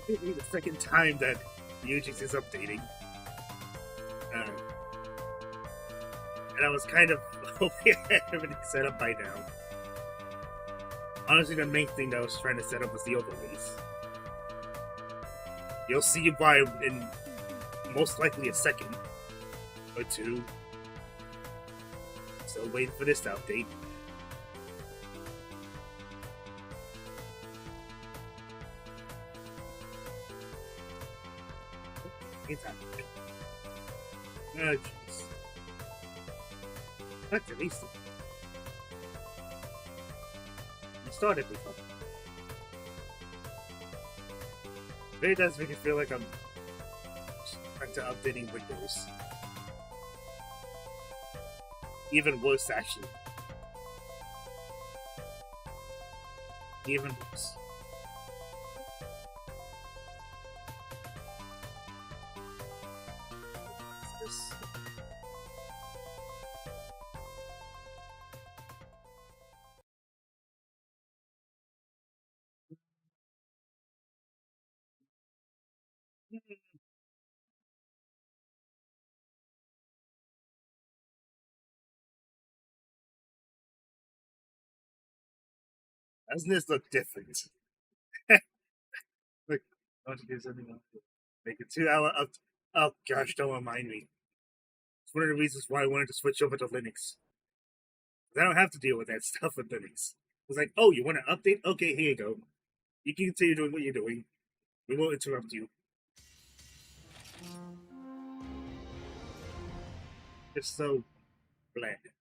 It'll be the second time that Unix is updating. And I was kind of hoping I had everything set up by now. Honestly, the main thing that I was trying to set up was the overlays. You'll see why in most likely a second or two. So waiting for this to update. It's happening. Oh, jeez. That's at least you started before. It really does make it feel like I'm back to updating Windows. Even worse, actually. Even worse. This. Doesn't this look different? Look, don't you do something else? Make a 2-hour up. Oh gosh, don't remind me. It's one of the reasons why I wanted to switch over to Linux. I don't have to deal with that stuff with Linux. It's like, oh, you want to update? Okay, here you go. You can continue doing what you're doing. We won't interrupt you. It's so bland.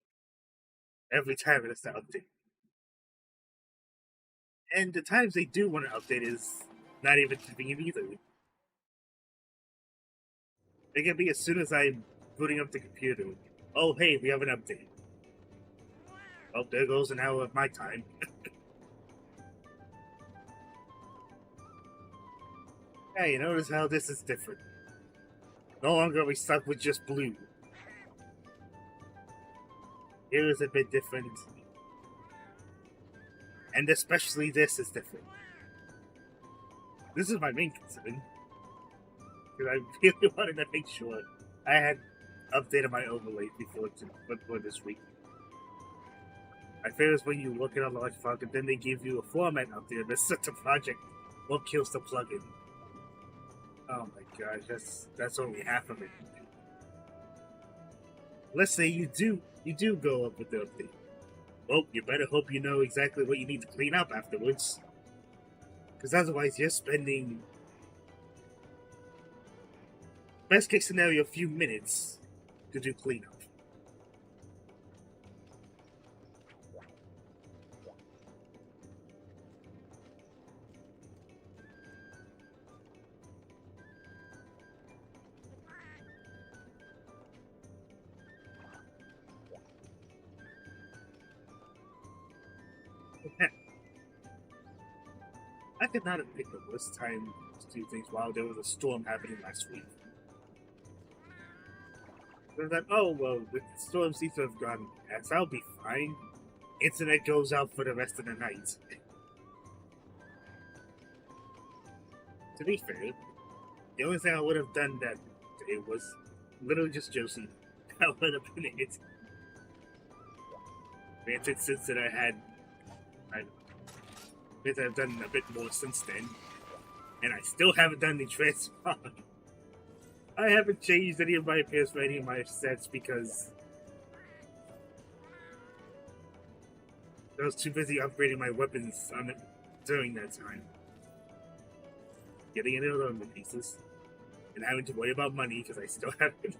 Every time it has to update. And the times they do want to update is not even convenient either. It can be as soon as I'm booting up the computer. Oh, hey, we have an update. Oh, there goes an hour of my time. Hey, you notice how this is different. No longer are we stuck with just blue. Here is a bit different. And especially this is different. This is my main concern. Because I really wanted to make sure I had updated my overlay before this week. My favorite is when you look at a large file and then they give you a format update that sets a project what kills the plugin. Oh my gosh, that's only half of it. Let's say you do go up with the update. Well, you better hope you know exactly what you need to clean up afterwards. Because otherwise you're spending, best case scenario, a few minutes to do cleanup. I could not have picked the worst time to do things while there was a storm happening last week. So I thought, oh, well, the storm seems to have gone past. I'll be fine. Internet goes out for the rest of the night. To be fair, the only thing I would have done that day was literally just Josie. That would have been it. Granted, since that I've done a bit more since then, and I still haven't done the Transmog. I haven't changed any of my appearance for any of my sets because I was too busy upgrading my weapons on it during that time. Getting into other pieces, and having to worry about money because I still haven't.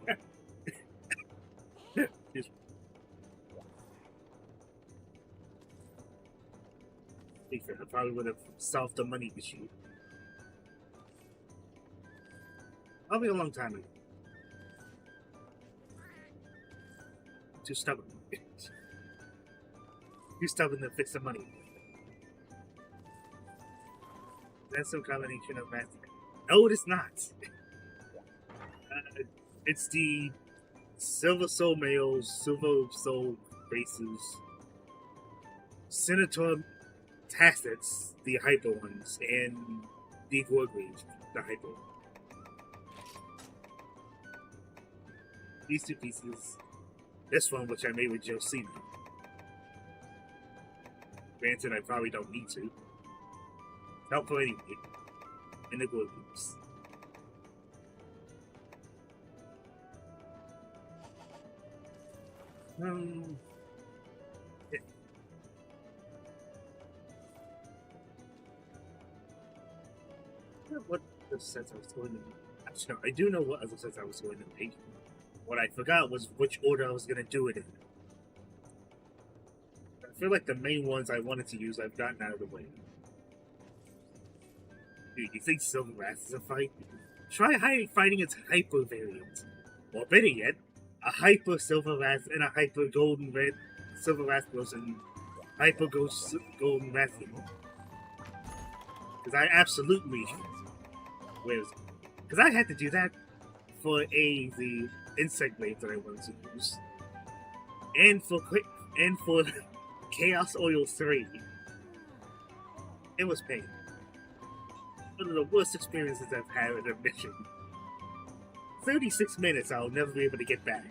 I probably would have solved the money issue. Probably a long time ago. Too stubborn. Too stubborn to fix the money. That's some combination of math. No, it is not. It's the Silver Soul males, Silver Soul races, Senator Tacits, the hyper ones, and the Gorgrave. the hypo. These two pieces. This one, which I made with Josina. Granted, I probably don't need to. Helpful anyway. And the glue loops. Yeah. What other sets I was going to make? Actually, no, I do know what other sets I was going to make. What I forgot was which order I was going to do it in. I feel like the main ones I wanted to use I've gotten out of the way. Dude, you think Silver Wrath is a fight? Try fighting its hyper variant. Or better yet, a hyper Silver Wrath and a hyper Golden Red Silver Wrath and hyper Golden Wrath. Because I absolutely... Where is it? Because I had to do that for the insect blade that I wanted to use. And for Chaos Oil 3. It was pain. One of the worst experiences I've had with a mission. 36 minutes I'll never be able to get back.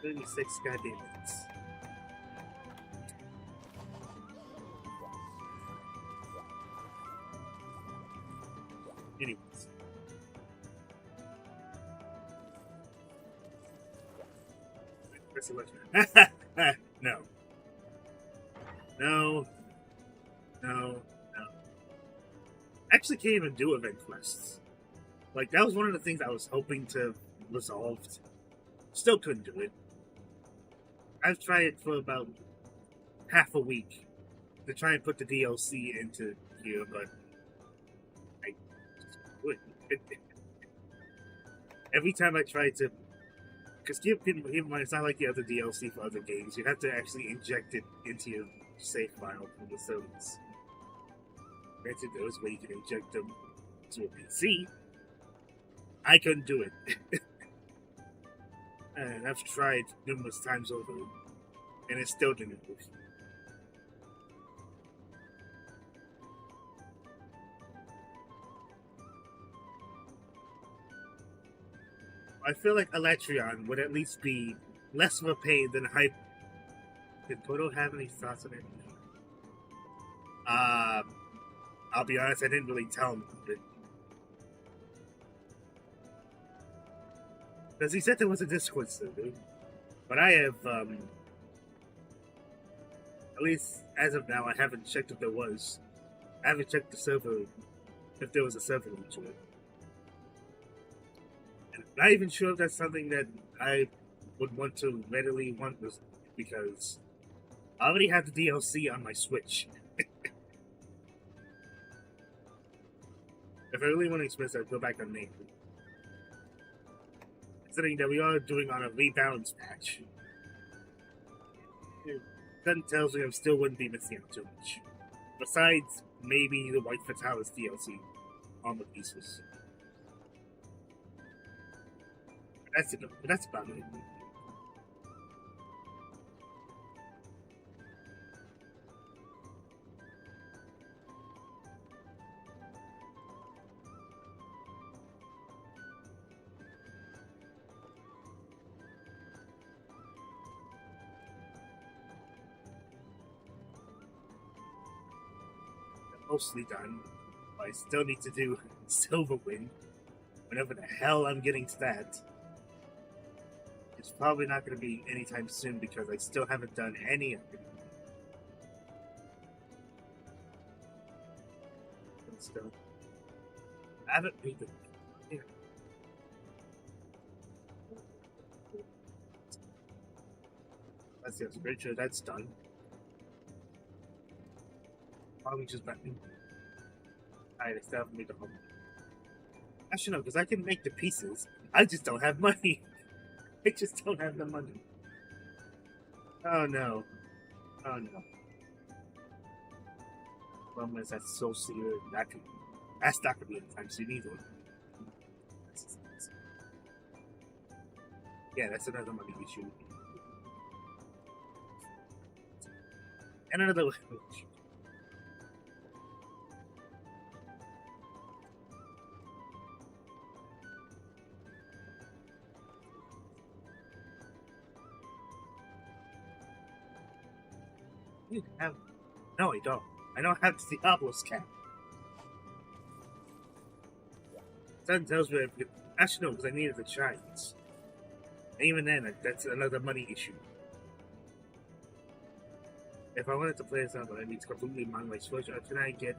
36 goddamn minutes. Anyways. No. No. No. Actually can't even do event quests. Like, that was one of the things I was hoping to resolve. Still couldn't do it. I've tried for about half a week to try and put the DLC into here, but I just couldn't. Every time I try to... Because keep in mind, it's not like the other DLC for other games. You have to actually inject it into your save file from the servers. Granted, there was a way you can inject them to a PC. I couldn't do it. And I've tried numerous times over, and it still didn't work. I feel like Electrion would at least be less of a pain than Hype. Did Toto have any thoughts on it? I'll be honest, I didn't really tell him about it. Because he said there was a Discord server. But I have, at least as of now, I haven't checked if there was. I haven't checked the server, if there was a server link to it. And I'm not even sure if that's something that I would want to readily want, because I already have the DLC on my Switch. If I really want to express that, I'd go back on name. Considering that we are doing on a Rebalanced patch. That tells me I still wouldn't be missing out too much. Besides, maybe the White Fatalis DLC on the pieces. That's it. That's about it. Mostly done. I still need to do Silverwind. Whenever the hell I'm getting to that. It's probably not going to be anytime soon because I still haven't done any of it. But still, I haven't beat them. Yeah. Let's see, I'm pretty sure that's done. Probably just back in. Alright, I still haven't made the home. Actually, no, because I can make the pieces. I just don't have money. I just don't have the money. Oh no. Oh no. Problem is, that's so serious. That's not gonna be anytime soon either. Yeah, that's another money issue. And another issue. You have... No, I don't. I don't have the Diablo's cap. Son tells me that... Actually, no, because I needed the Giants. And even then, that's another money issue. If I wanted to play this out, I need to completely mine my Switch. Or can I get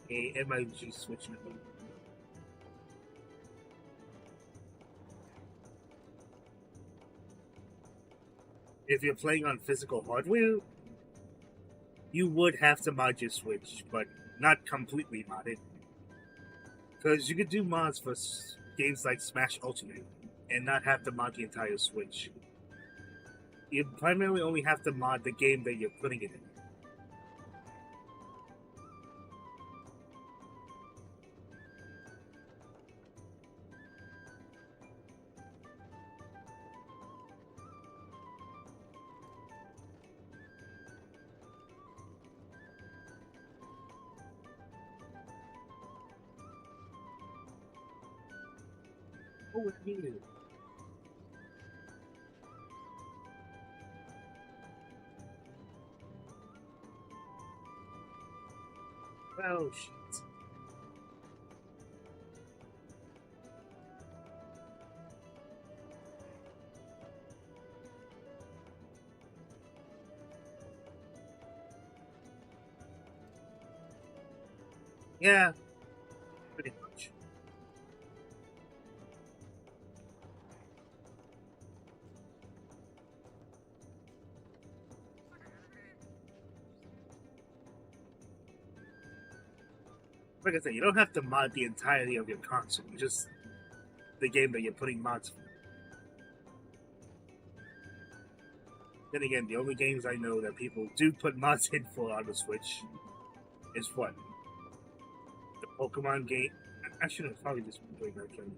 a MHGU Switch now? If you're playing on physical hardware, you would have to mod your Switch, but not completely modded. Because you could do mods for games like Smash Ultimate and not have to mod the entire Switch. You primarily only have to mod the game that you're putting it in. Oh, it's needed. Oh, shit. Yeah, pretty much. Like I said, you don't have to mod the entirety of your console, just the game that you're putting mods for. Then again, the only games I know that people do put mods in for on the Switch is what? The Pokemon game. Actually, no, probably just doing that game.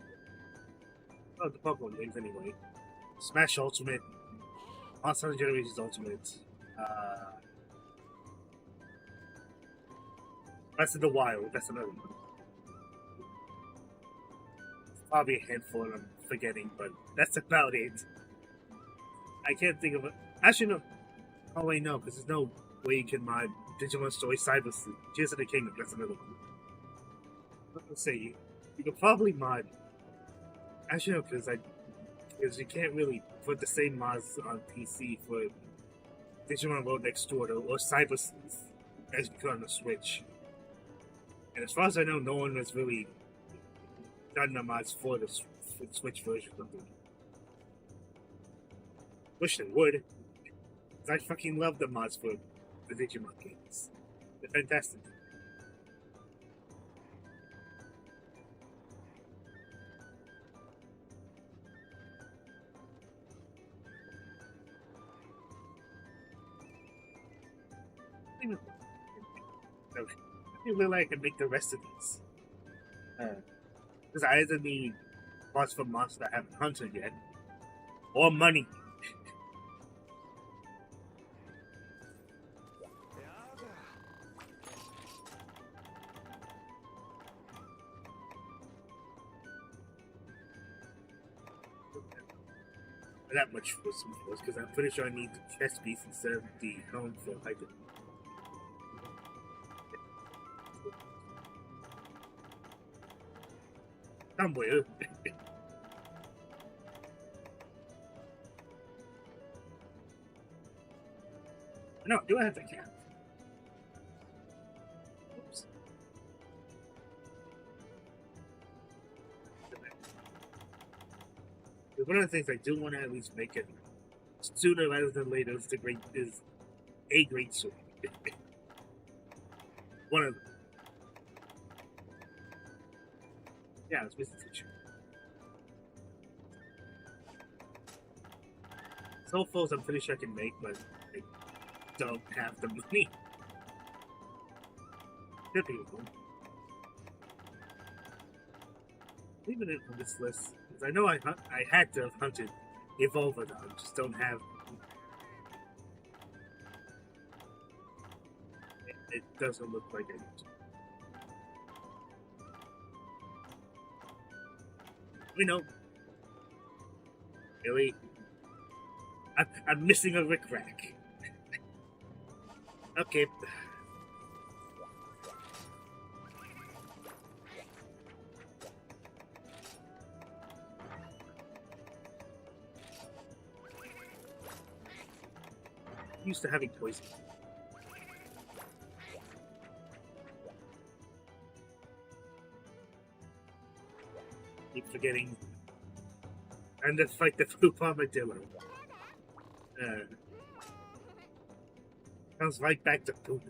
Oh, the Pokemon games anyway. Smash Ultimate, Monster Hunter Generations Ultimate, Breath of the Wild, that's another one. Probably a handful I'm forgetting, but that's about it. I can't think of it. Actually, no. Oh, wait, no, because there's no way you can mod Digimon Story Cyber Sleuth. Tears of the Kingdom, that's another one. Let's say, you could probably mod. Actually, no, because you can't really put the same mods on PC for Digimon World Next Door or Cyber Sleuth as you could on the Switch. And as far as I know, no one has really done the mods for the Switch version of them. Wish they would. Because I fucking love the mods for the Digimon games. They're fantastic. I feel like I can make the rest of these. Because I either need parts for monsters that I haven't hunted yet, or money. That much for some force, because I'm pretty sure I need the chest piece instead of the helm for Hyper. Somewhere. No, do I have the cap? Oops. One of the things I do want to at least make it sooner rather than later is a great sword. One of them. Yeah, it's Mr. Teacher. Soul Falls I'm pretty sure I can make, but I don't have the money. Could be one. Leaving it on this list, because I know I had to have hunted Evolver, though. I just don't have. It doesn't look like I need to. We know. Really? I'm missing a Rick Rack. Okay. Used to having poison. Keep forgetting. And then fight the poop armadillo. Comes right back to poop.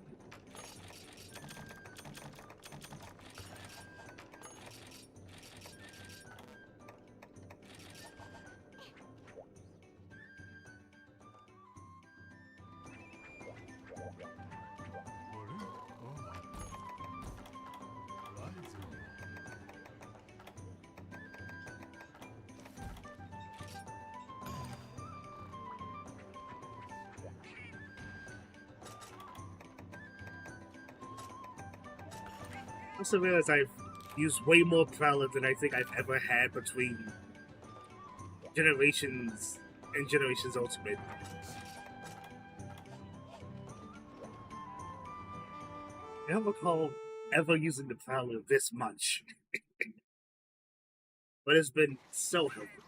I also realize I've used way more Prowler than I think I've ever had between Generations and Generations Ultimate. I don't recall ever using the Prowler this much. But it's been so helpful.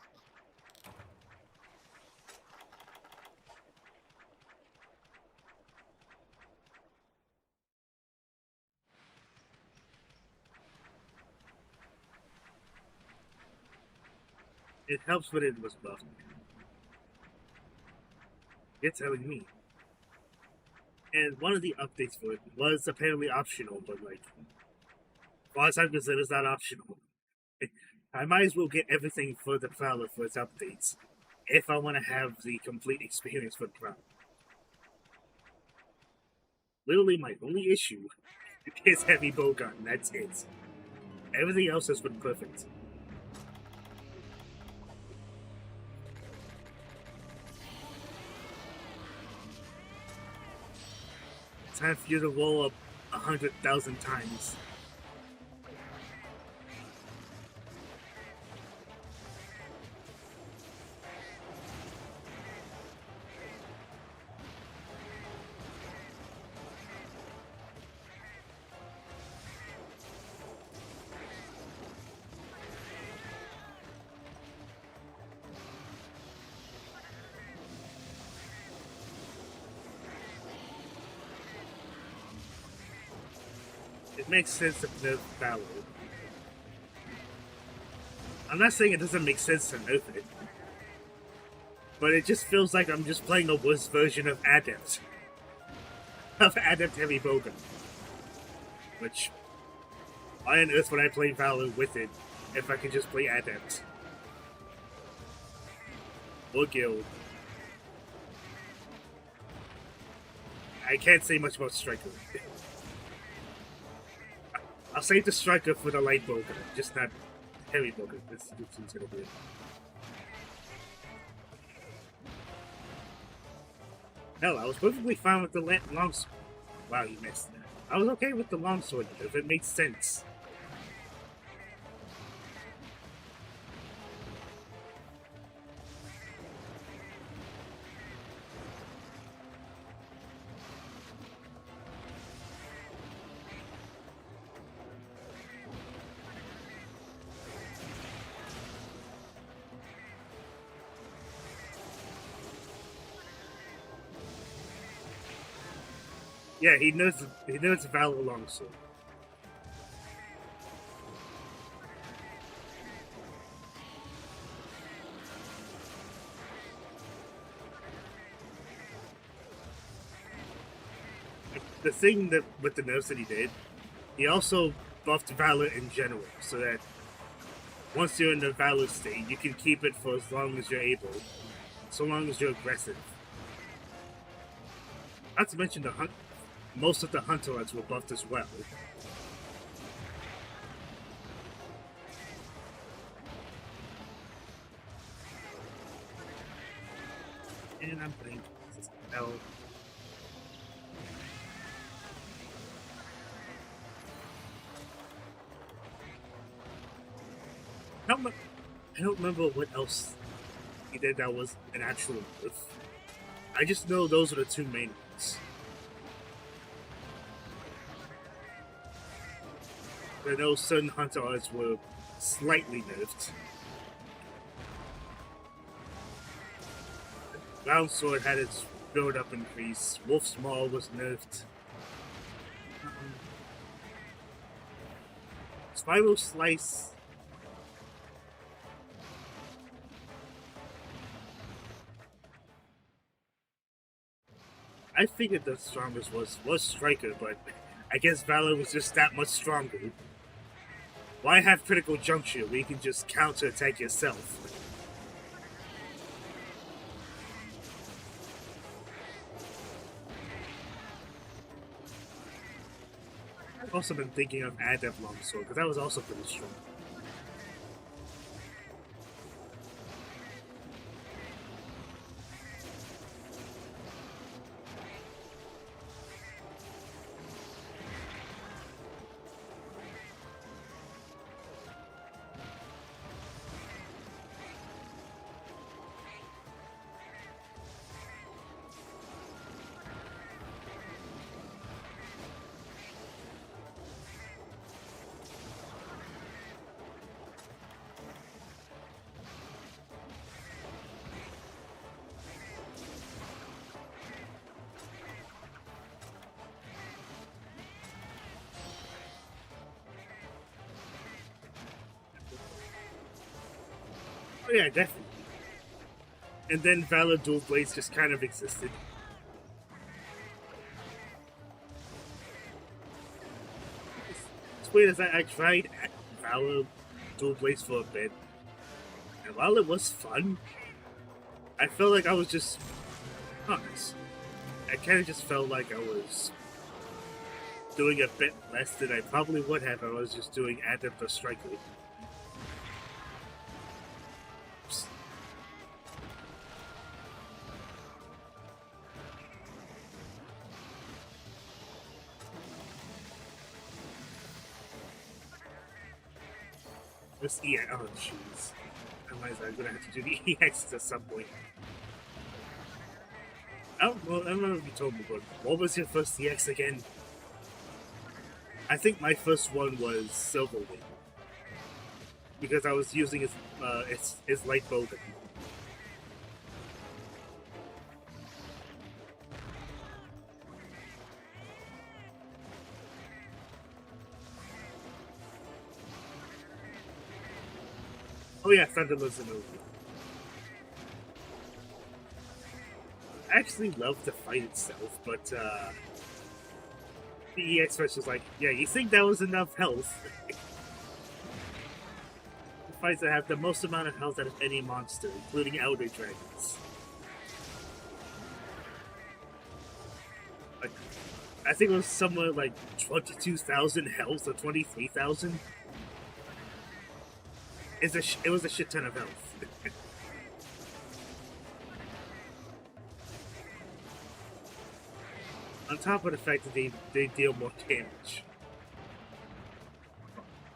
It helps when it was buffed. You're telling me. And one of the updates for it was apparently optional, but like, as far as I'm concerned, it's not optional. I might as well get everything for the Prowler for its updates, if I want to have the complete experience for the Prowler. Literally, my only issue is Heavy Bowgun, that's it. Everything else has been perfect. Time for you to roll up 100,000 times. It makes sense to nerf Valor. I'm not saying it doesn't make sense to nerf it, but it just feels like I'm just playing a worse version of Adept. Of Adept Heavy Bowgun. Which, why on earth would I play Valor with it if I could just play Adept? Or Guild. I can't say much about Striker. I'll save the Striker for the light bowgun, just not heavy bowgun. This seems gonna be it. Hell, I was perfectly fine with the longsword. Wow, you missed. I was okay with the longsword if it made sense. Yeah, he knows Valor longsword. The thing that with the nerfs that he did, he also buffed Valor in general, so that once you're in the Valor state, you can keep it for as long as you're able, so long as you're aggressive. Not to mention most of the Hunterets were buffed as well. And I'm playing L. I don't remember what else he did that was an actual nerf. I just know those are the two main ones. I know certain hunter arts were slightly nerfed. Round Sword had its build-up increase. Wolf's Maul was nerfed. Spiral Slice. I figured the strongest was Striker, but I guess Valor was just that much stronger. Why have Critical Juncture where you can just counter-attack yourself? I've also been thinking of Adept Longsword, because that was also pretty strong. Oh yeah, definitely. And then Valor Dual Blades just kind of existed. It's weird as I tried Valor Dual Blades for a bit, and while it was fun, I felt like I was just honest. I kind of just felt like I was doing a bit less than I probably would have if I was just doing Adept or Striker. This EX, oh jeez. Otherwise I'm gonna have to do the EX at some point. Oh, well, I don't know if you told me, but what was your first EX again? I think my first one was Silverwing. Because I was using its light bowgun. Oh yeah, Thunderlord's a movie. I actually love the fight itself, but the EX Rush was like, yeah, you think that was enough health? The fights that have the most amount of health out of any monster, including Elder Dragons. Like, I think it was somewhere like 22,000 health or 23,000. It was a shit ton of health. On top of the fact that they deal more damage.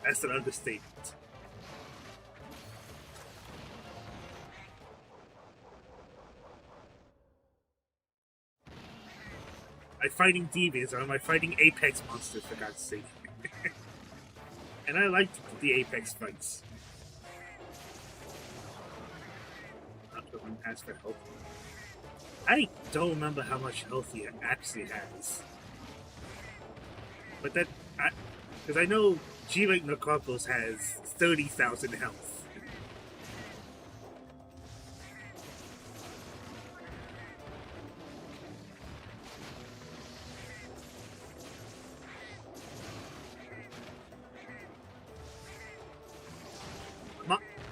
That's an understatement. I'm fighting Deviants, or am I fighting Apex monsters, for God's sake? And I liked the Apex fights. As for health, I don't remember how much health he actually has. But that, because I know G-Rank Necropolis has 30,000 health.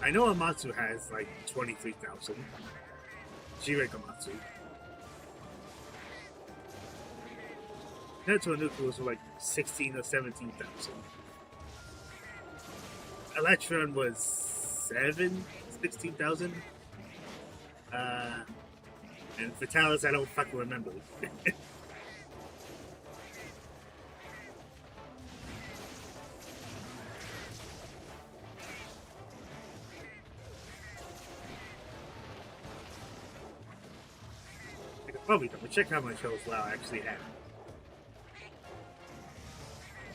I know Amatsu has like 23,000. G-Rank Amatsu. Netto Anuku was like 16 or 17,000. Electron was 16,000. And Vitalis, I don't fucking remember. Probably double check how much health WoW actually had.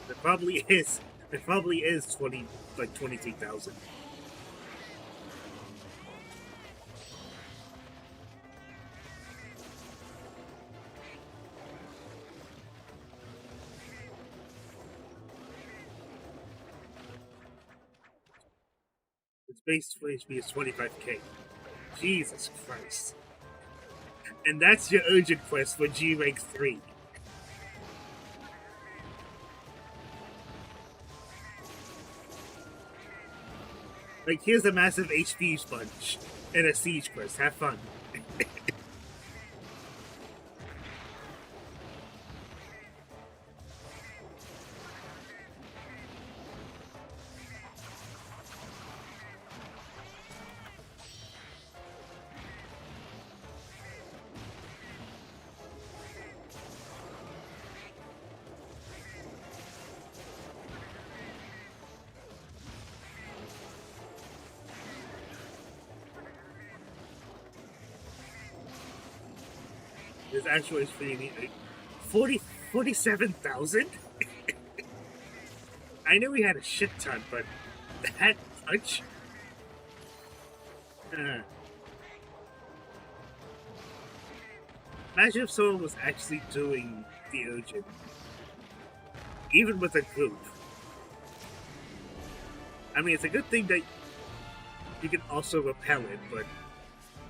There probably is It probably is 23,000. Its base HP is 25k. Jesus Christ. And that's your urgent quest for G rank 3. Like, here's a massive HP sponge and a siege quest. Have fun. His actual HP, 47,000? I knew he had a shit ton, but that much? Imagine if someone was actually doing the urgent, even with a group. I mean, it's a good thing that you can also repel it, but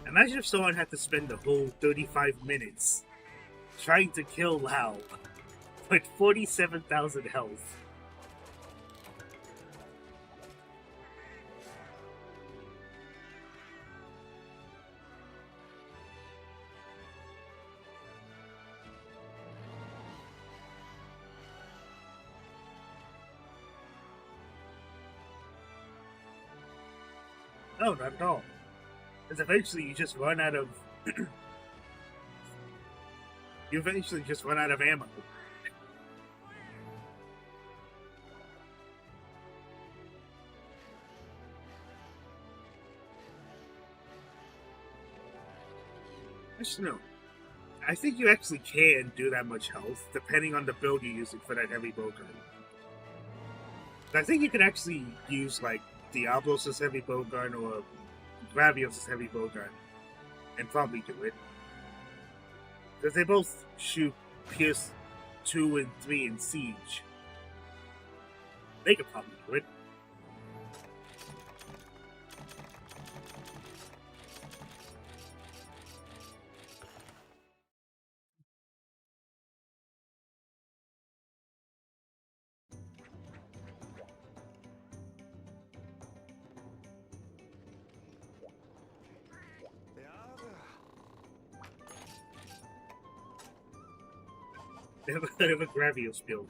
imagine if someone had to spend the whole 35 minutes trying to kill Lao with 47,000 health. No, not at all. Because eventually you just run out of... you eventually just run out of ammo. Actually, no. I think you actually can do that much health, depending on the build you're using for that heavy bowgun. I think you could actually use, like, Diablos' heavy bowgun or Gravios' heavy bowgun and probably do it. Because they both shoot Pierce 2 and 3 in Siege. They could probably do it. They have a Gravios build.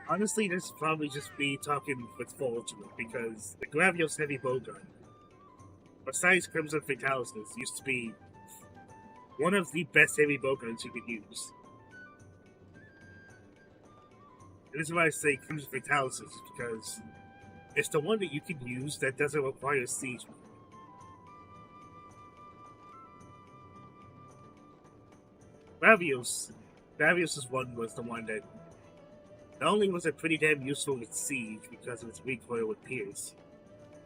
Honestly, this probably just be talking with full ultimate, because the Gravios heavy bowgun, besides Crimson Fatalis, used to be one of the best heavy bowguns you could use. And this is why I say Crimson Fatalis, because it's the one that you can use that doesn't require siege mode. Gravios' one was the one that not only was it pretty damn useful with Siege because of its recoil with Pierce,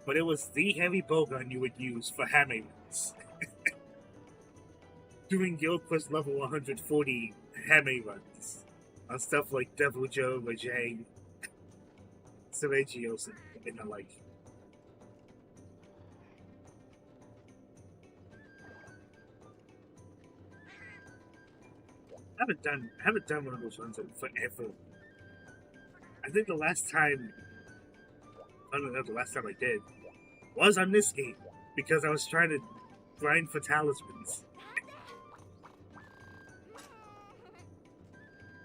but it was the heavy bowgun you would use for hammer runs. Doing Guild Quest level 140 hammer runs on stuff like Devil Joe, Rajang, Seregios, and the like. I haven't done one of those runs in forever. I think the last time I did was on this game because I was trying to grind for talismans.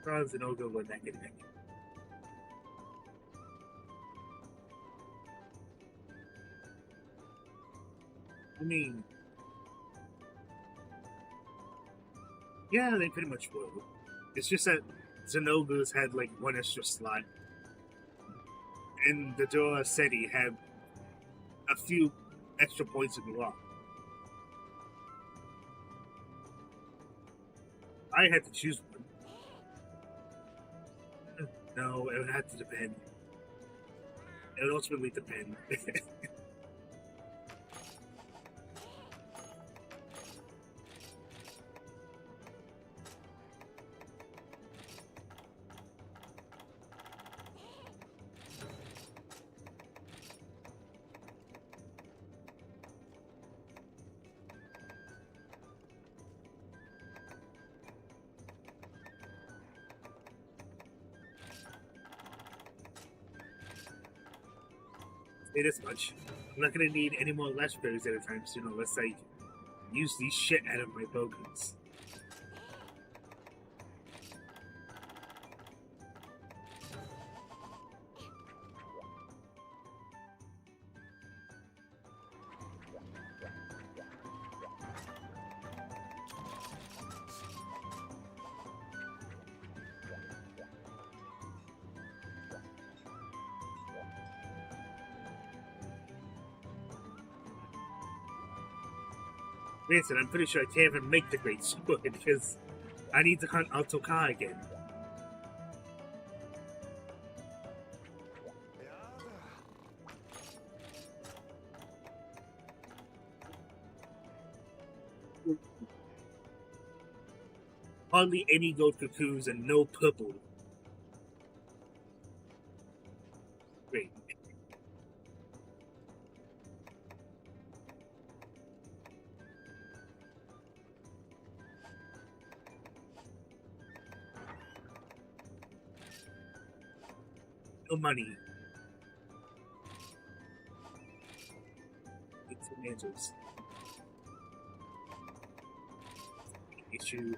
Bronze and Ogre were neck and neck. I mean, yeah, they pretty much were. It's just that Xenogo's had like one extra slot, and the Dora Seti had a few extra points in the lock. I had to choose one. No, it would have to depend. It would ultimately depend. Say this much. I'm not gonna need any more raspberries at a time soon unless I use these shit out of my bogans. Vincent, I'm pretty sure I can't even make the Great Sword because I need to hunt Altoka again. Hardly any gold cuckoos and no purple. Great. No money. It's tomatoes. Issue.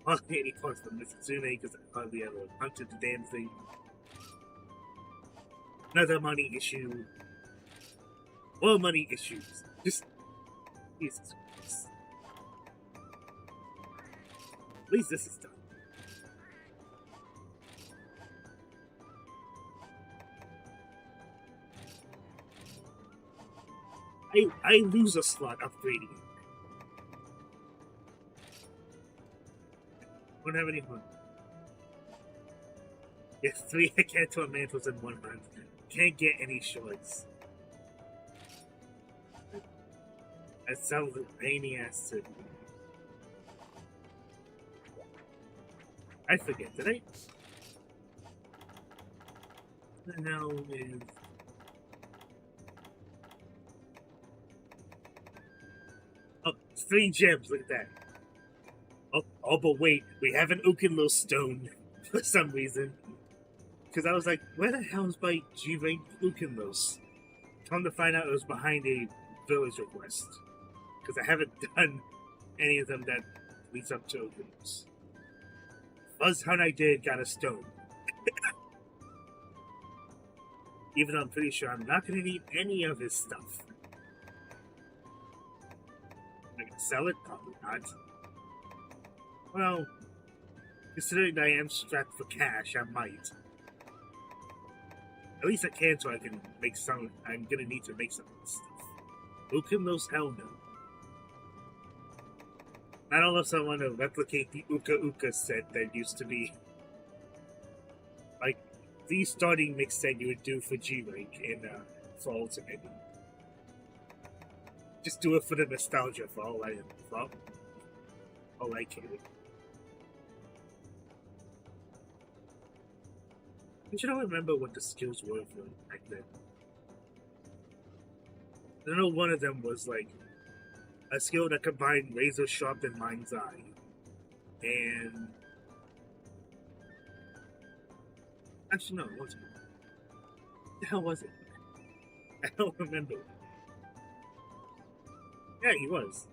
Hardly any parts from Mitsune because I hardly ever hunted the damn thing. Another money issue. More money issues. Just Jesus Christ. At least this is done. I lose a slot upgrading it. Don't have any fun. Yes, 3 Cantor mantles in 1 month. Can't get any shorts. That sounds like a painy ass too. I forget, did I? Now is. Oh, 3 gems, look at that. Oh, but wait, we have an Ukinlo stone for some reason. Because I was like, where the hell is my G-rank Ukinlos? Come to find out it was behind a village request. Because I haven't done any of them that leads up to Ukinlos. Fuzzhunt I did got a stone. Even though I'm pretty sure I'm not going to need any of his stuff. Am I going to sell it? Probably not. Well, considering that I am strapped for cash, I might. At least I can, so I can make some. I'm gonna need to make some of this stuff. Ukinlos, hell no. Not unless I want to replicate the Uka Uka set that used to be. Like, the starting mix that you would do for G-Rank in for Ultimate. Just do it for the nostalgia for all I care. I don't remember what the skills were for back then. I know one of them was like a skill that combined razor sharp and mind's eye. And actually no, it wasn't. What the hell was it? I don't remember. Yeah, he was.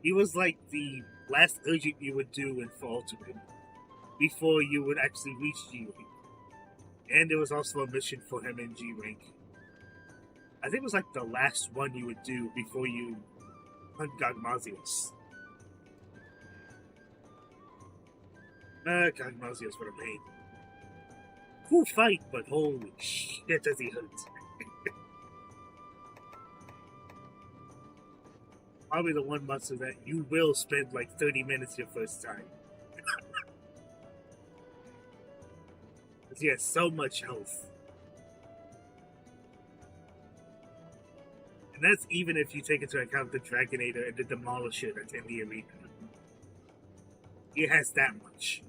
He was like the last urgent you would do in Fall Ultimate before you would actually reach G-Rank. And there was also a mission for him in G-Rank. I think it was like the last one you would do before you hunt Gagmazios. Gagmazios would have made. Cool fight, but holy shit does he hurt. Probably the one monster that you will spend like 30 minutes your first time. He has so much health. And that's even if you take into account the Dragonator and the Demolisher that's in the arena. He has that much.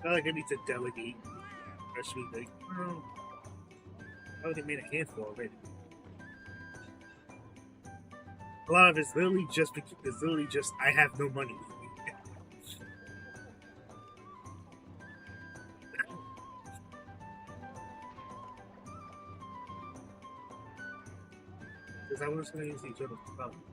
Not like I need to delegate. Especially like, well, I already made a handful already. A lot of it's literally just I have no money. Because I was going to use each other's problem.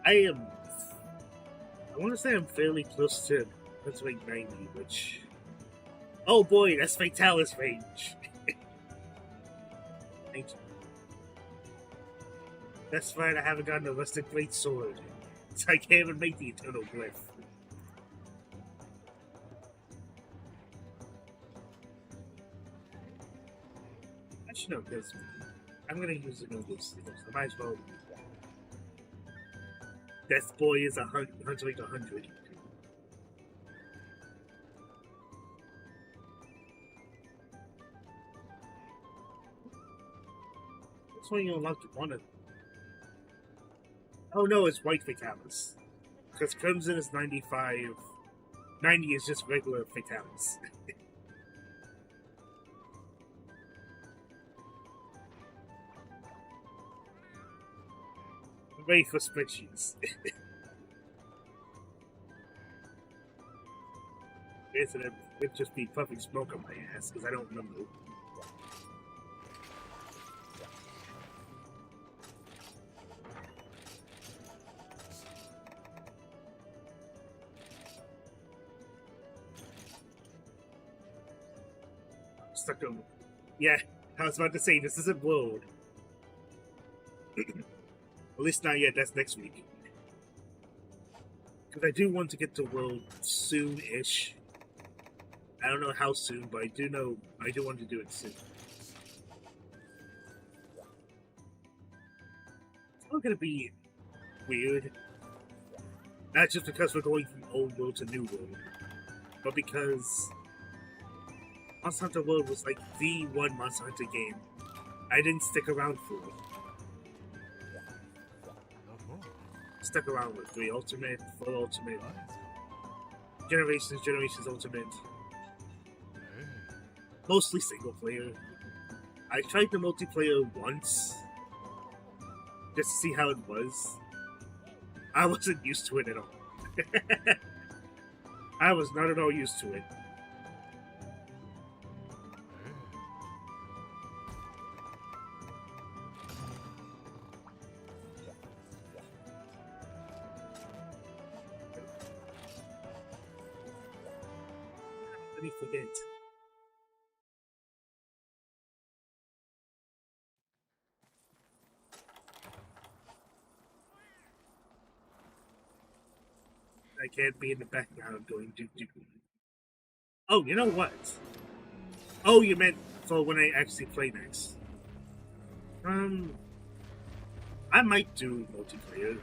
I want to say I'm fairly close to rank 90, which... Oh boy, that's Fatalis range. Thank you. That's right, I haven't gotten a Rusted Great Sword, so I can't even make the Eternal Glyph. I should know this. I'm gonna use the nobles. I might as well. Death Boy is 100. That's why you unlocked one of them. Oh no, it's White Fatalis. Because Crimson is 95. 90 is just regular Fatalis. Wait for spreadsheets. It would just be puffing smoke on my ass because I don't remember. Stuck on. Yeah, I was about to say this isn't World. At least not yet, that's next week. Because I do want to get to World soon-ish. I don't know how soon, but I do want to do it soon. It's not going to be weird. Not just because we're going from Old World to New World, but because Monster Hunter World was like the one Monster Hunter game I didn't stick around for. Stuck around with 3 Ultimate, 4 Ultimate, Generations Ultimate. Mostly single player. I tried the multiplayer once, just to see how it was. I wasn't used to it at all. I was not at all used to it. Let me forget. I can't be in the background going do. Oh, you know what? Oh, you meant for when I actually play next. I might do multiplayer.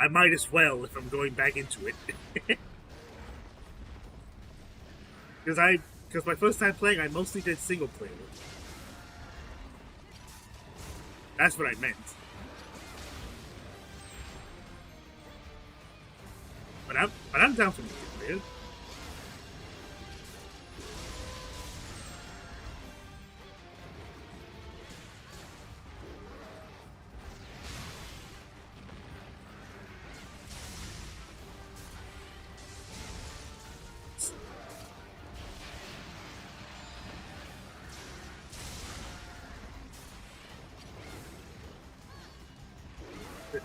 I might as well if I'm going back into it. Because my first time playing, I mostly did single player. That's what I meant. But I'm down for multiplayer.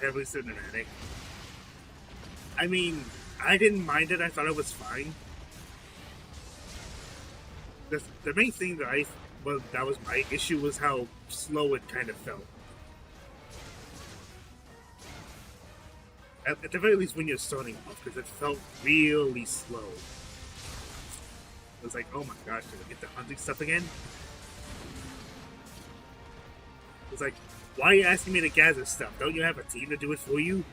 Every cinematic. I mean, I didn't mind it. I thought it was fine. The main thing that was my issue was how slow it kind of felt. At the very least, when you're starting off, because it felt really slow. It was like, oh my gosh, did I get the hunting stuff again? It was like, why are you asking me to gather stuff? Don't you have a team to do it for you?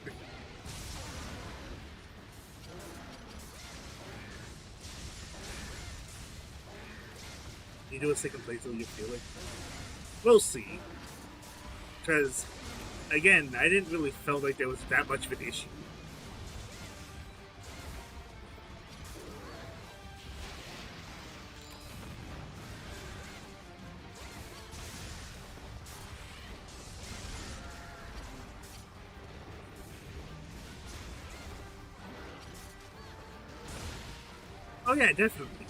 You do a second playthrough, you feel it. We'll see. Because, again, I didn't really feel like there was that much of an issue. Oh yeah, definitely.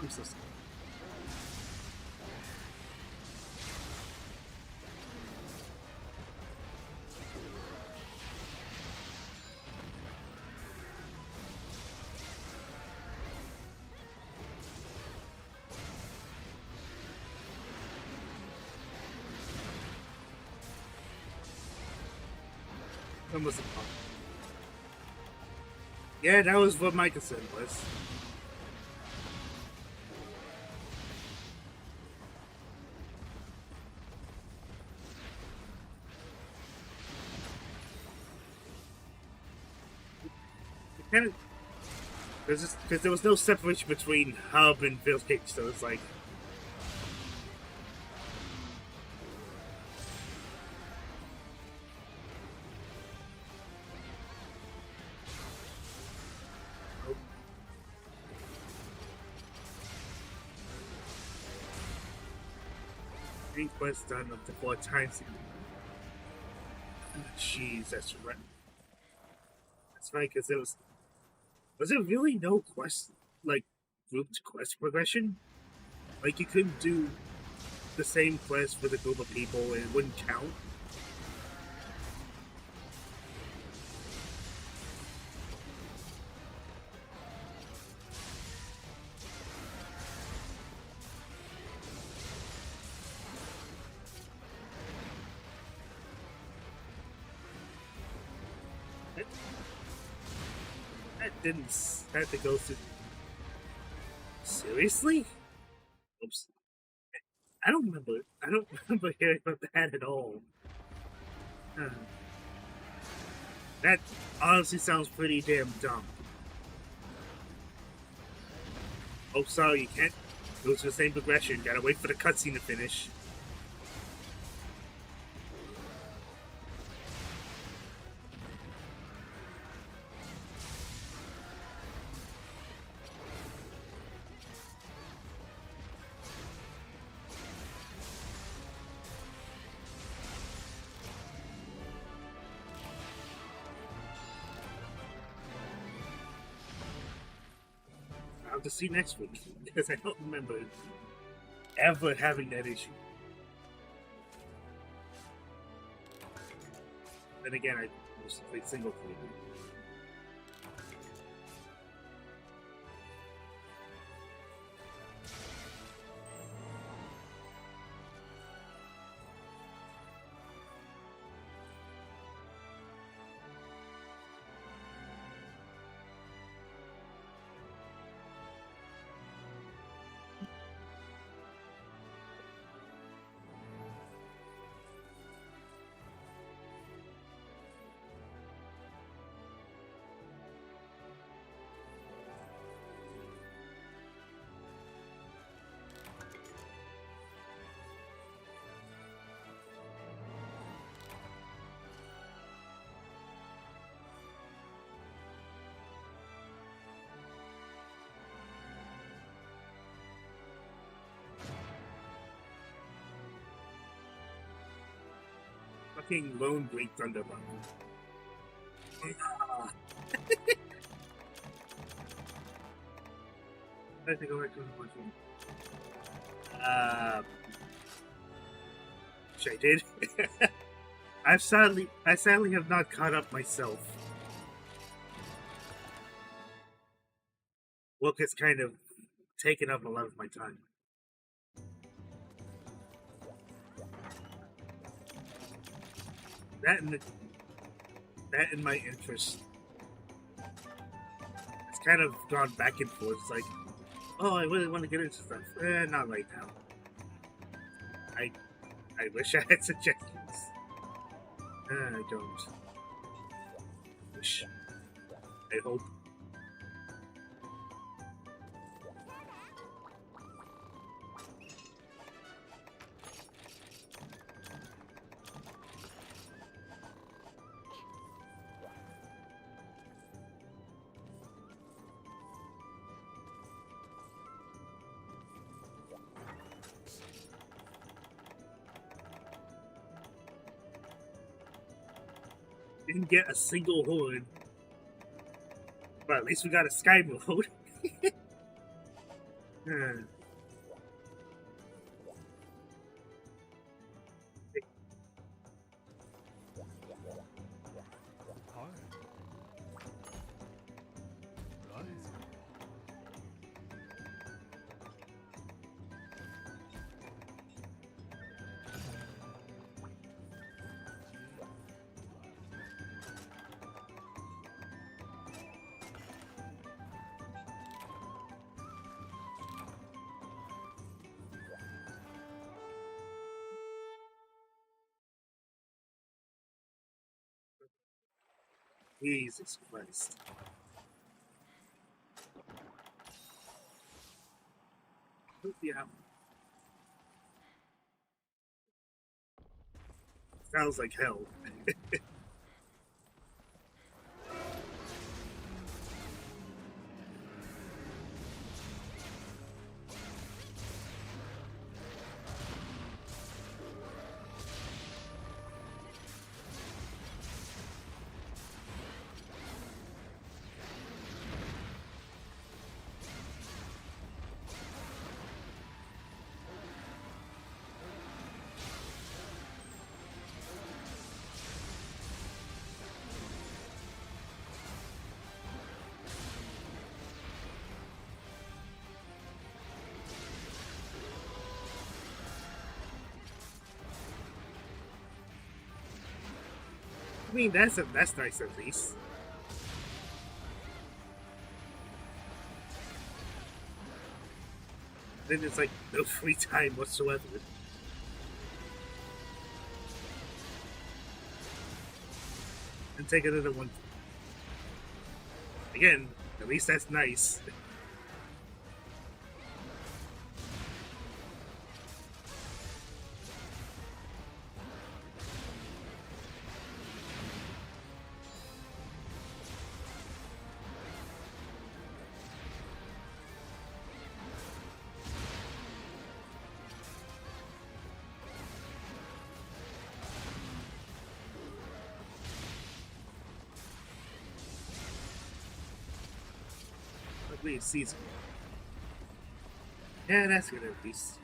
I'm so sorry. Almost impossible. Yeah, that was what my concern was. Kind of, because there was no separation between hub and village, so it's like. Quest done up to 4 times. Jeez, that's right. That's right, because was there really no quest, like, grouped quest progression? Like, you couldn't do the same quest with a group of people and it wouldn't count? That didn't have to go through. Seriously? Oops. I don't remember. I don't remember hearing about that at all. Uh, that honestly sounds pretty damn dumb. Oh, sorry, you can't go to the same progression. Gotta wait for the cutscene to finish. I'll have to see next week because I don't remember ever having that issue. Then again, I mostly played single player. Fucking Lone Blade Thunderbolt. I think I'll actually watch one. Which I did. I sadly have not caught up myself. Work has kind of taken up a lot of my time. That and my interest. It's kind of gone back and forth. It's like, oh, I really want to get into stuff. Not right now. I wish I had suggestions. I don't. Wish. I hope. Didn't get a single horn. But at least we got a sky mode. Jesus Christ. Yeah. Sounds like hell. I mean, that's nice at least. Then it's like no free time whatsoever. And take another one. Again, at least that's nice. Season. Yeah, that's good at least.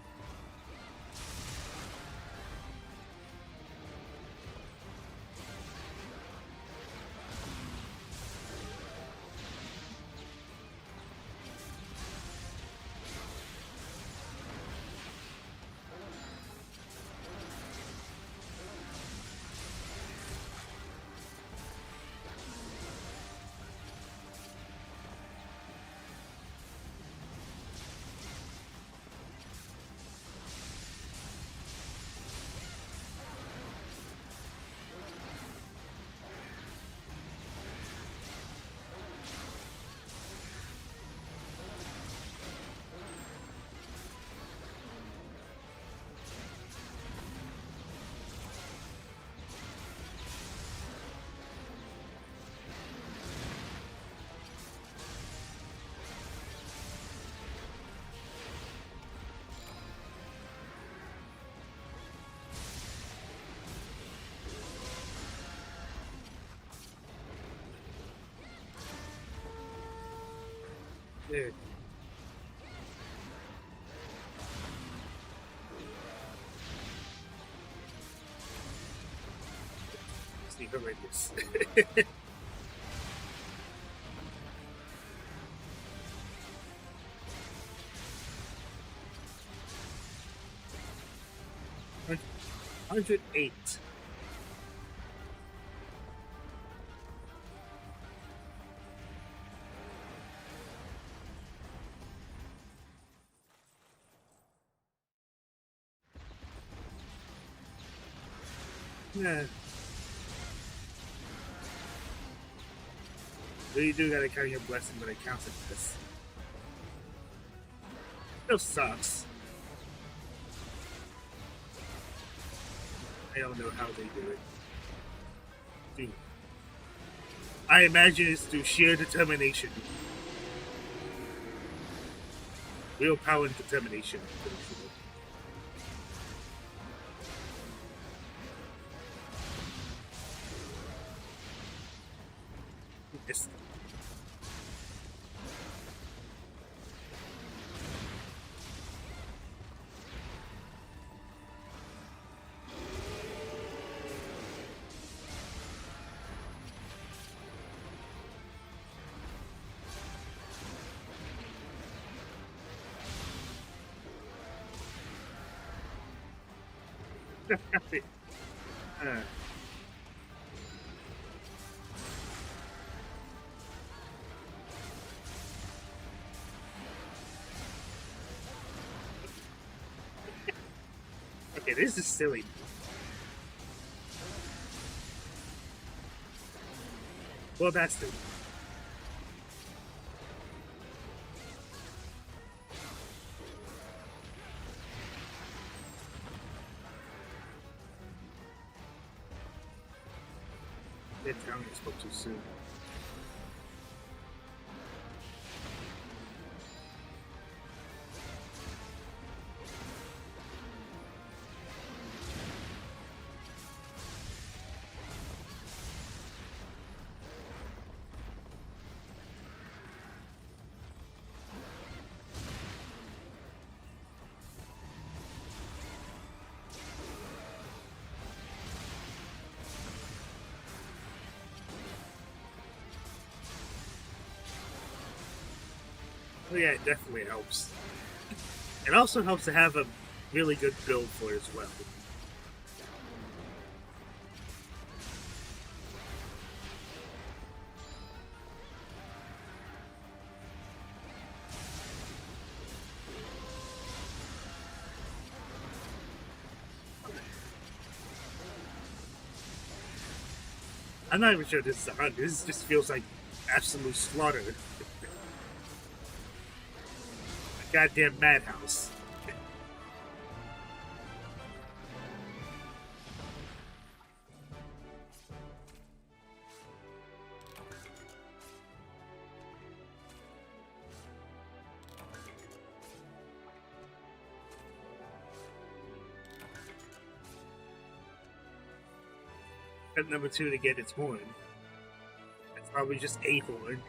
Yeah. See horrendous. 108. Yeah. But you do gotta count your blessing when it counts as this. Still sucks. I don't know how they do it. Dude. I imagine it's through sheer determination. Willpower and determination. I'm pretty sure. It's okay, this is silly. Well, that's the. That town I spoke too soon. Oh yeah, it definitely helps. It also helps to have a really good build for it as well. I'm not even sure this is a hunt. This just feels like absolute slaughter. A goddamn madhouse. Step number 2 to get its horn. It's probably just a horn.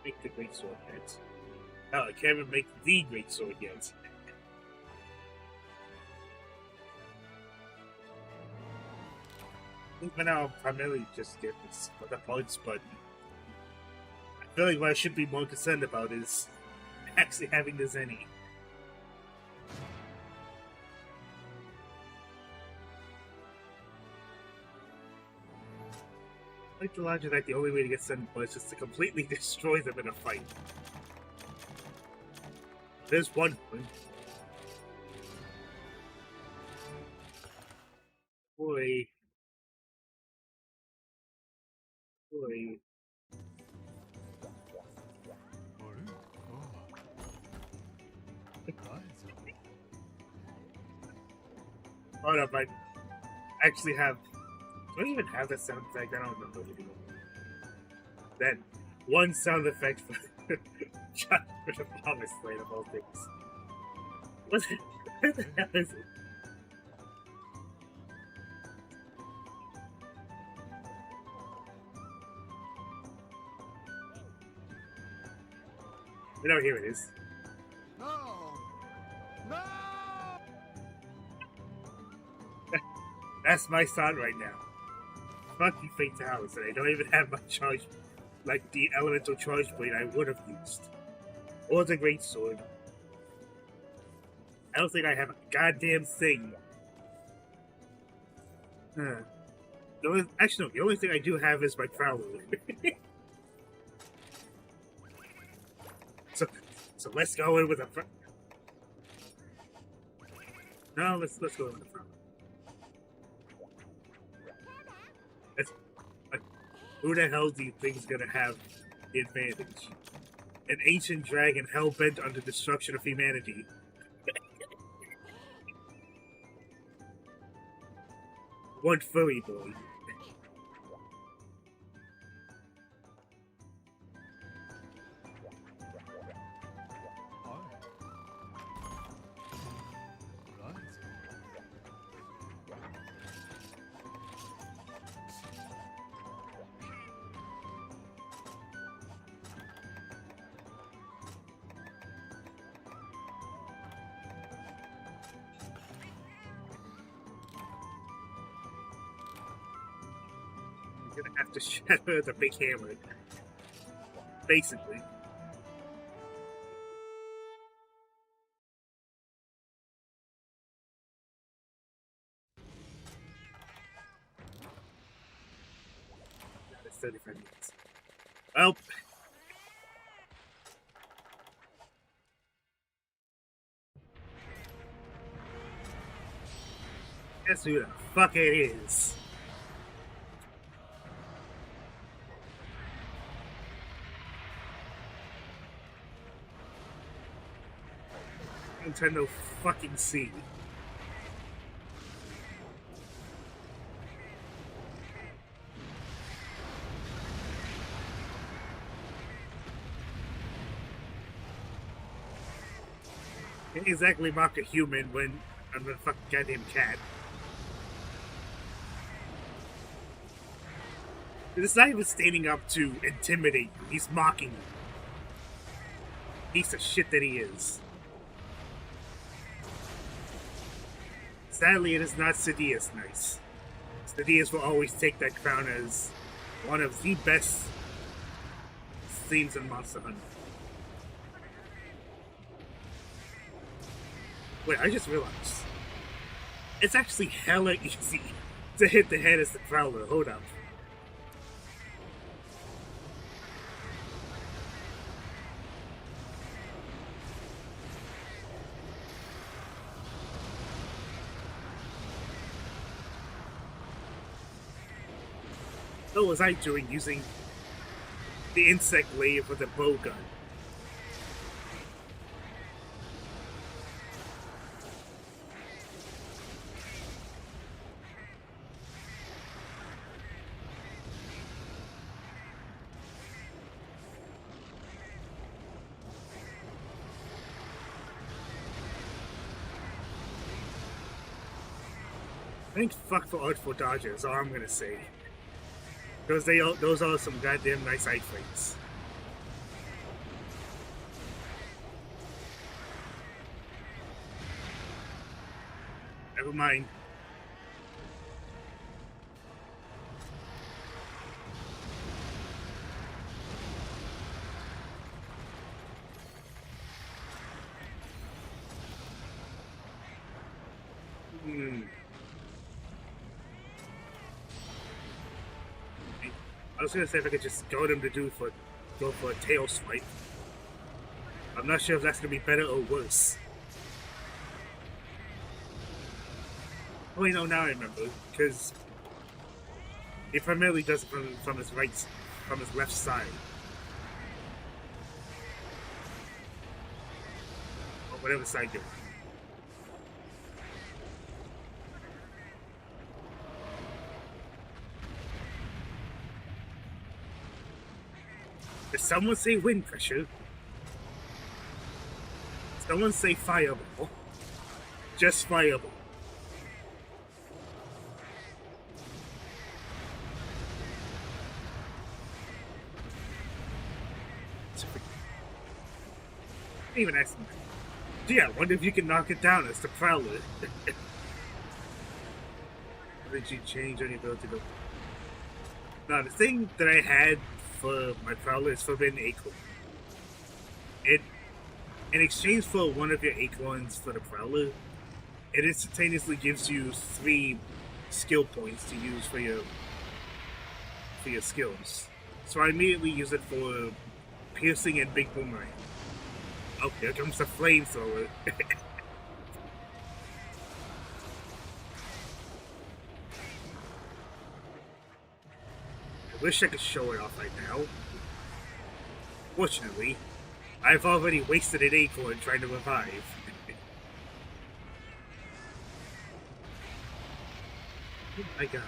Make the great sword yet. Oh, I can't even make the great sword yet. I think for now, I'm primarily just getting the points, but I feel like what I should be more concerned about is actually having the Zenny. I like the logic that the only way to get 7 points is to completely destroy them in a fight. There's one point. Boy. Boy. Hold up, actually have. Do I even have that sound effect? I don't remember anymore. That one sound effect for the promised land of all things. What the hell is it? No, here it is. No! No! That's my sound right now. Fuck you, Fatalis, and I don't even have my charge, like the elemental charge blade I would have used. Or the great sword. I don't think I have a goddamn thing. Actually, no, the only thing I do have is my prowler. so let's go in with a. No, let's go in with a prowler. Who the hell do you think is gonna have the advantage? An ancient dragon hell-bent on the destruction of humanity. One furry boy. Gonna have to shatter the big hammer. Basically. That's 35 minutes. Well. Guess who the fuck it is? Nintendo fucking C. Can't exactly mock a human when I'm a fucking goddamn cat. It's not even standing up to intimidate you. He's mocking you. Piece of shit that he is. Sadly, it is not Sidious nice. Sidious will always take that crown as one of the best themes in Monster Hunter. Wait, I just realized. It's actually hella easy to hit the head as the Prowler. Hold up. What was I doing using the insect wave with a bow gun? Thank fuck for Artful Dodger is all I'm gonna say. Because those are some goddamn nice iframes. Never mind. I was gonna say if I could just goad him to go for a tail swipe. I'm not sure if that's gonna be better or worse. Oh wait, no, now I remember, because he primarily does it from his left side. Or whatever side you're on. Did someone say wind pressure? Someone say fireball. Just fireball. Even asking. Yeah, I wonder if you can knock it down as the Prowler. Did you change any ability to go? No, the thing that I had for my Prowler is Forbidden Acorn. In exchange for one of your acorns for the Prowler, it instantaneously gives you 3 skill points to use for your skills. So I immediately use it for piercing and big boomerang. Oh, here comes the flamethrower. I wish I could show it off right now. Fortunately, I've already wasted an acorn trying to revive. Oh my god.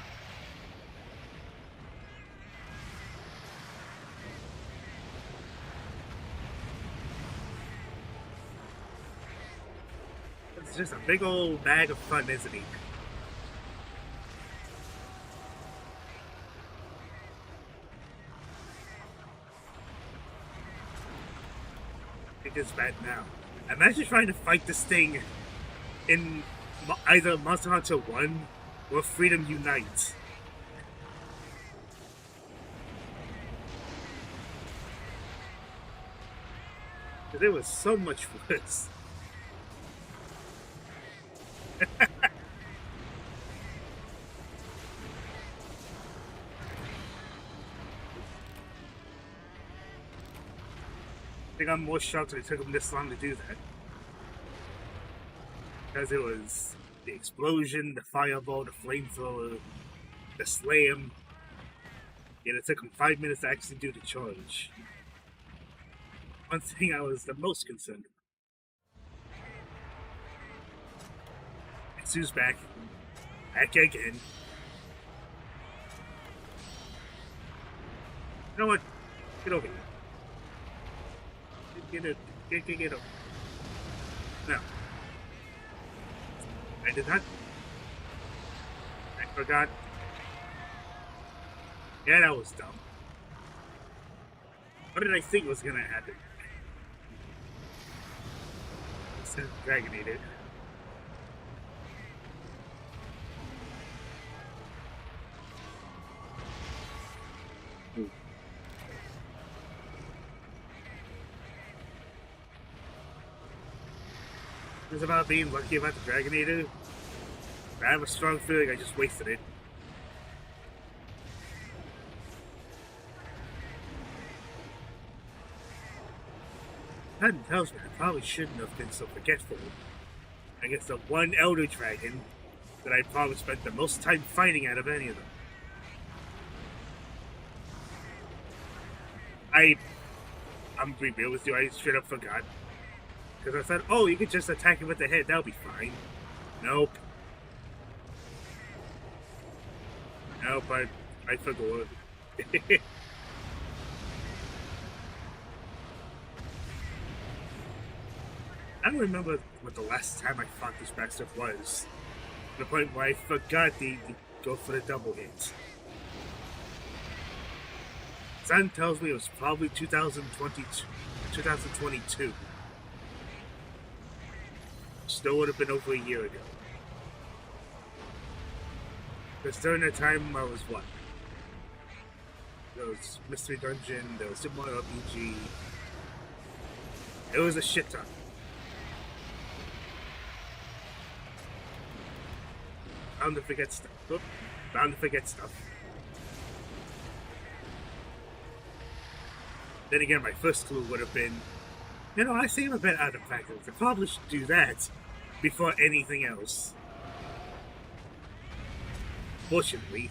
It's just a big old bag of fun, isn't it? It is bad now. Imagine trying to fight this thing in either Monster Hunter 1 or Freedom Unite. There was so much worse. I think I'm more shocked that it took them this long to do that. Because it was the explosion, the fireball, the flamethrower, the slam. Yet it took them 5 minutes to actually do the charge. One thing I was the most concerned about. Sue's back. Back again. You know what? Get over here. Get over. No. I did not. I forgot. Yeah, that was dumb. What did I think was gonna happen? Instead of Dragonated. It's about being lucky about the Dragonator. I have a strong feeling I just wasted it. That tells me I probably shouldn't have been so forgetful. I guess the one Elder Dragon that I probably spent the most time fighting out of any of them. I'm being real with you, I straight up forgot. Because I thought, oh, you could just attack him with the head, that'll be fine. Nope. Nope, I forgot. I don't remember what the last time I fought this bastard was. To the point where I forgot to go for the double hit. Sun tells me it was probably 2022. Still would have been over a year ago. Because during that time I was what? There was Mystery Dungeon, there was Super Mario RPG. It was a shit ton. Bound to forget stuff. Oop, bound to forget stuff. Then again, my first clue would have been, you know, I seem a bit out of practice. I probably should do that before anything else. Fortunately.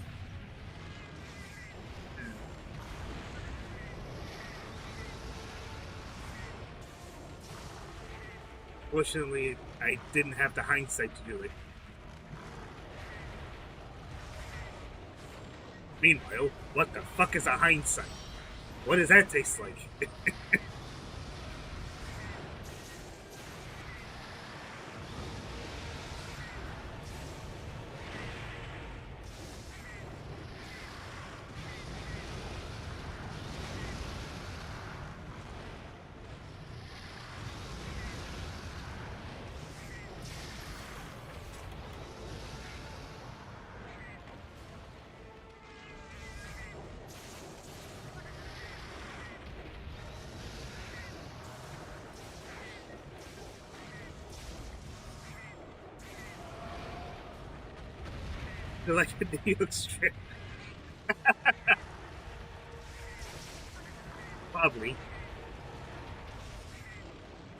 Fortunately, I didn't have the hindsight to do it. Meanwhile, what the fuck is a hindsight? What does that taste like? They're like a New York strip. Probably.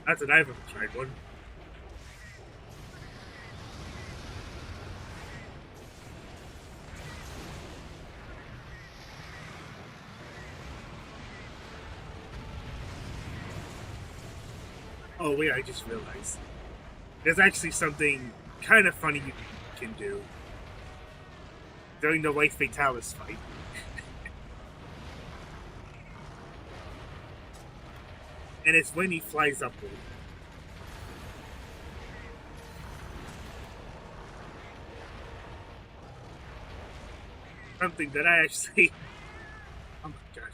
That's what I've ever tried one. Oh wait, I just realized. There's actually something kind of funny you can do during the Life Fatalis fight. And it's when he flies upward. Something that I actually... Oh my gosh.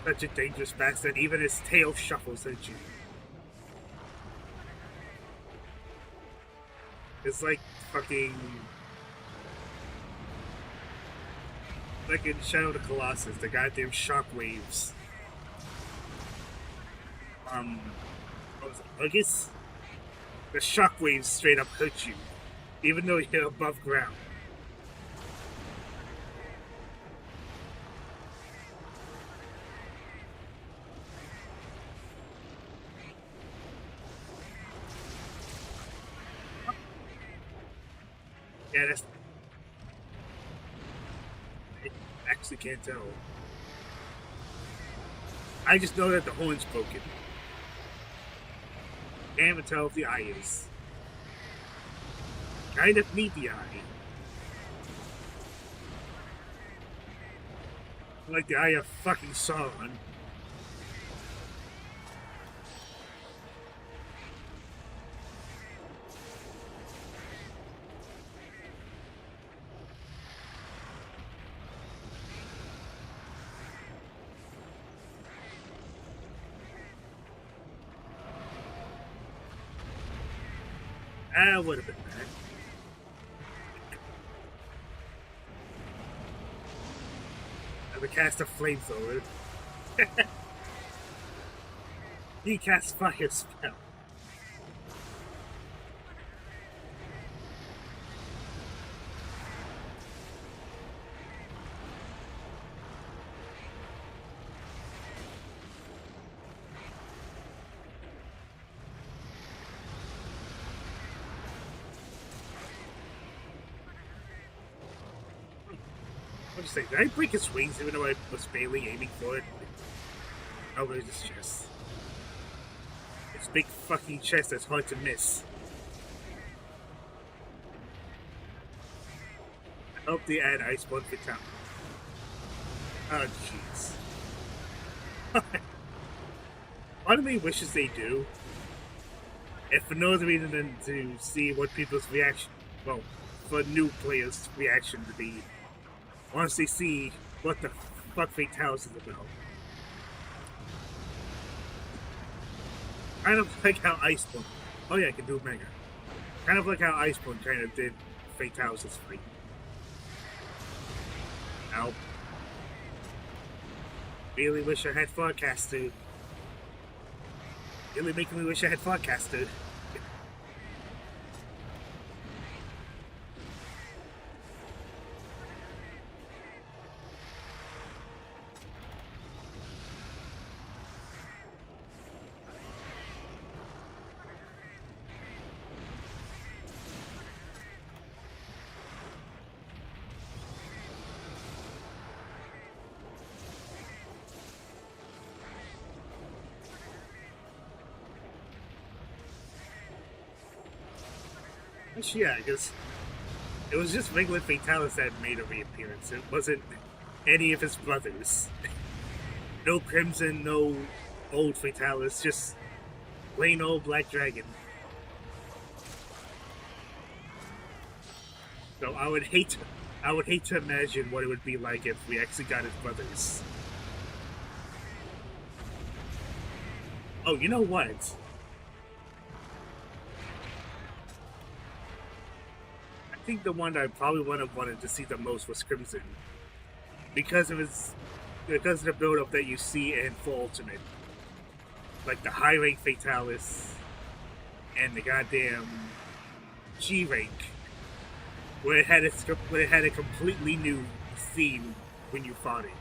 Such a dangerous bastard. Even his tail shuffles at you. It's like fucking... like in Shadow of the Colossus, the goddamn shockwaves. What was it, August? The shockwaves straight up hurt you, even though you're above ground. Yeah, that's... I actually can't tell. I just know that the horn's broken. Can't even tell if the eye is. Kind of need the eye. Like the eye of fucking Sauron. That would have been bad. I would cast a flamethrower. He casts fire spell. Did I break his wings even though I was barely aiming for it? Oh, where's his chest? This big fucking chest that's hard to miss. I hope they add Iceborne Fatality. Oh, jeez. Part of me wishes they do. If for no other reason than to see what people's reaction, well, for new players' reaction to be. Once they see what the fuck Fatalis is about. Kind of like how Iceborne... Oh yeah, I can do Mega. Kind of like how Iceborne kind of did Fatalis' fight. Ow. Really wish I had Forecaster. Really making me wish I had Forecaster. Yeah, because it was just regular Fatalis that made a reappearance. It wasn't any of his brothers. No Crimson, no old Fatalis, just plain old Black Dragon. So I would hate to imagine what it would be like if we actually got his brothers. Oh, you know what? I think the one I probably would have wanted to see the most was Crimson. Because of the build-up that you see in Full Ultimate. Like the high rank Fatalis and the goddamn G rank. Where it had a completely new theme when you fought it.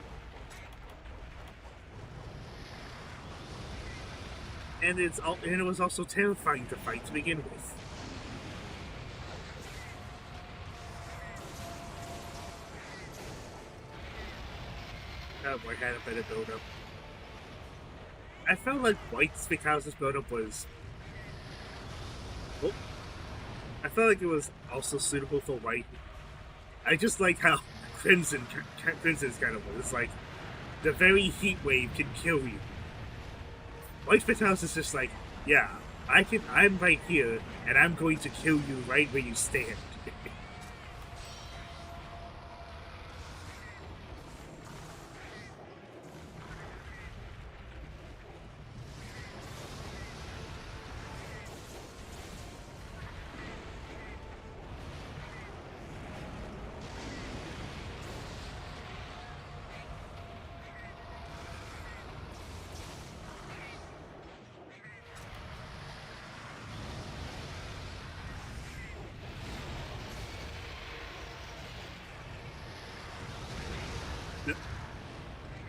And it was also terrifying to fight to begin with. That boy had a better build-up. I felt like White's Fatalis' build-up was... Oh. I felt like it was also suitable for White. I just like how Crimson's kind of was. It's like, the very heat wave can kill you. White Fatalis is just like, yeah, I'm right here, and I'm going to kill you right where you stand.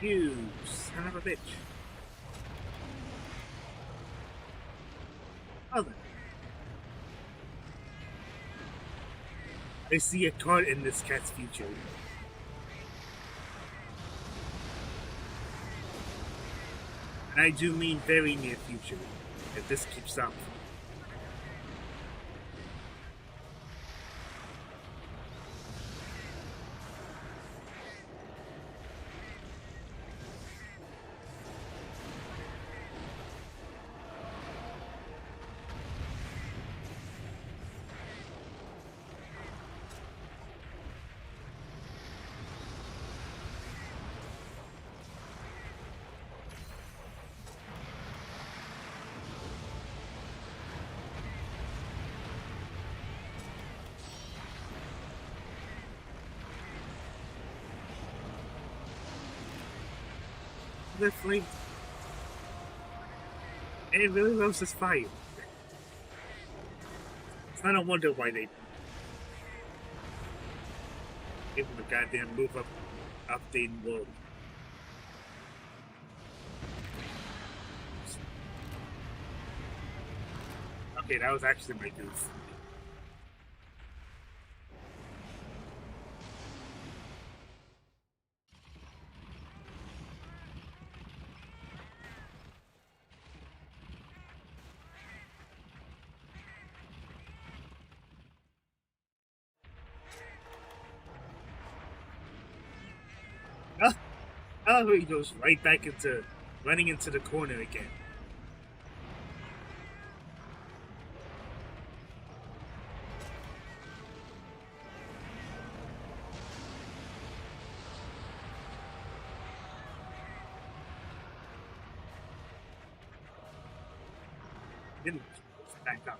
You son of a bitch. Oh, then. I see a card in this cat's future. And I do mean very near future, if this keeps up. The flame. And it really loves this fight. I don't wonder why they give him a goddamn move up updating world. Okay, that was actually my goof. Oh, he goes right back into running into the corner again. Didn't back up.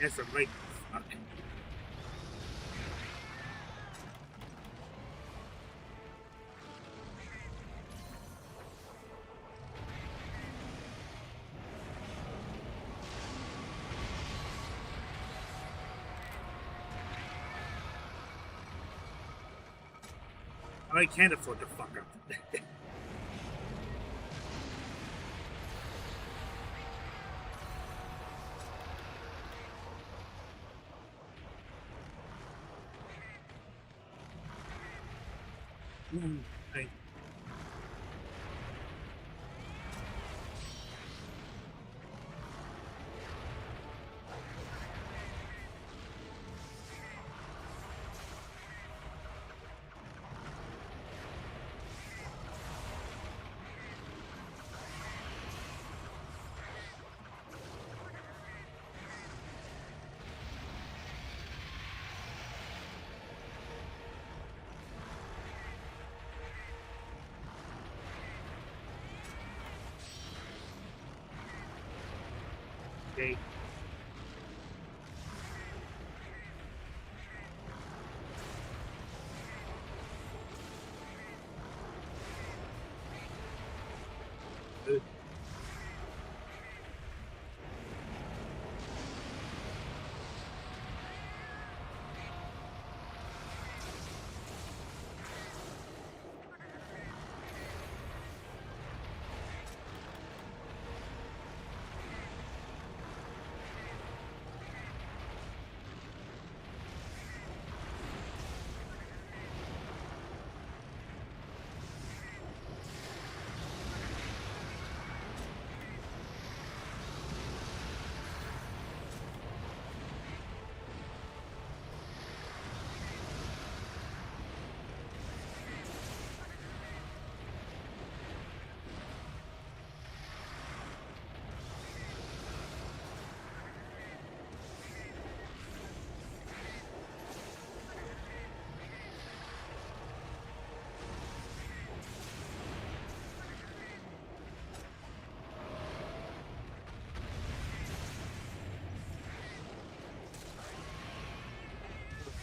That's a right fuck. I can't afford to fuck up. Right. Okay. Good.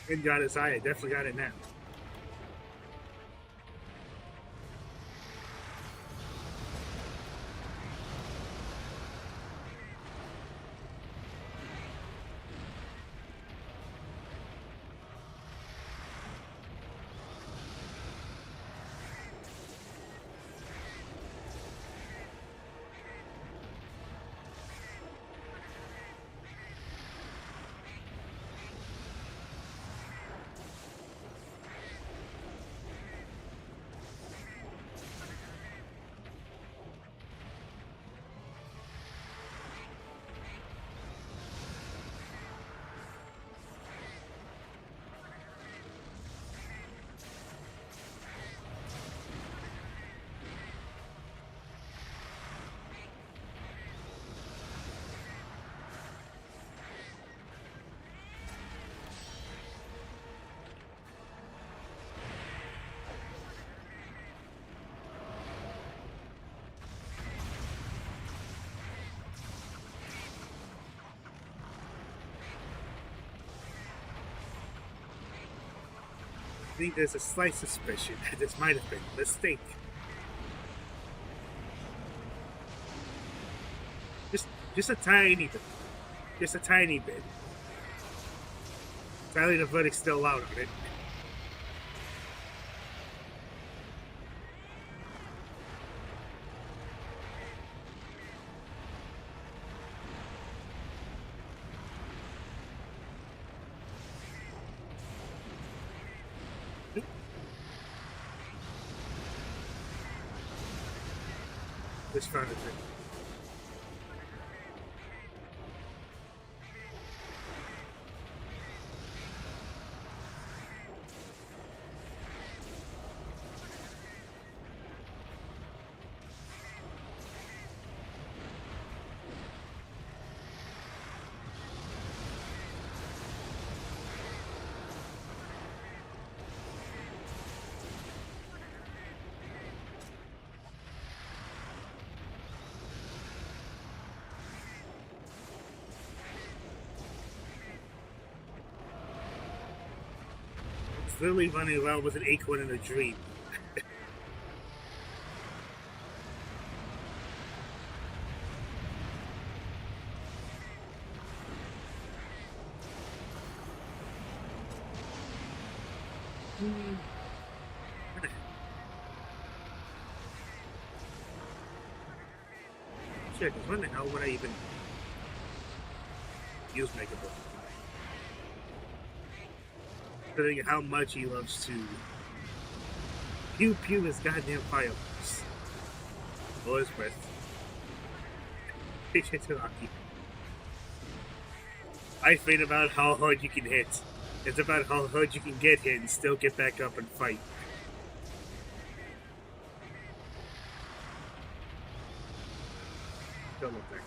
Good got his eye. I definitely got it now. I think there's a slight suspicion that this might have been a mistake. Just a tiny bit. Just a tiny bit. Sadly, the verdict's still out on it. Just found it. It's literally running around with an acorn in a dream. Shit, when the hell would I even use Megaball? Considering how much he loves to Pew pew his goddamn fireworks. Or his breath. It's lucky. I think about how hard you can hit. It's about how hard you can get hit and still get back up and fight. Don't look there.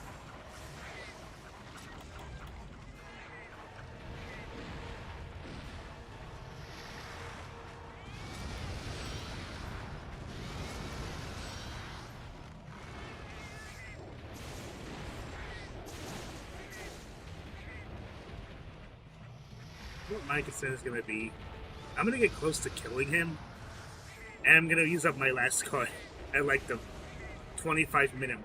What my concern is going to be, I'm going to get close to killing him, and I'm going to use up my last card at like the 25-minute mark.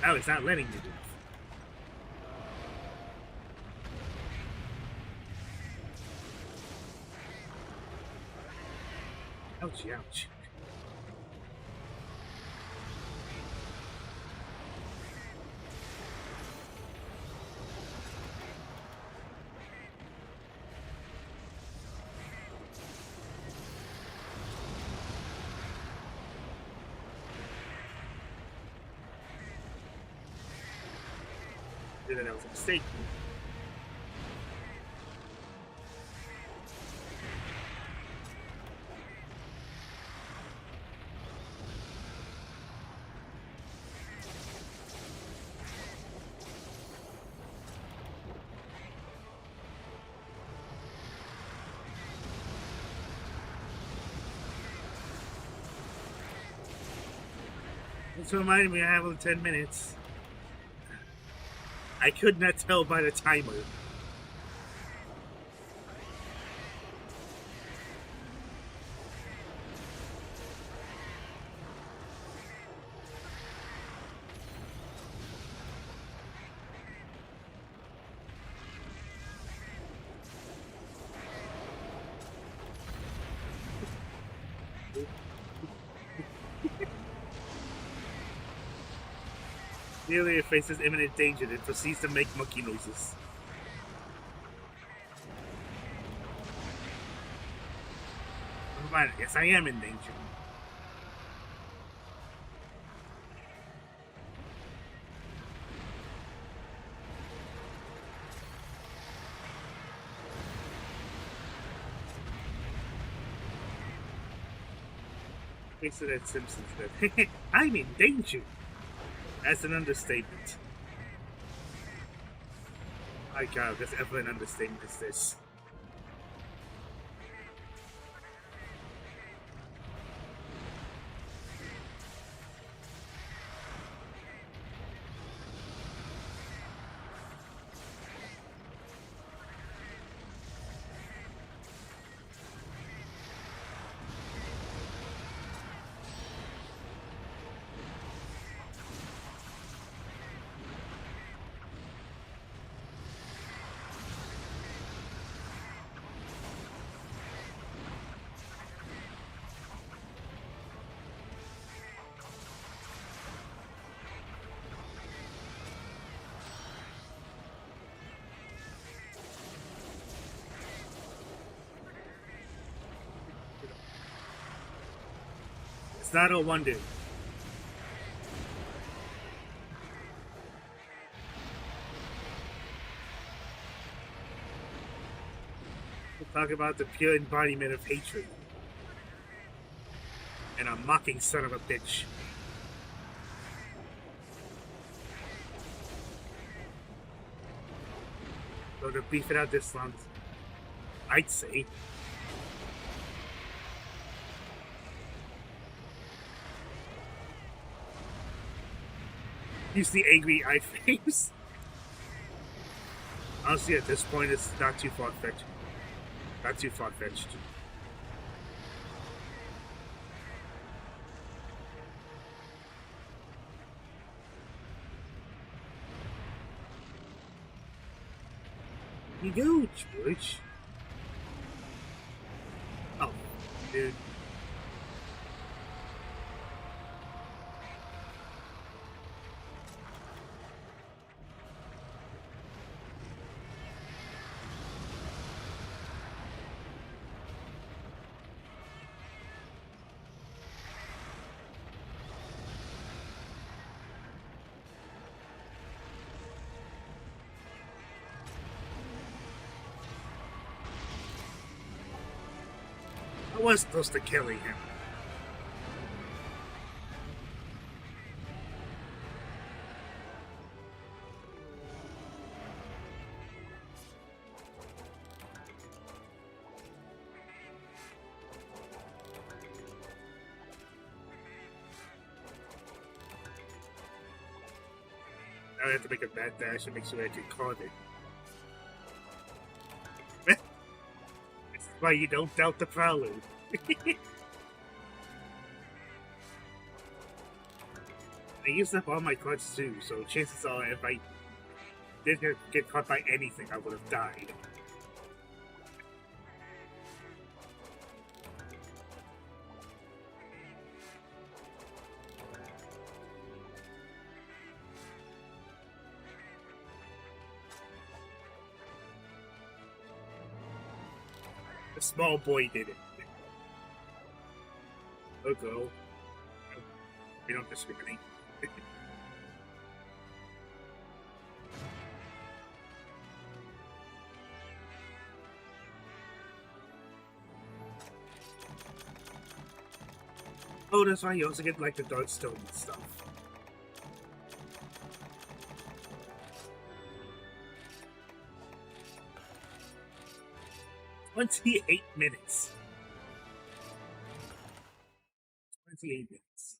Oh, it's not letting me do it. Ouchie, ouch. That was a mistake. This reminded me I have only 10 minutes. I could not tell by the timer. Nearly faces imminent danger and proceeds to make monkey noises. Never mind, yes, I am in danger. Face of that Simpsons bit. I'm in danger. That's an understatement. My God, if there's ever an understatement, is this. It's not a wonder. We'll talk about the pure embodiment of hatred. And a mocking son of a bitch. So to beef it out this long, I'd say. Use the angry eye face. Honestly, at this point, it's not too far-fetched. Not too far-fetched. You go, George. Oh, dude. I was close to killing him. Now I have to make a bad dash and make sure I can caught it. This is why you don't doubt the prowler. I used up all my cards too, so chances are if I did get caught by anything, I would have died. The small boy did it. Oh, go. We don't discriminate. Oh, that's why you also get like the dark stone and stuff. "28 minutes. 28 minutes.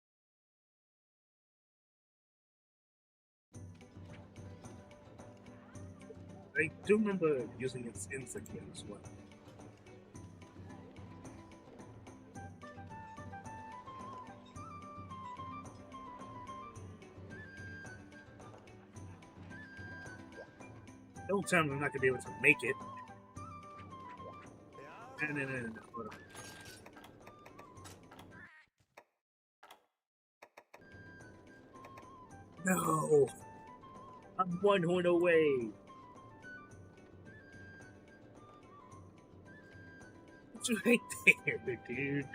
I do remember using its insect game as well. Don't tell me I'm not gonna be able to make it. No. Hold on. No! I'm one horn away! It's right there, dude.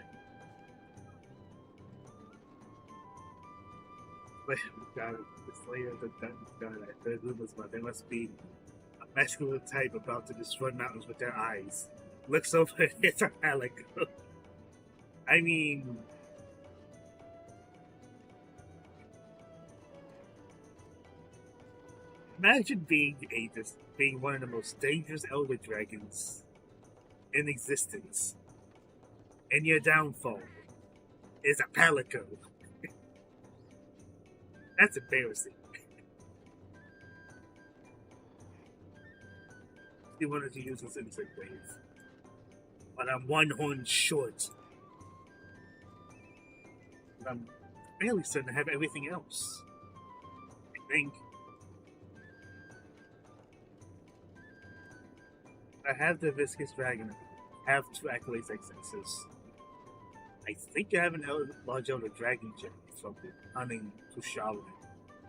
But God, the Slayer of the Dungeon God, I heard rumors about there must be a masculine type about to destroy mountains with their eyes. Looks over, it's a Palico. I mean, imagine being one of the most dangerous elder dragons in existence, and your downfall is a Palico. That's embarrassing. He wanted to use his insect wave, but I'm one horn short. But I'm barely certain to have everything else. I think. I have the Viscous Dragon. I have 2 Accolades XXs. I think I have an large elder dragon gem from the hunting Kushala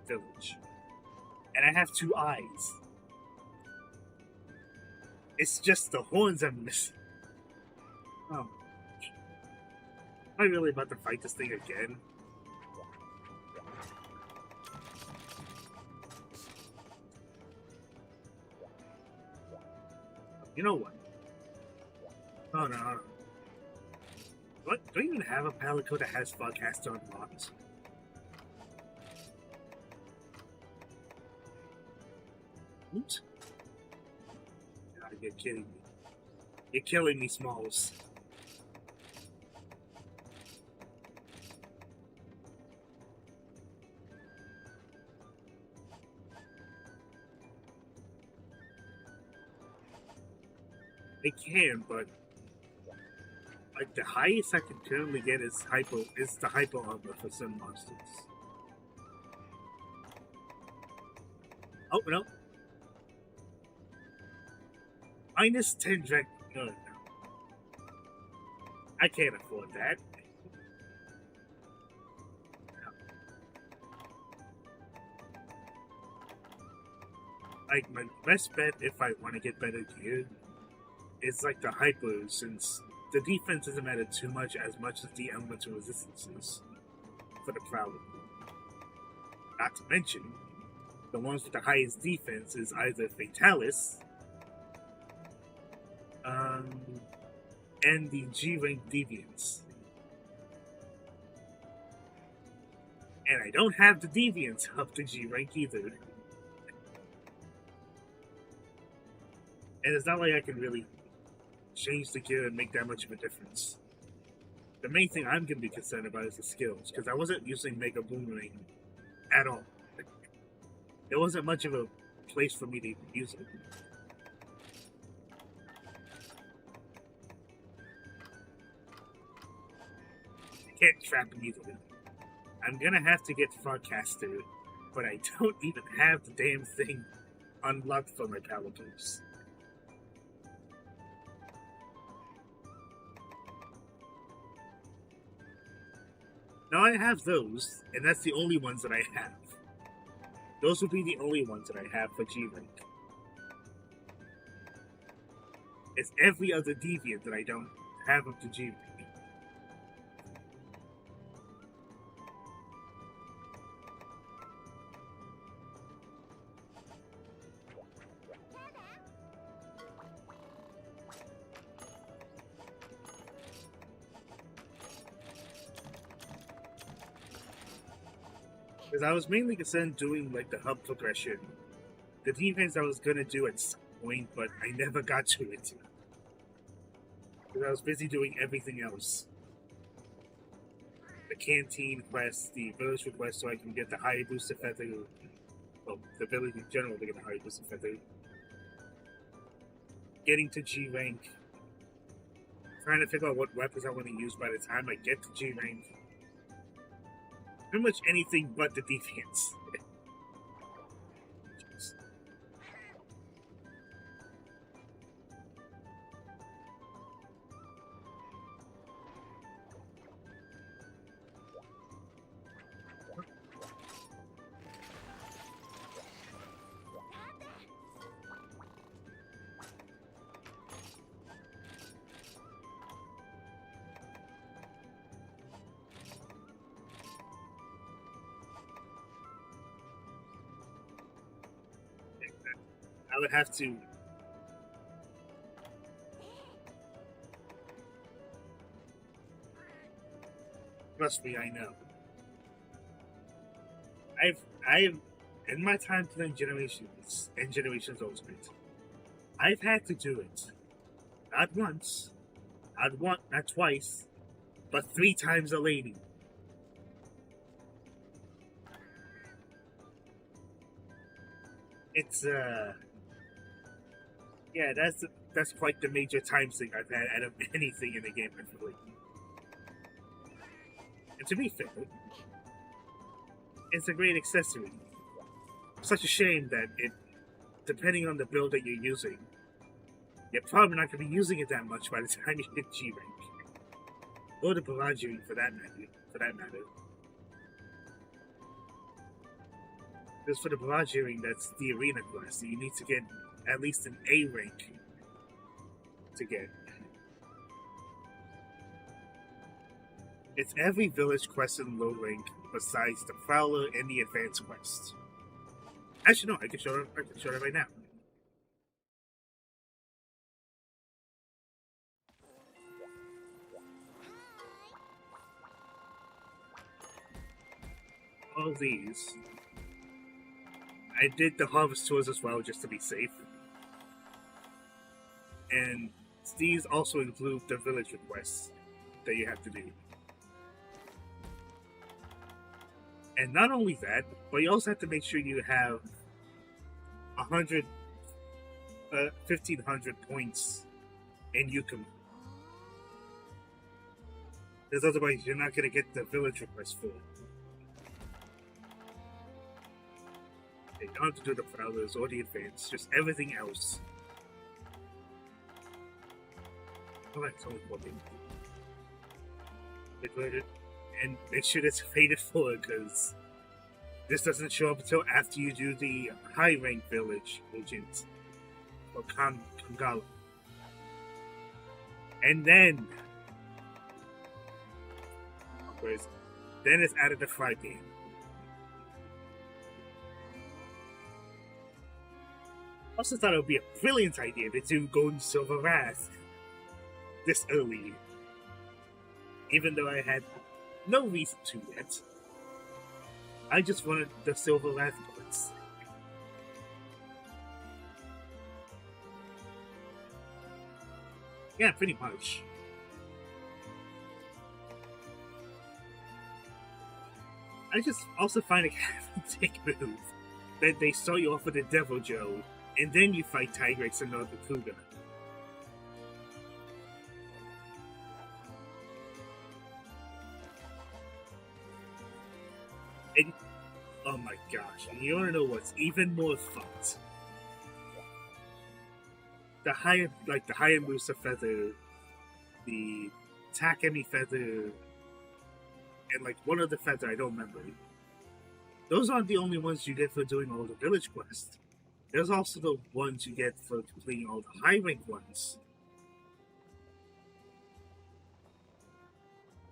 village. And I have 2 eyes. It's just the horns I'm missing. Oh. Am I really about to fight this thing again? You know what? Oh no. What? Do you even have a Palico that has Fogcaster unlocked? Oops. God, you're kidding me. You're killing me, Smalls. I can, but like the highest I can currently get is the hypo armor for some monsters. Oh no. -10 drag. No. I can't afford that. Like, my best bet if I want to get better gear is like the hyper, since the defense doesn't matter too much as the elemental resistances for the Prowler. Not to mention, the ones with the highest defense is either Fatalis and the G-rank Deviants. And I don't have the Deviants up to G-rank either. And it's not like I can really change the gear and make that much of a difference. The main thing I'm going to be concerned about is the skills, because I wasn't using Mega Boomerang at all. There wasn't much of a place for me to even use it. I can't trap him either. I'm gonna have to get Farcaster, but I don't even have the damn thing unlocked for my Paladins. Now I have those, and that's the only ones that I have. Those would be the only ones that I have for G-Rank. It's every other Deviant that I don't have up to G-Rank. Because I was mainly concerned doing like the hub progression, the defense I was gonna do at some point, but I never got to it because I was busy doing everything else. The canteen quest, the village request, so I can get the higher booster feather. Well, the village in general to get the higher booster feather. Getting to G rank, trying to figure out what weapons I want to use by the time I get to G rank. Pretty much anything but the defense. I would have to. Trust me, I know. I've, in my time playing Generations and Generations Ultimate, I've had to do it. Not once, not twice, but 3 times a lady. It's yeah, that's quite the major time sink I've had out of anything in the game, I feel like. And to be fair, it's a great accessory. Such a shame that it, depending on the build that you're using, you're probably not going to be using it that much by the time you hit G rank, or the Bellagio for that matter. Because for the Bellagio, that's the arena quest, so you need to get at least an A rank to get. It's every village quest in low rank besides the Prowler and the advanced quest. Actually, no, I can show it right now. All these. I did the harvest tours as well, just to be safe. And these also include the village requests that you have to do. And not only that, but you also have to make sure you have 1,500 points in Yukon. Because otherwise you're not going to get the village request for it. You don't have to do the Prowlers or the advance, just everything else. Oh, that's only 14. And make sure it's faded forward, because this doesn't show up until after you do the high rank village agent or Kangala. And then it's added to Friday. I also thought it would be a brilliant idea to do Golden Silver Wrath this early, even though I had no reason to yet. I just wanted the Silver Wrath points. Yeah, pretty much. I just also find it kind of a dick move that they start you off with a Devil Joe, and then you fight Tigrex and Northern Cougar. And, oh my gosh, and you wanna know what's even more fucked? The Hayabusa feather, the Takemi feather, and like one other feather I don't remember. Those aren't the only ones you get for doing all the village quests. There's also the ones you get for completing all the high rank ones.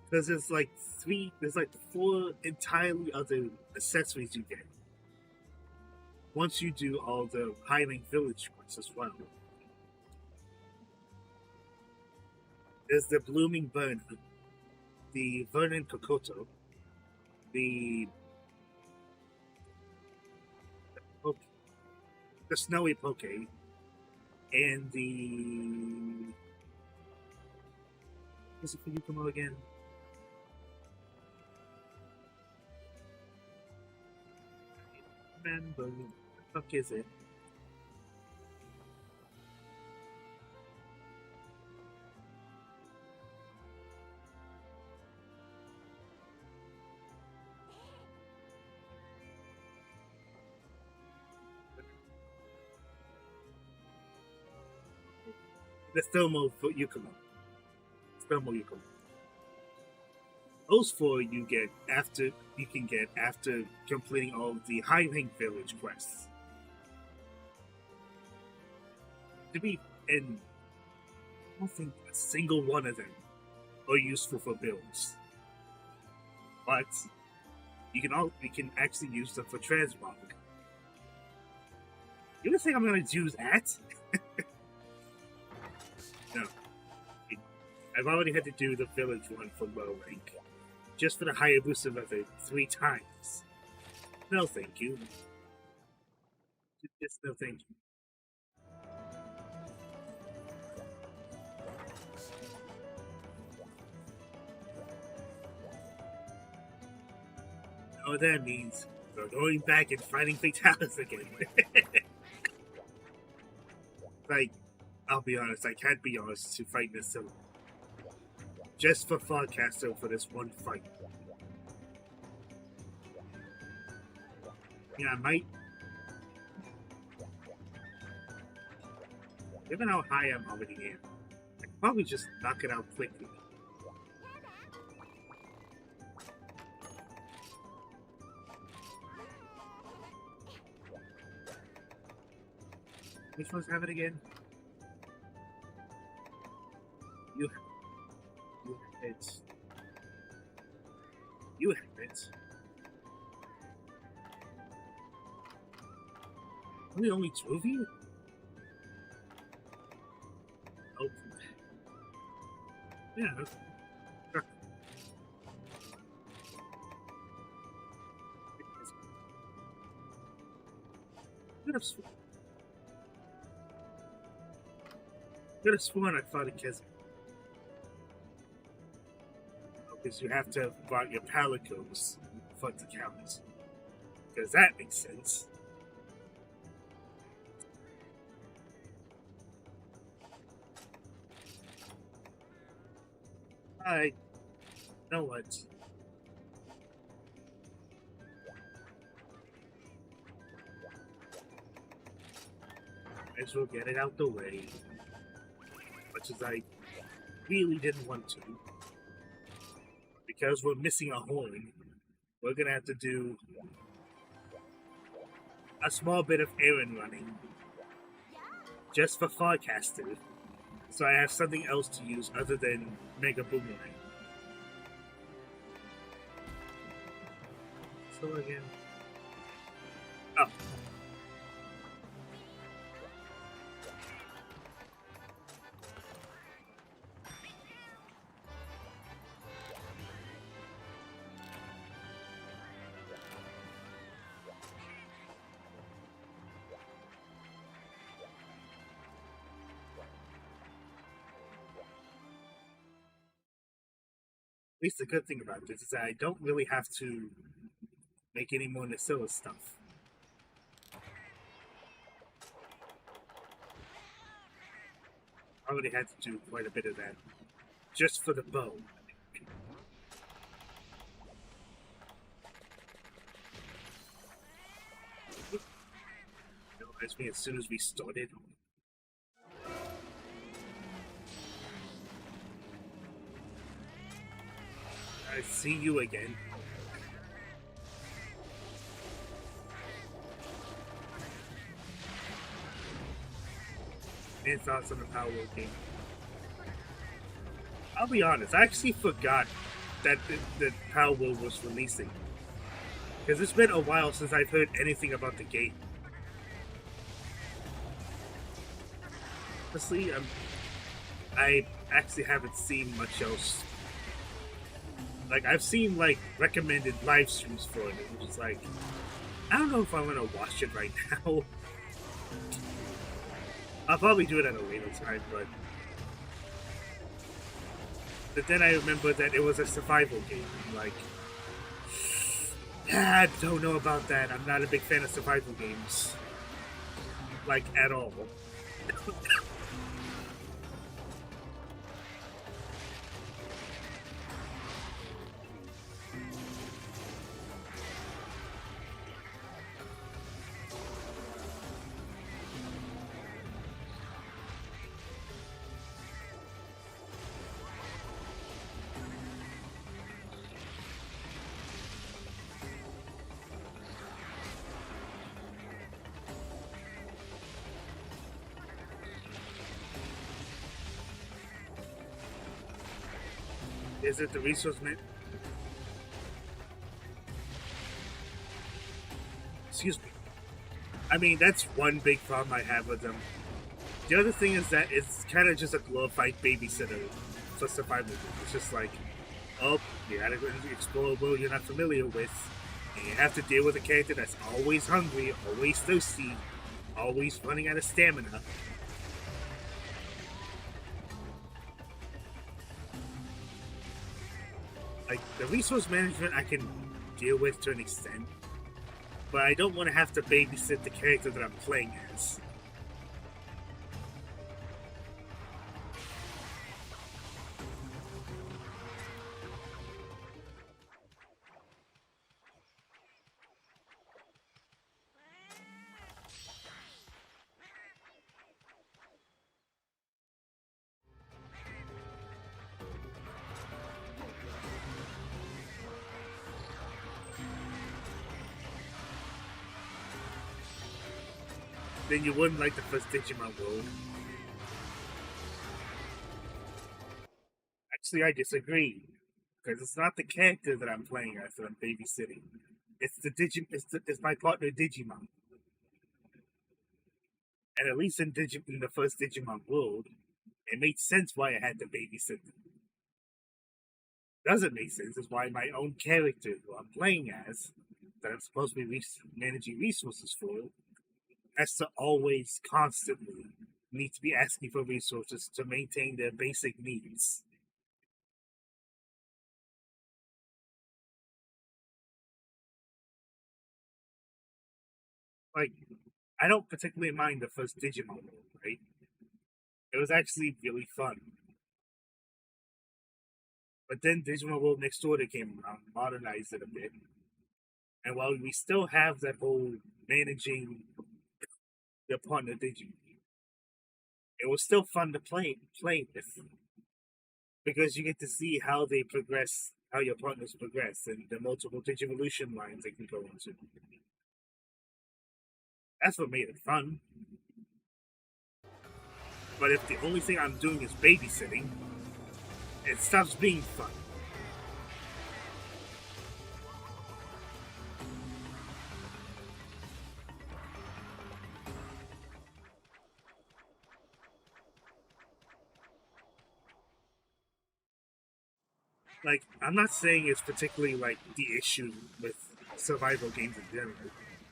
Because there's like 4 entirely other accessories you get once you do all the high rank village quests as well. There's the Blooming Burn, the Vernon Kokoto, the Snowy Poke, and the... Is it for Yukumo again? I don't remember. What the fuck is it? The Thermo Yukumo. Those 4 you can get after completing all of the high rank village quests. And I don't think a single one of them are useful for builds. But you can actually use them for Transmog. You don't think I'm gonna do that? No. I've already had to do the village one for low rank. Just for the Hayabusa method 3 times. No thank you. Just no thank you. Oh, that means we're going back and fighting Fatalis again. Like, I'll be honest, I can't be honest to fight this solo. Just for Farcaster for this one fight. Yeah, I might. Given how high I'm already in, I could probably just knock it out quickly. Which ones have it again? You have it. You have it. Only 2 of you? Oh. Yeah. Sure. Could have sworn I fought a Kizzy. Because you have to have brought your Palicos for it to count. Because that makes sense. You know what? Might as well get it out the way. Much as I really didn't want to. because we're missing a horn, we're gonna have to do a small bit of errand running just for Farcaster, so I have something else to use other than Mega Boomerang. So again, oh. At least the good thing about this is that I don't really have to make any more Nacilla stuff. I already had to do quite a bit of that just for the bow. Realized me as soon as we started. I see you again. Any thoughts on the Power Wheel game? I'll be honest, I actually forgot that the Power Wheel was releasing. Because it's been a while since I've heard anything about the game. Honestly, I actually haven't seen much else. Like, I've seen, like, recommended live streams for it, which is like, I don't know if I'm gonna watch it right now. I'll probably do it at a later time, but then I remember that it was a survival game. I'm like, I don't know about that. I'm not a big fan of survival games. Like, at all. Is it the resource man? Excuse me. I mean, that's one big problem I have with them. The other thing is that it's kind of just a glorified babysitter for survival games. It's just like, oh, you gotta go and explore a world you're not familiar with, and you have to deal with a character that's always hungry, always thirsty, always running out of stamina. Like, the resource management I can deal with to an extent, but I don't want to have to babysit the character that I'm playing as. Then you wouldn't like the first Digimon world. Actually, I disagree, because it's not the character that I'm playing as that I'm babysitting. It's it's my partner Digimon. And at least in the first Digimon world, it made sense why I had to babysit them. Doesn't make sense is why my own character who I'm playing as, that I'm supposed to be managing resources for, has to always constantly need to be asking for resources to maintain their basic needs. Like, I don't particularly mind the first Digimon world, right? It was actually really fun. But then Digimon World Next Order came around, modernized it a bit. And while we still have that whole managing your partner Digimon, it was still fun to play with, because you get to see how they progress, how your partners progress and the multiple Digivolution lines they can go into. That's what made it fun. But if the only thing I'm doing is babysitting, it stops being fun. Like, I'm not saying it's particularly like the issue with survival games in general.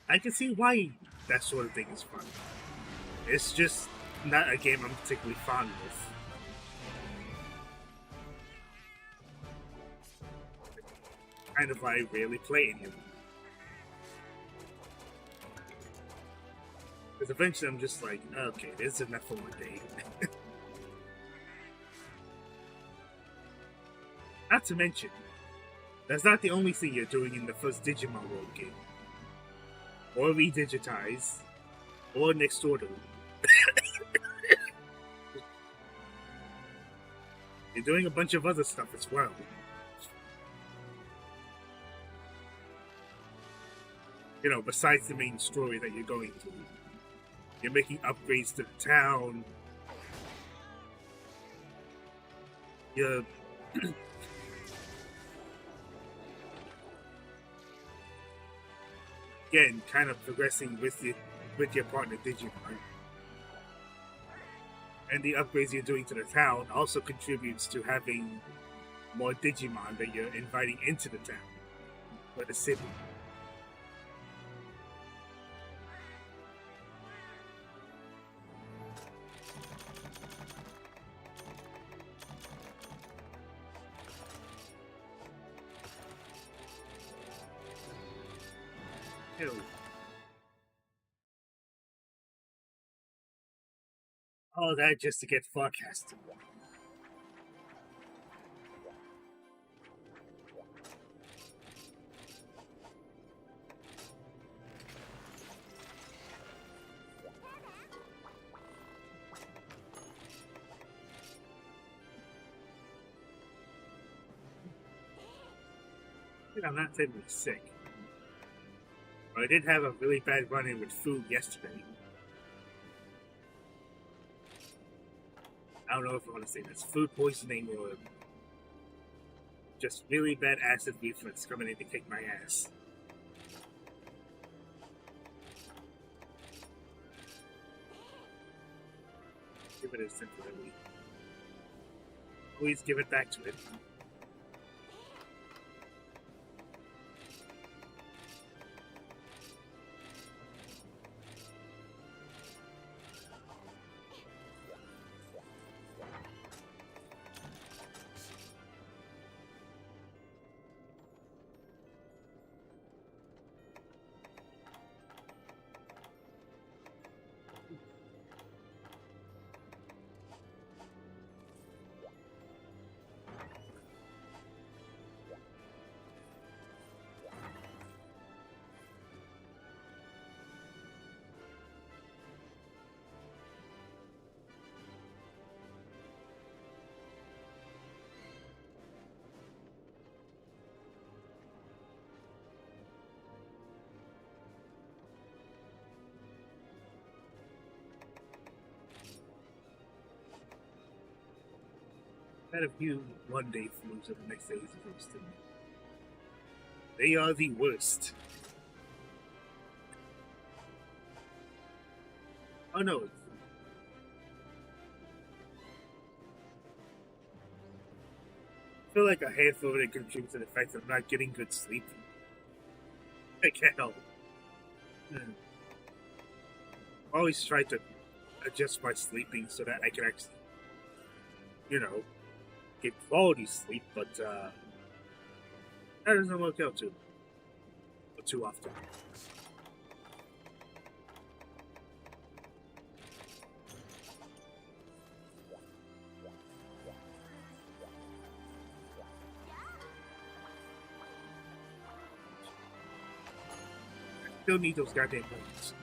I can see why that sort of thing is fun. It's just not a game I'm particularly fond with. Kind of why I rarely play any of them. Because eventually I'm just like, okay, this is enough for one day. Not to mention, that's not the only thing you're doing in the first Digimon World game. Or Redigitize, or Next Order. You're doing a bunch of other stuff as well. You know, besides the main story that you're going through. You're making upgrades to the town. You're... again, kind of progressing with your partner Digimon. And the upgrades you're doing to the town also contributes to having more Digimon that you're inviting into the town or the city. Ew. All that just to get forecasted. I'm not terribly sick. But I did have a really bad run-in with food yesterday. I don't know if I want to say that's food poisoning or just really bad acid reflux coming in to kick my ass. Give it a temporary. Please give it back to it. Had a few one-day flus and the next day is supposed to. They are the worst. Oh no. I feel like a handful of it contributes to the fact that I'm not getting good sleep. I can't help it. I always try to adjust my sleeping so that I can actually, you know, get quality sleep, but that doesn't work out too often. I still need those goddamn points.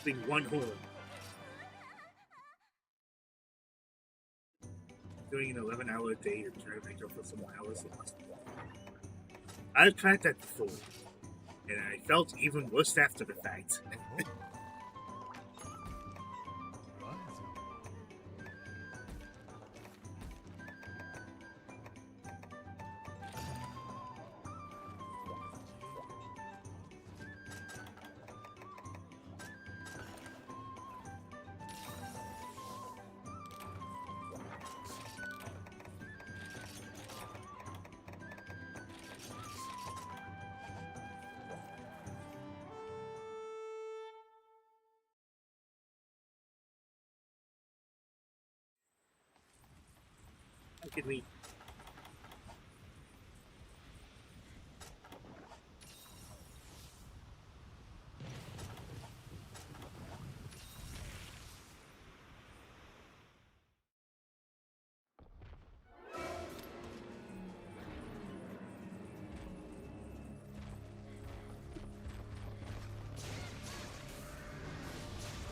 grasping one horn. Doing an 11-hour day and trying to make up for some hours lost. I've tried that before, and I felt even worse after the fact. How can we?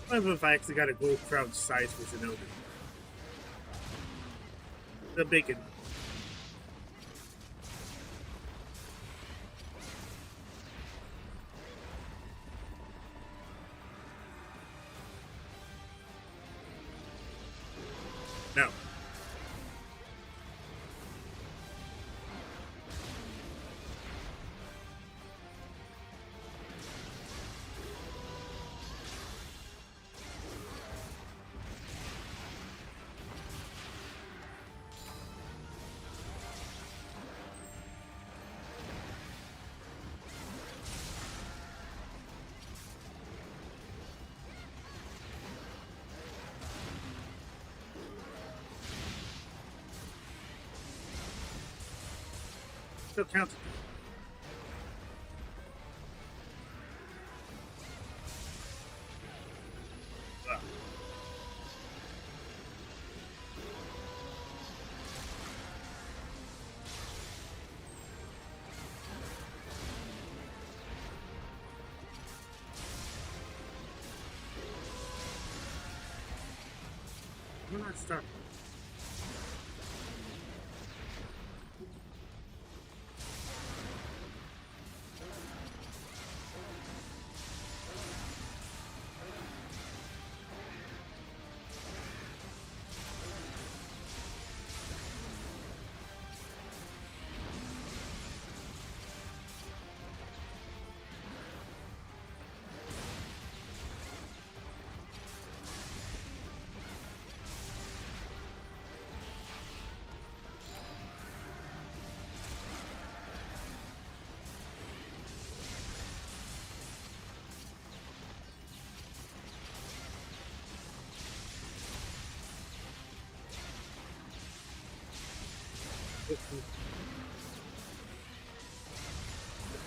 I don't know if I actually got a gold crown size for Zenobia. The bacon. No. Still counted. Wow. We're not stuck.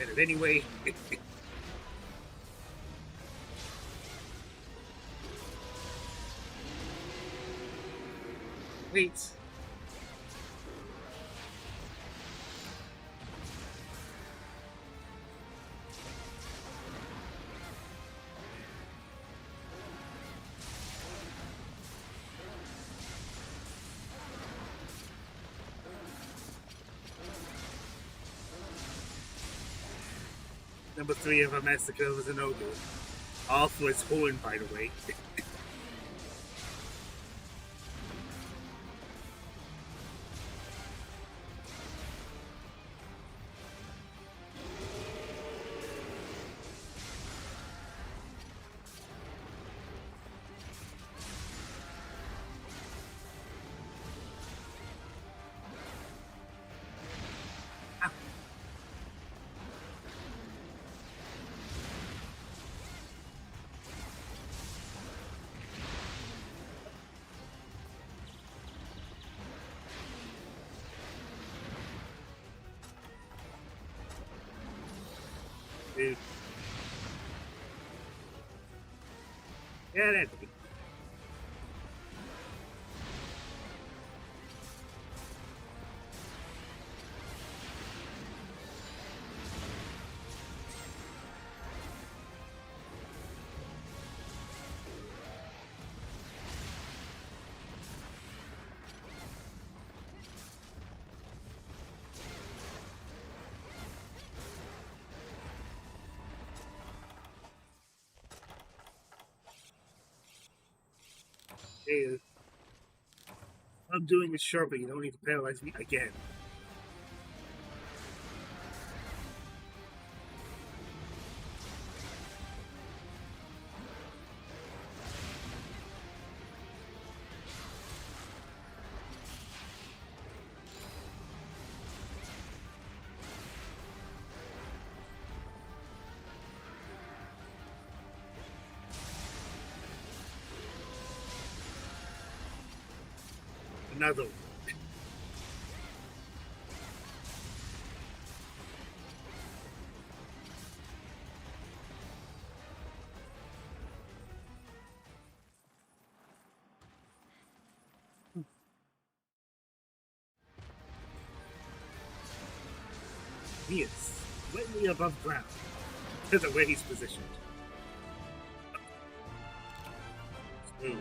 And anyway. Wait. Number 3 of a massacre was an ogre. All for its horn, by the way. Dude. Yeah, that's it. Hey, I'm doing it sure, but you don't need to paralyze me again. Another one. He is slightly above ground because of where he's positioned. Smooth.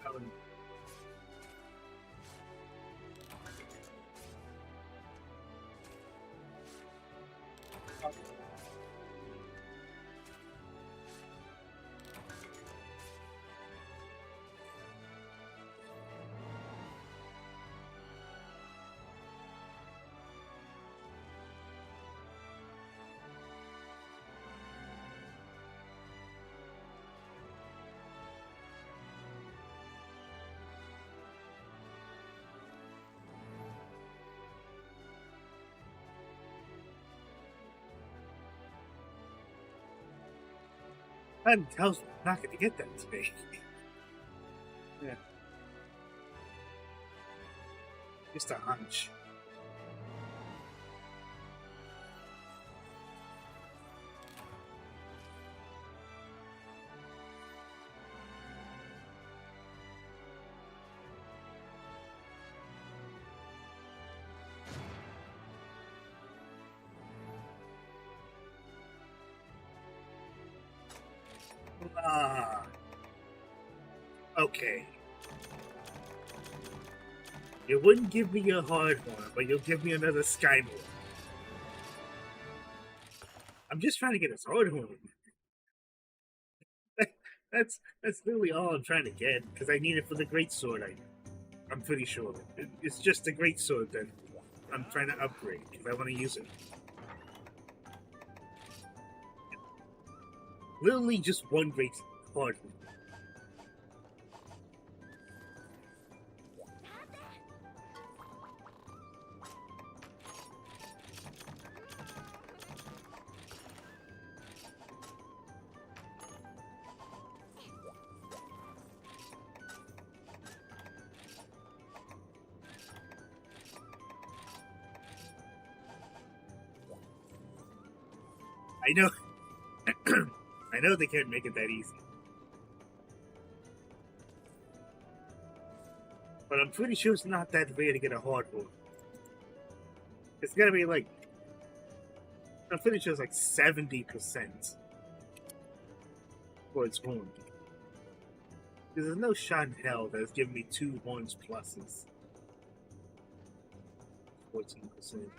Um, and tells me I'm not going to get that today. Yeah. Just a hunch. Ah. Okay. You wouldn't give me a hard one, but you'll give me another Sky Moon. I'm just trying to get a hard one. That's literally all I'm trying to get because I need it for the great sword. I'm pretty sure it's just a great sword that I'm trying to upgrade because I want to use it. Literally just one great hard one. I know, I know they can't make it that easy, but I'm pretty sure it's not that rare to get a hard one. It's gotta be like, I'm pretty sure it's like 70% for its horn. Because there's no shot in hell that has given me 2 horns pluses. 14%.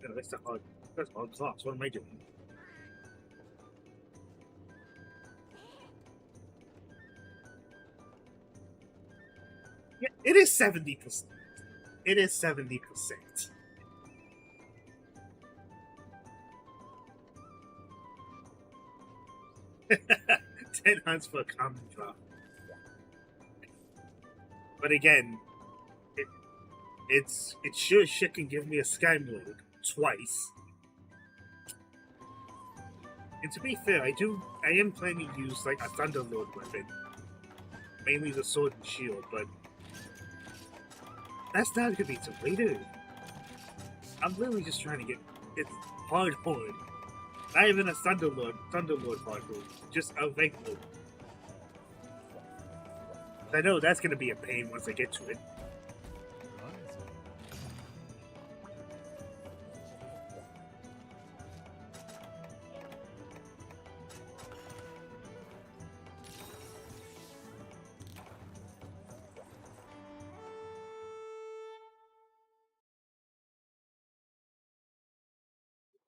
No, that's a hard. That's hard class. What am I doing? Yeah, it is 70%. It is 70%. Ten hunts for a common drop. But again, it sure as shit can give me a Sky Mode twice. And to be fair, I am planning to use like a Thunderlord weapon, mainly the sword and shield, but that's not gonna be till later. I'm literally just trying to get it's hard horn. Not even a Thunderlord hard horn, just a regular. I know that's gonna be a pain once I get to it.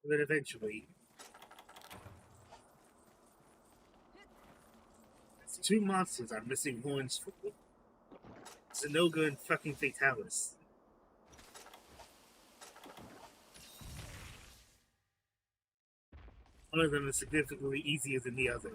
But eventually, 2 monsters I'm missing horns for. It's a no good fucking Fatalis. One of them is significantly easier than the other.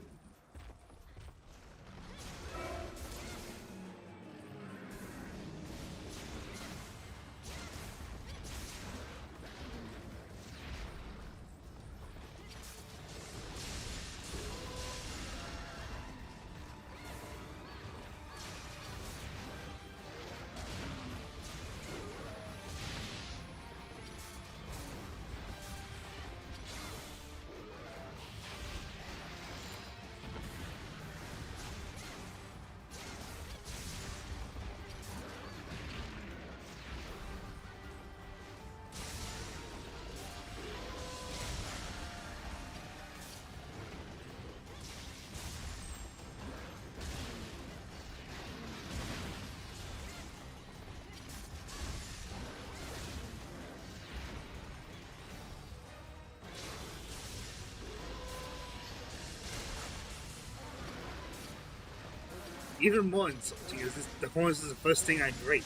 Even more insulting is the horns is the first thing I break.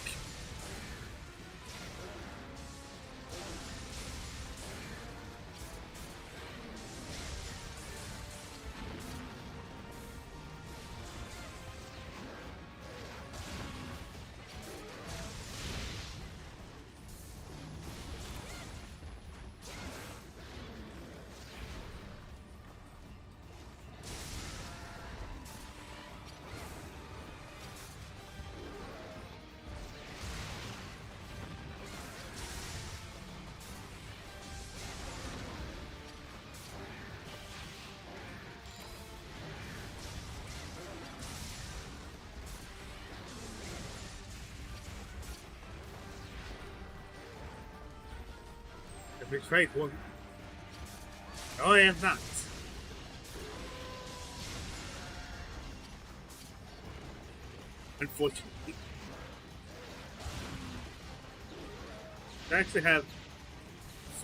Betrayed one. No, I am not. Unfortunately. I actually have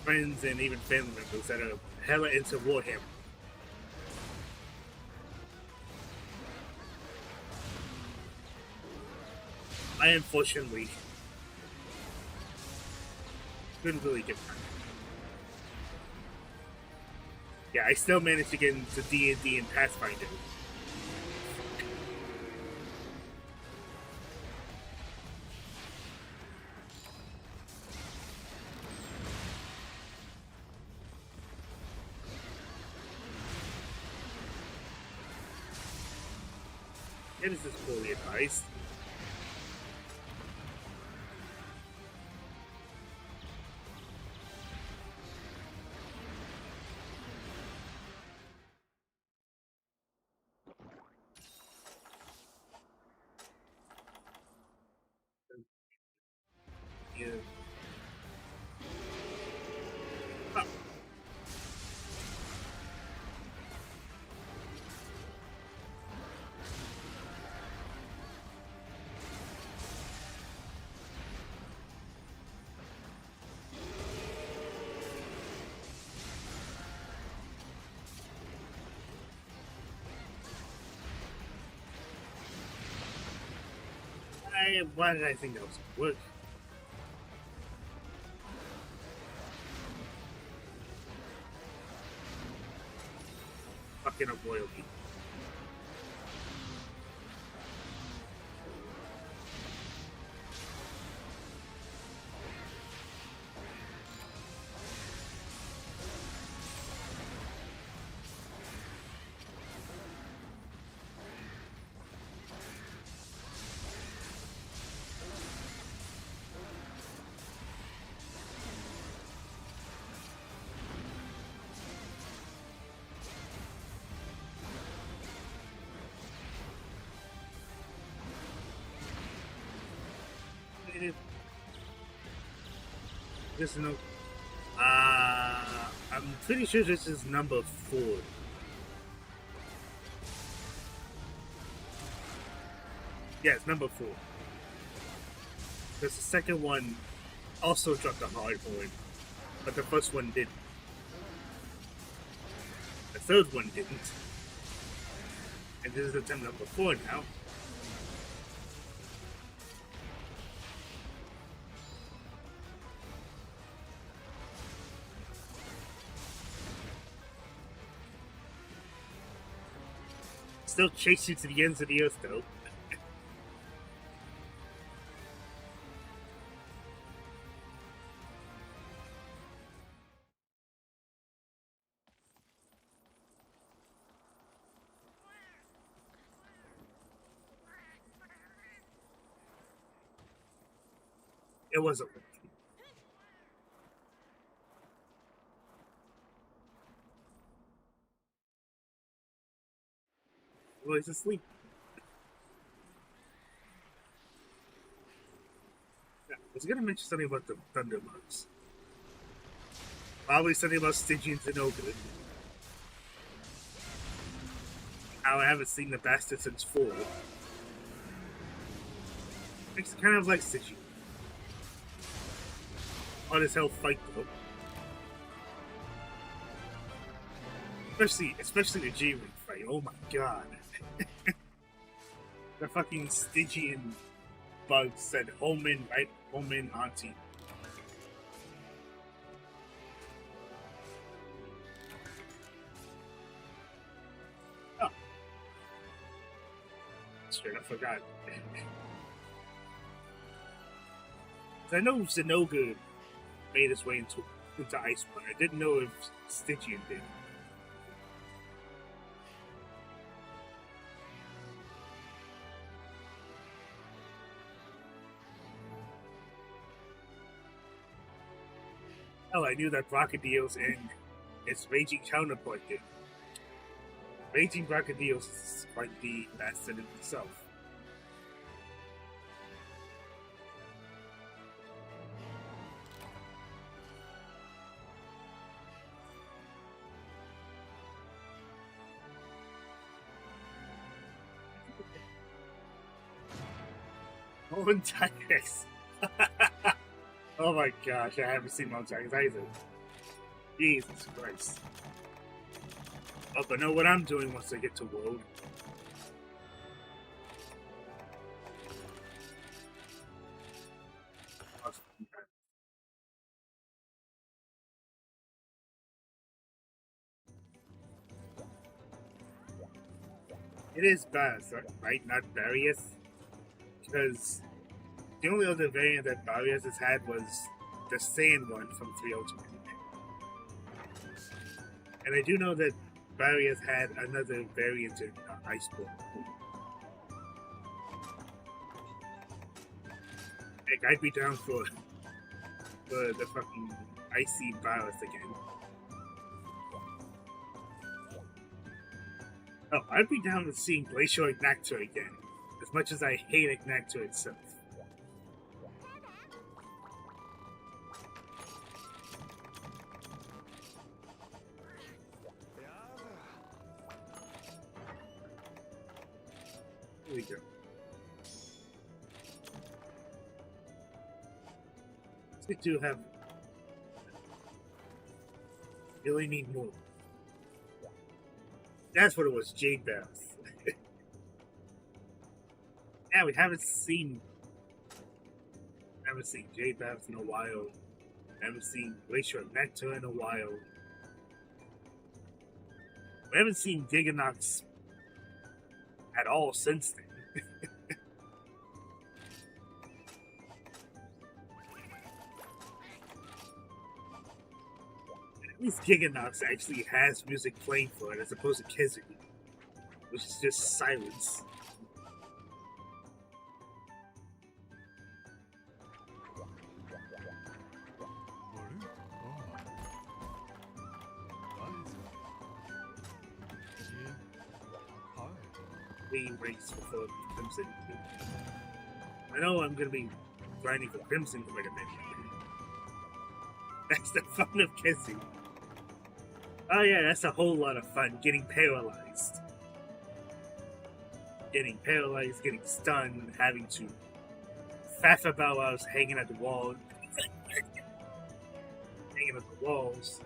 friends and even family members that are hella into Warhammer. I unfortunately couldn't really get back. Yeah, I still managed to get into D&D and Pathfinder. It is just poorly advised. Yeah. Oh. Why did I think that was work? Fucking a royalty. This is no. I'm pretty sure this is number 4. Yeah, it's number 4. Because the second one also dropped a hard horn, but the first one didn't. The third one didn't. And this is attempt number 4 now. Still chase you to the ends of the earth, though. It wasn't. Well, he's asleep. Yeah, I was gonna mention something about the Thunderbugs. Probably something about Stygians and Ogre. How I haven't seen the bastard since 4. It's kind of like Stygian. Hard as hell fight though. Especially the G-Ring fight. Oh my god. The fucking Stygian bug said home in, right? Home in, auntie. Oh. Straight up forgot. I know Zinogre made his way into Iceborne. I didn't know if Stygian did. Oh, I knew that Brocadillos and its raging counterpart did. Raging Brocadillos is quite the bastard in itself. Molten Tigers. Oh my gosh, I haven't seen Molten Tigers either. Jesus Christ. Oh, but know what I'm doing once I get to World? It is Baz, right? Not Barrios? Because the only other variant that Barrios has had was the sand one from 3 Ultimate. And I do know that Barrios had another variant in Iceborne. Heck, I'd be down for the fucking Icy Barrios again. Oh, I'd be down with seeing Glacial Ignactor again, as much as I hate Ignactor itself. Here we go. We do have. You only need more. That's what it was, Jade Bath. Yeah, we haven't seen Jade Bath in a while. Haven't seen Glacial Nectar in a while. We haven't seen Giganox at all since then. At least Giganox actually has music playing for it as opposed to Kizu, which is just silence. We race before Crimson. I know I'm gonna be grinding for Crimson quite a bit. That's the fun of Kizu. Oh yeah, that's a whole lot of fun, getting paralyzed. Getting paralyzed, getting stunned, having to faff about while I was hanging at the wall. Hanging at the walls.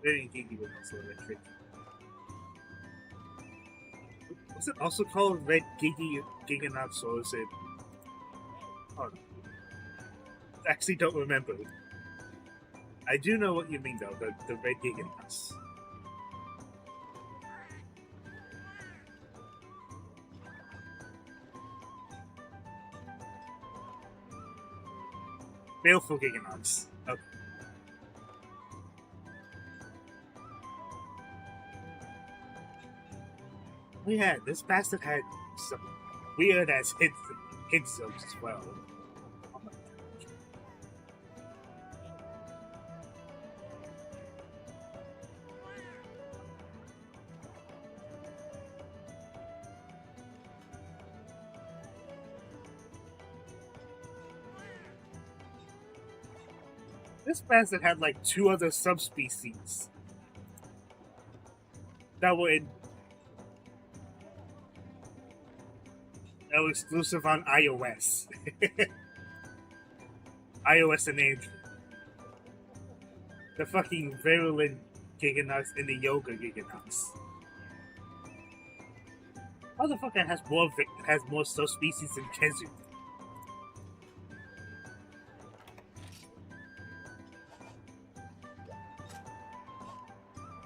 Red Gigi was also electric. Was it also called Red Gigi Giganauts, or is it? Oh, I actually don't remember. I do know what you mean though, the Red Giganauts. Baleful Giganauts. Okay. Oh yeah, this bastard had some weird ass hit zones as well. This bastard had like 2 other subspecies that were exclusive on iOS. iOS and Android. The fucking virulent Giganauts and the yoga Giganauts. Motherfucker has more subspecies than Kezu.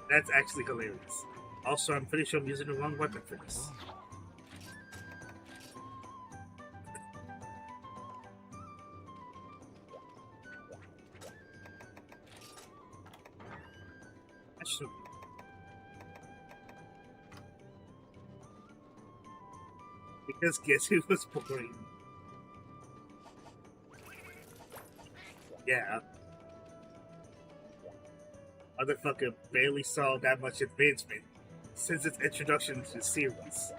That's actually hilarious. Also, I'm pretty sure I'm using the wrong weapon for this. That's true. Because Kezu was boring. Yeah. Motherfucker barely saw that much advancement since its introduction to the series.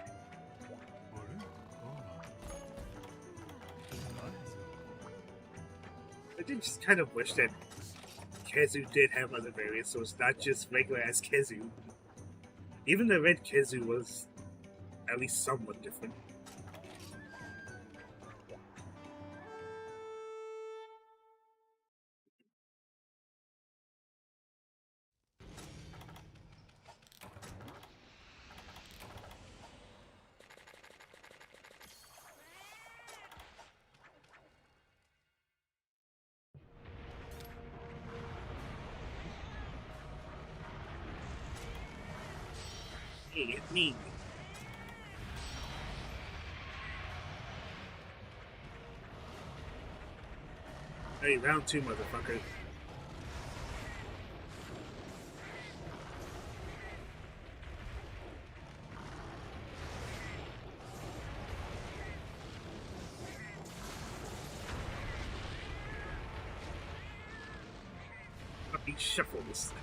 I did just kind of wish that Kezu did have other variants, so it's not just regular ass Kezu. Even the red Kezu was at least somewhat different. Hey, it's me. Hey, round 2, motherfucker. Fucking shuffle this thing.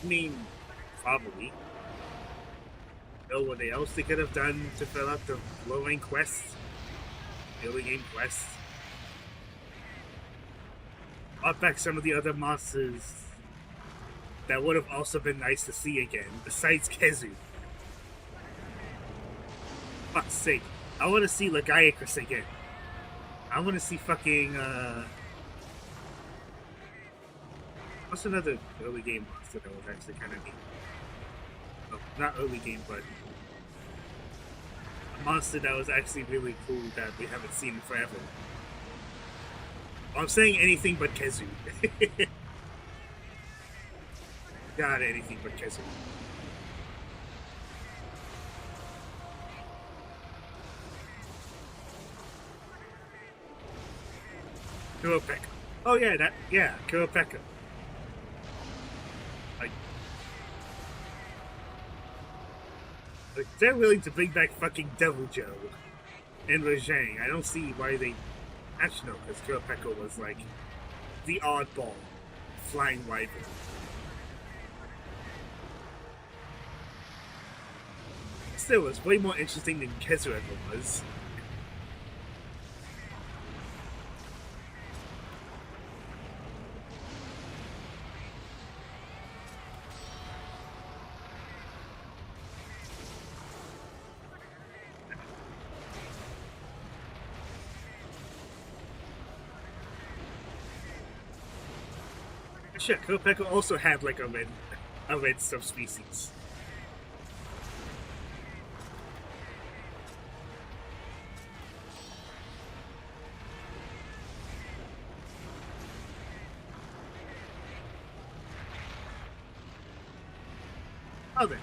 I mean, probably. Know what else they could have done to fill out the low-rank quests? Early game quests? Brought back some of the other monsters that would have also been nice to see again, besides Kezu. Fuck's sake. I want to see Lagiacrus again. I want to see fucking, what's another early game monster that was actually kind of neat? Oh, not early game, but a monster that was actually really cool that we haven't seen in forever. I'm saying anything but Kezu. God, anything but Kezu. Kuropeka. Oh yeah, Kuropeka. Like, they're willing to bring back fucking Devil Joe and Rajang. I don't see why they... Actually, no, because Kuropeka was, like, the oddball flying rival. Still, it's way more interesting than Kezu ever was. Sure, Kopeco also had like a red subspecies. Oh, then.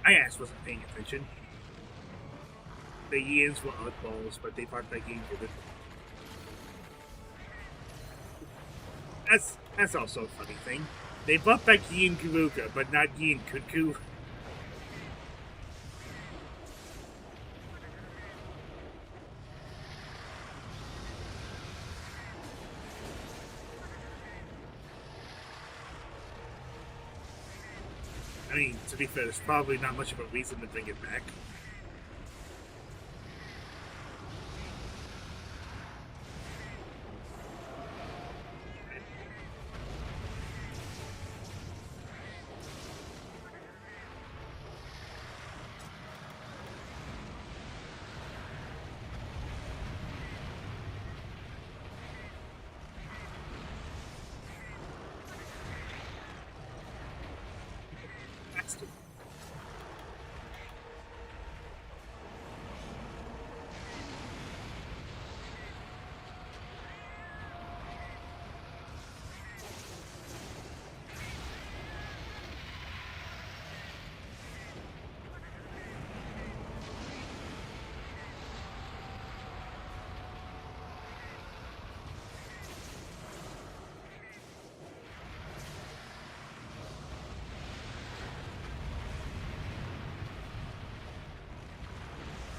I wasn't paying attention. The Yians were oddballs, but they brought back Yin with it. That's also a funny thing. They brought back Yin Garuga, but not Yin Kunku. I mean, to be fair, there's probably not much of a reason to bring it back.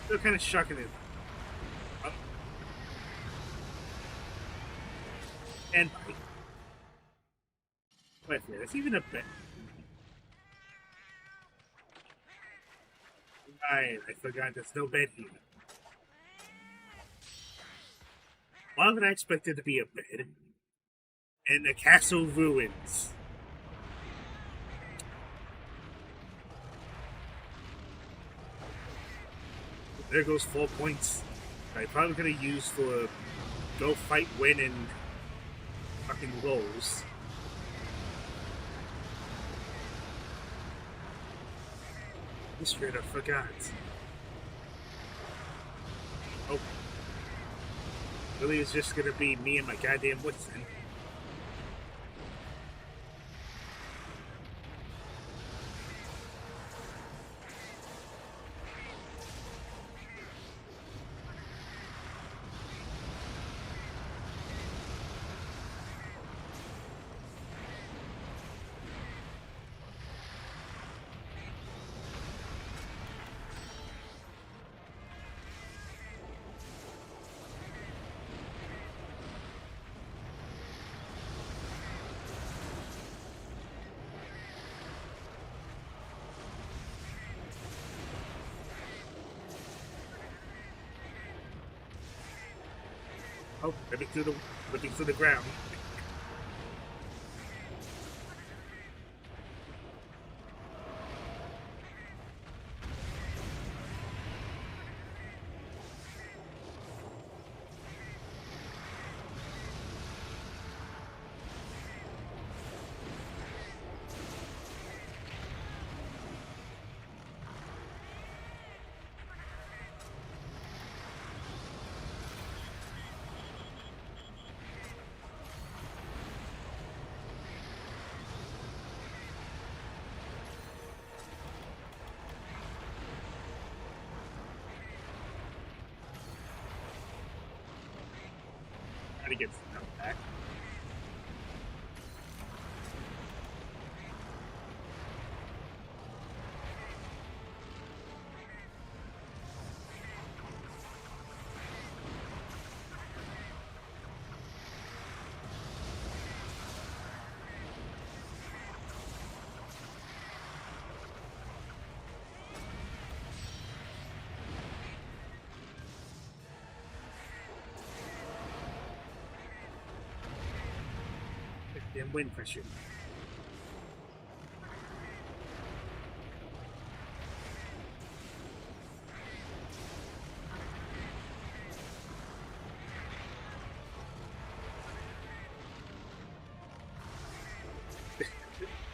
Still kind of shocking it. Oh. And wait, there's even a bed. Right, I forgot there's no bed here. Why would I expect there to be a bed? And the castle ruins. There goes 4 points. I'm probably gonna use for go fight, win, and fucking rolls. I straight up forgot. Oh. Really, it's just gonna be me and my goddamn wits then. Oh, looking through the ground. Try to get stuff back. Then wind pressure.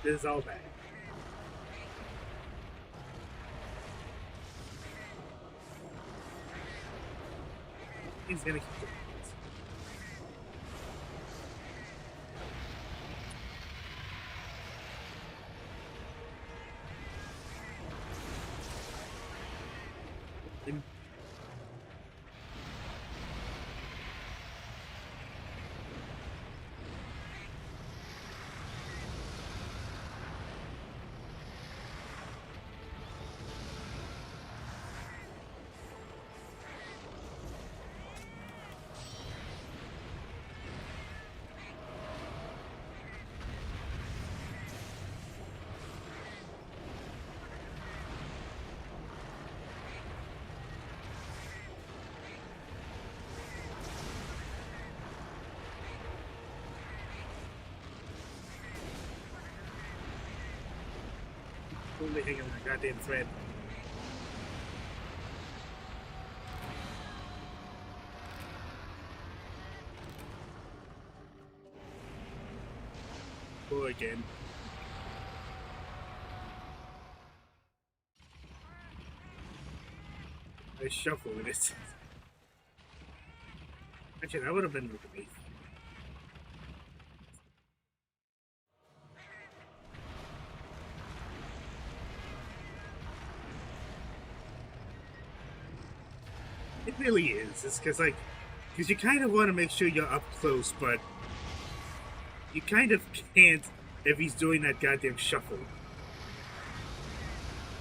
This is all bad. He's gonna keep doing this. And totally hanging on the goddamn thread. Go again. I shuffle with it. Actually, that would have been with me. It really is. It's because, like, because you kind of want to make sure you're up close, but you kind of can't if he's doing that goddamn shuffle.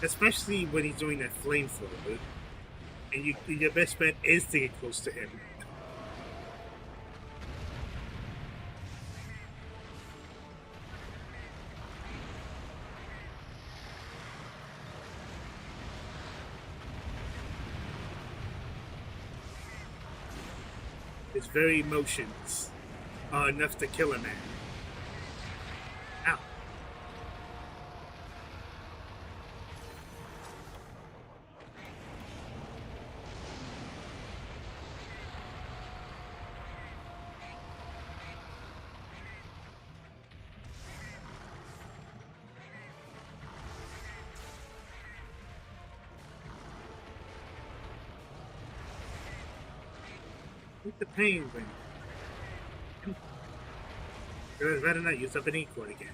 Especially when he's doing that flamethrower. And your best bet is to get close to him. His very emotions are enough to kill a man. Ow. The pain thing. I'd rather not use up an E-cord again.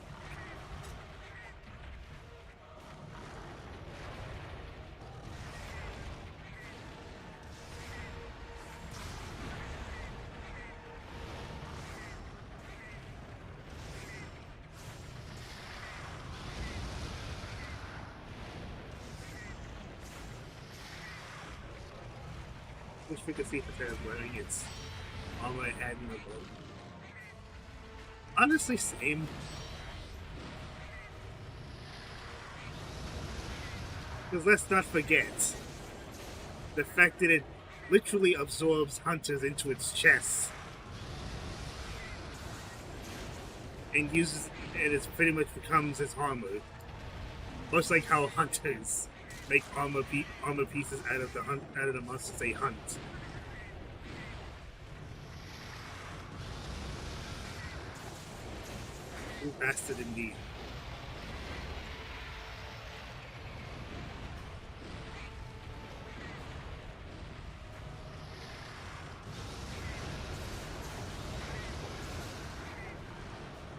Wish we could see if it's wearing its armor I had in the boat. Honestly, same. Because let's not forget the fact that it literally absorbs hunters into its chest and uses it pretty much becomes its armor. Much like how hunters make armor pieces out of the monsters they hunt. You bastard indeed.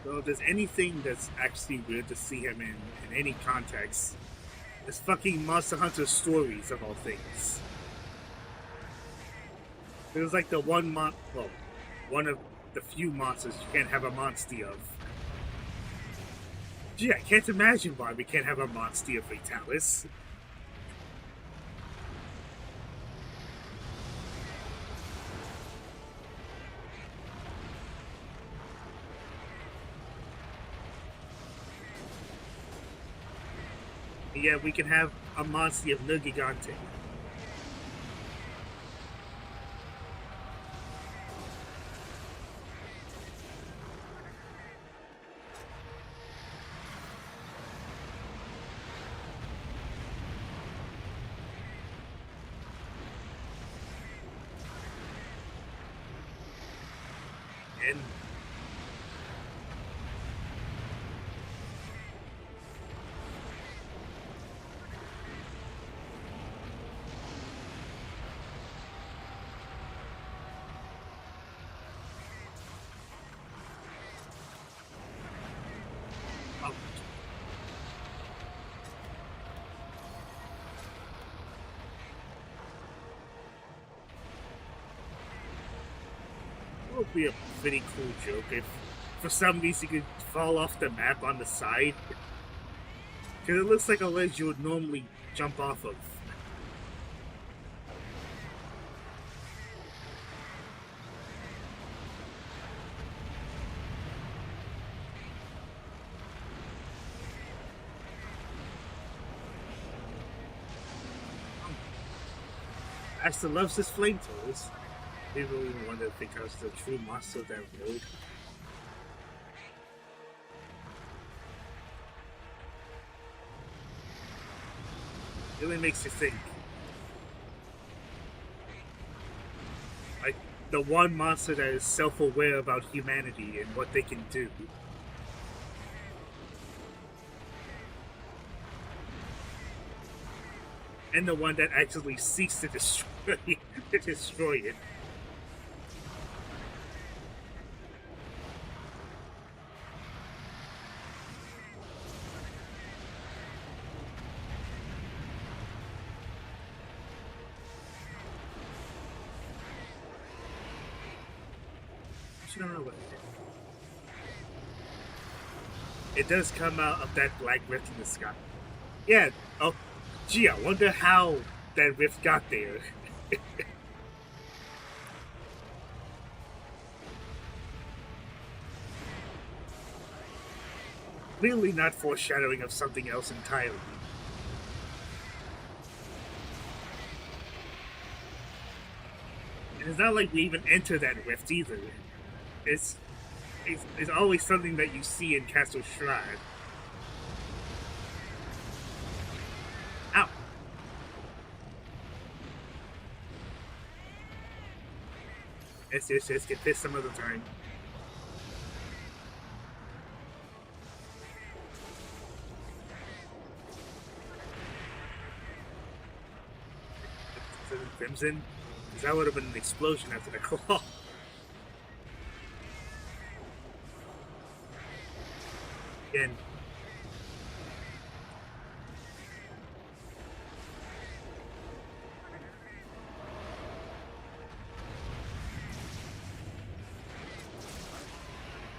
So if there's anything that's actually weird to see him in any context, it's fucking Monster Hunter stories of all things. It was like the one of the few monsters you can't have a monster of. Gee, I can't imagine why we can't have a monster of Fatalis. Yeah, we can have a monster of Nergigante. would be a pretty cool joke if for some reason you could fall off the map on the side. Because it looks like a ledge you would normally jump off of. Asta loves his flamethrowers. People even wonder if because the true monster of that road. It really makes you think. Like, the one monster that is self-aware about humanity and what they can do. And the one that actually seeks to destroy it. I don't know what it does come out of that black rift in the sky. Yeah. Oh, gee, I wonder how that rift got there. Clearly not foreshadowing of something else entirely. And it's not like we even enter that rift either. It's always something that you see in Castle Shroud. Ow! Yes, get pissed some other time. Crimson? Because that would have been an explosion after the claw. Again.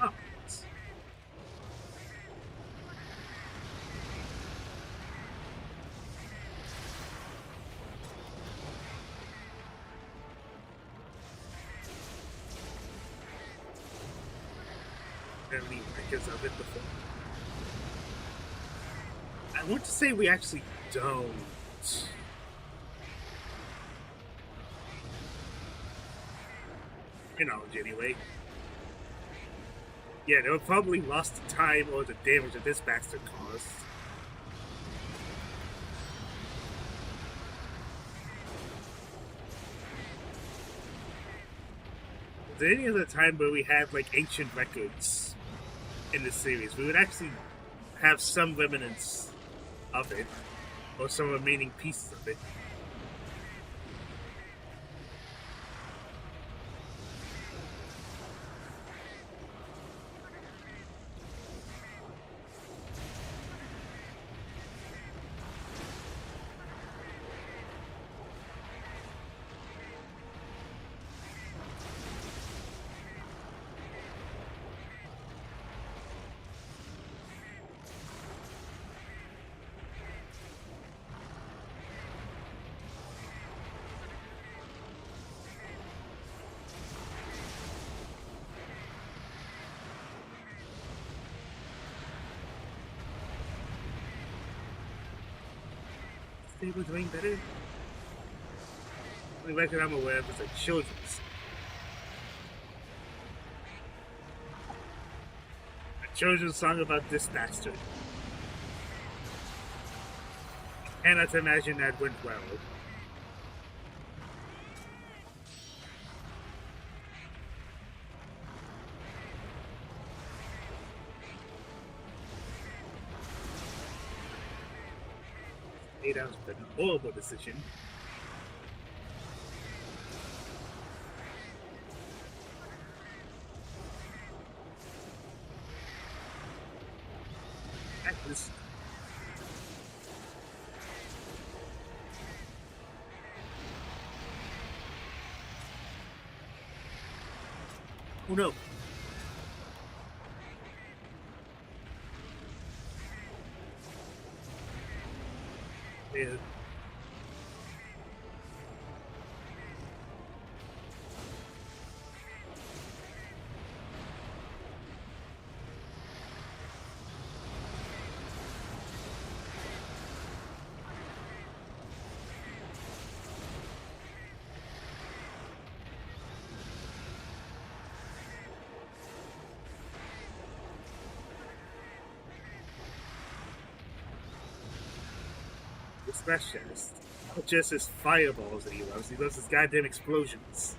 Oh. Apparently, because of it before. I want to say we actually don't. You know, anyway. Yeah, they would probably lost the time or the damage that this bastard caused. Is there any other time where we had like ancient records in the series? We would actually have some remnants of it, or some remaining pieces of it. They were doing better. The only record I'm aware of is like children's. A children's song about this bastard. I cannot imagine that went well. That was a horrible decision. This. Oh no. Yeah. The specialist. Not just his fireballs that he loves his goddamn explosions.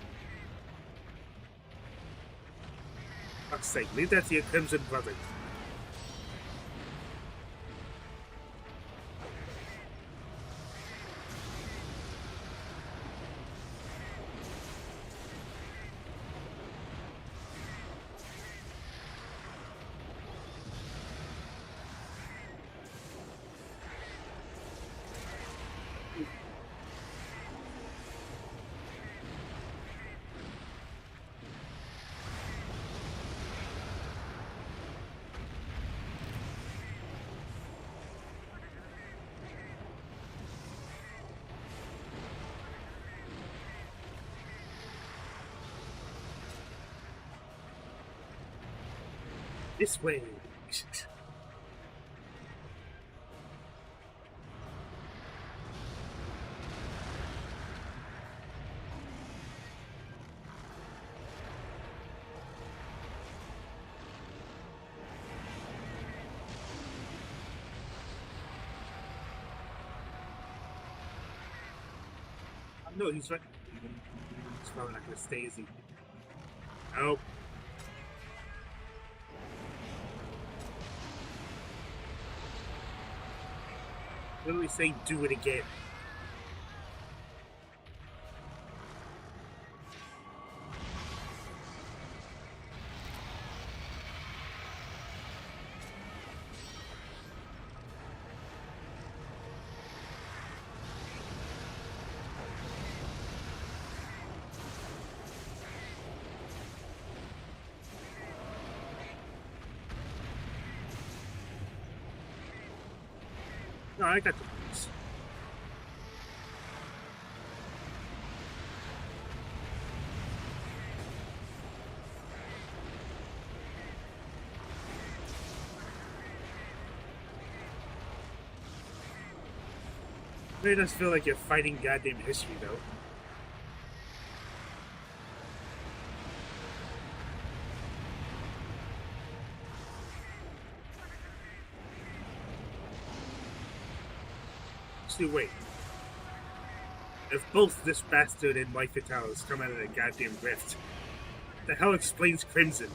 Fuck's sake, leave that to your Crimson brother. This way. No, he's right. He's probably not gonna stay, is he? Nope. Literally say do it again. No, I got the points. It does feel like you're fighting goddamn history, though. See, wait. If both this bastard and White Fatalis come out of a goddamn rift, the hell explains Crimson?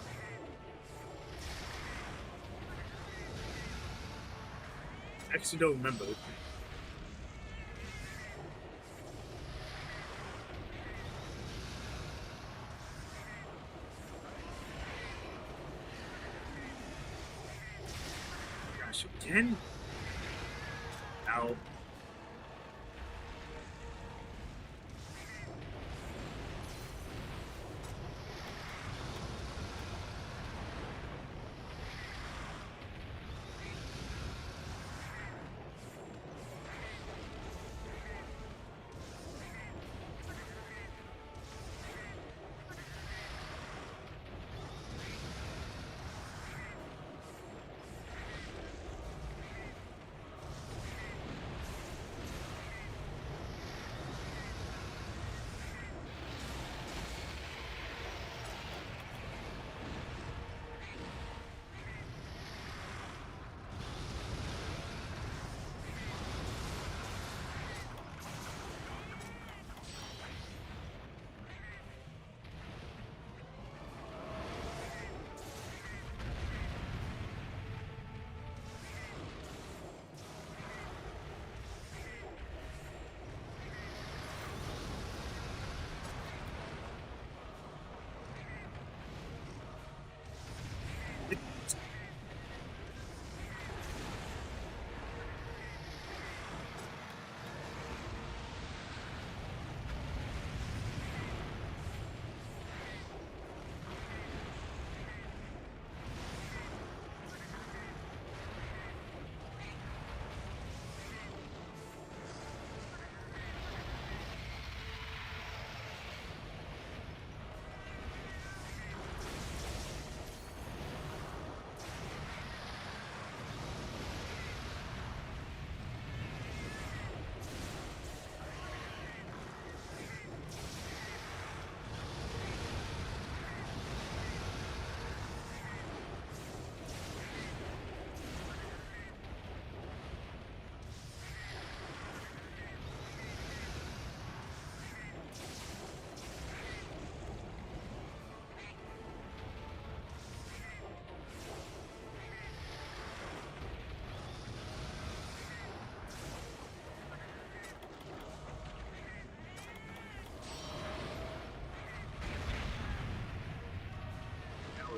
I actually don't remember. Gosh, again? Ow.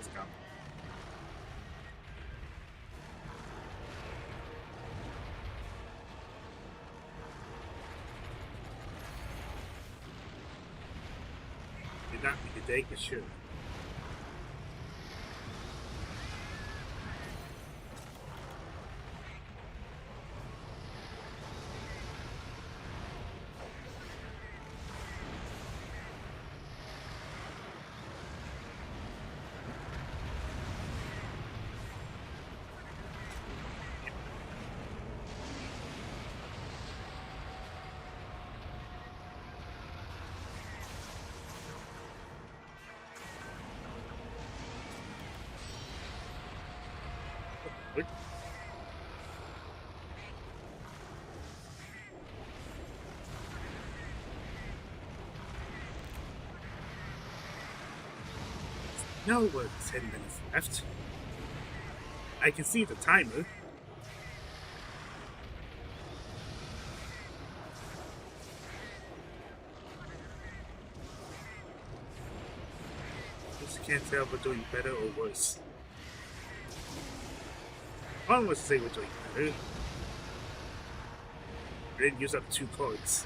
is coming. Did not make a take, but sure. What? No, we're 10 minutes left. I can see the timer. Just can't tell if we're doing better or worse. I don't want to say we're doing better. I didn't use up 2 cards.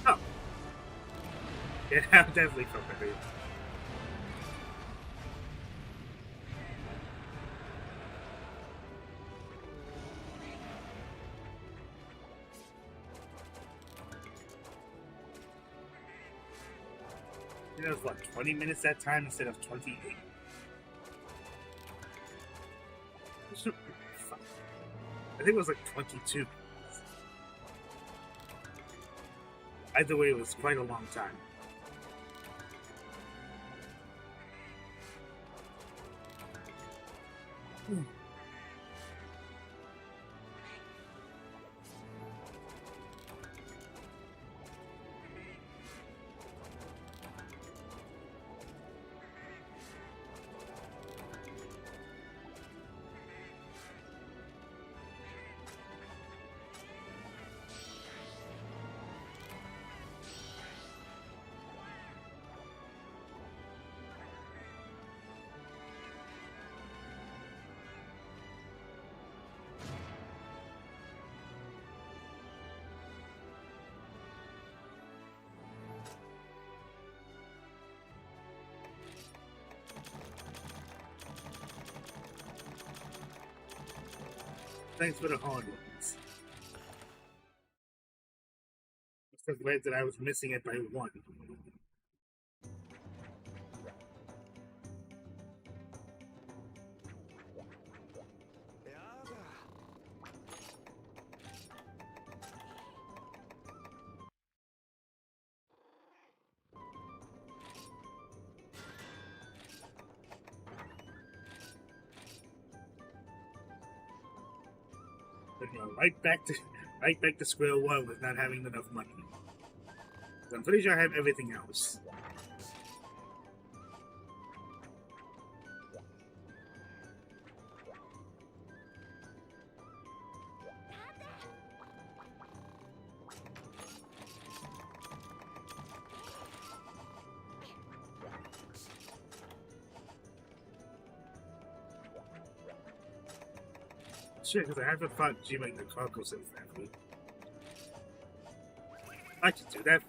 Oh. Yeah, I'm definitely from better. You know, it was what, 20 minutes that time instead of 28? I think it was like 22. Either way, it was quite a long time. Thanks for the hard ones. I'm so glad that I was missing it by 1. But, you know, right back to square one with not having enough money. I'm pretty sure I have everything else. Shit, because I haven't fought G-Mate the Conco since that week. I should do that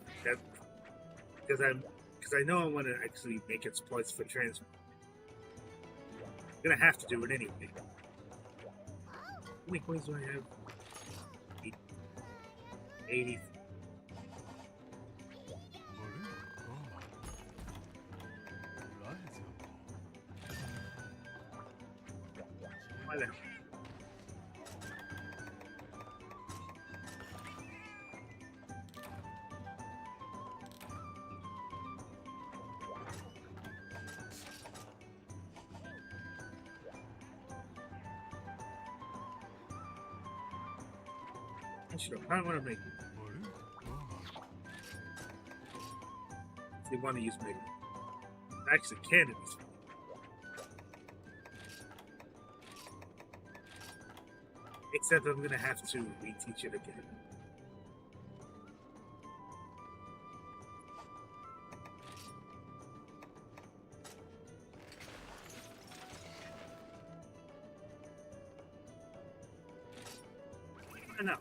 because I know I want to actually make exploits for Transmog. I'm gonna have to do it anyway. How many coins do I have? 80. Why the hell? I should have. I want to make it. They want to use Mega. Actually, can it be? Except I'm gonna have to reteach it again. I know.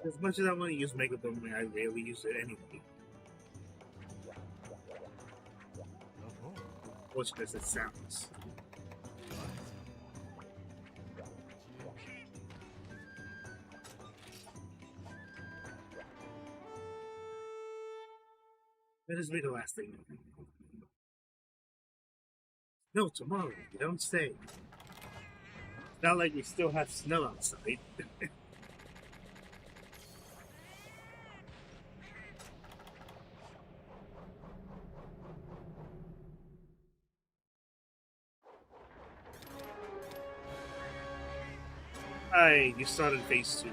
As much as I want to use Mega Boomerang, I rarely use it anyway. Which as it sounds. That is be the last thing. No, tomorrow. You don't stay. It's not like we still have snow outside. Hi, you started phase 2.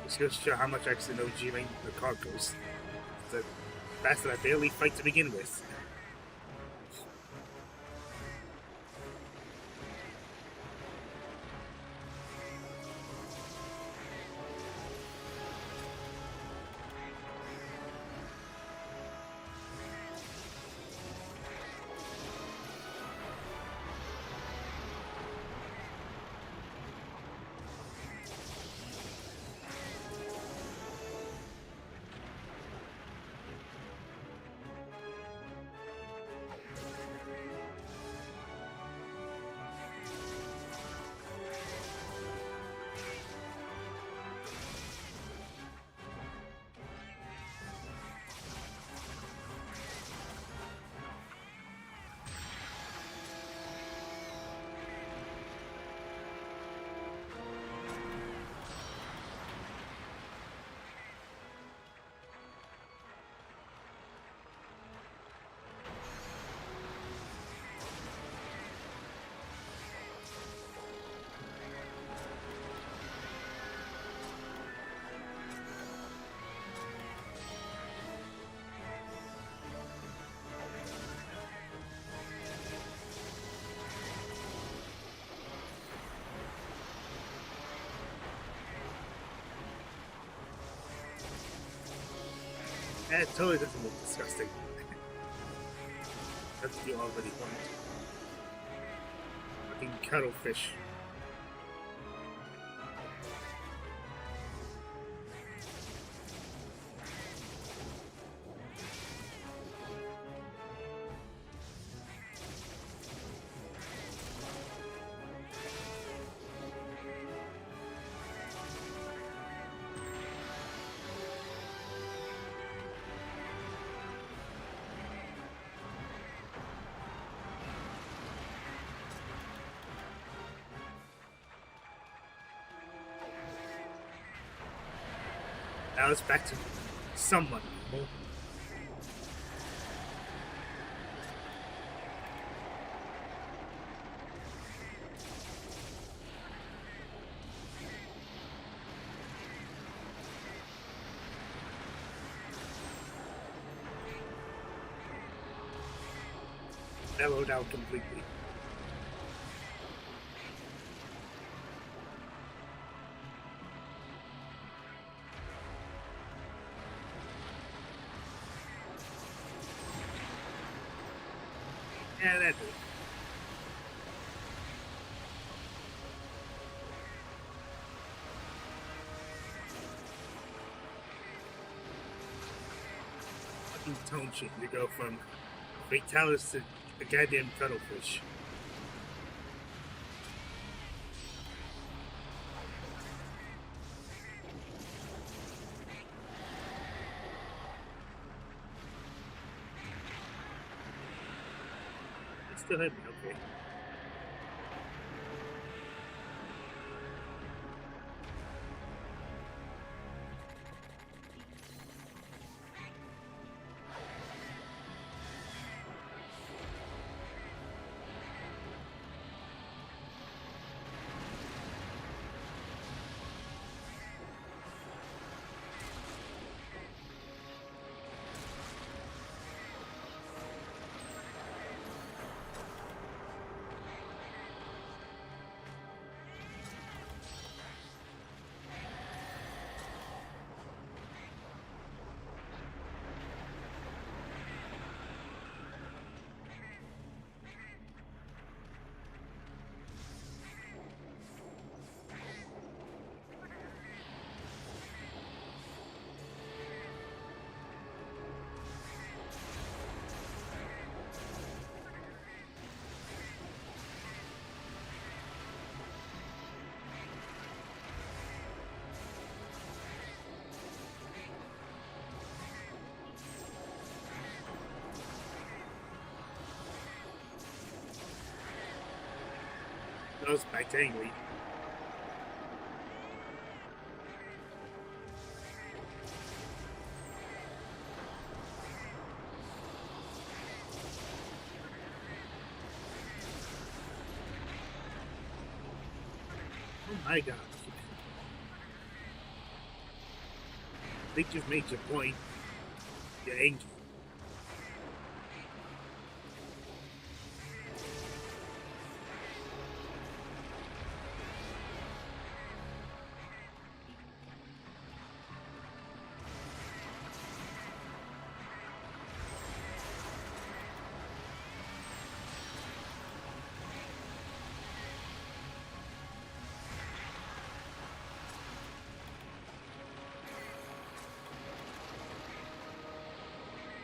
This goes to show how much I actually know G-Lane the car goes. The bastard I barely fight to begin with. It totally doesn't look disgusting. That's what you already want. Fucking cuttlefish. Now it's back to somewhat normal. Mellowed out completely. Yeah, that's it. Fucking tone shit to go from Fatalis to a goddamn cuttlefish. It's still hit me, okay. That was back to angry. Oh my god. I think you've made your point. You're angry.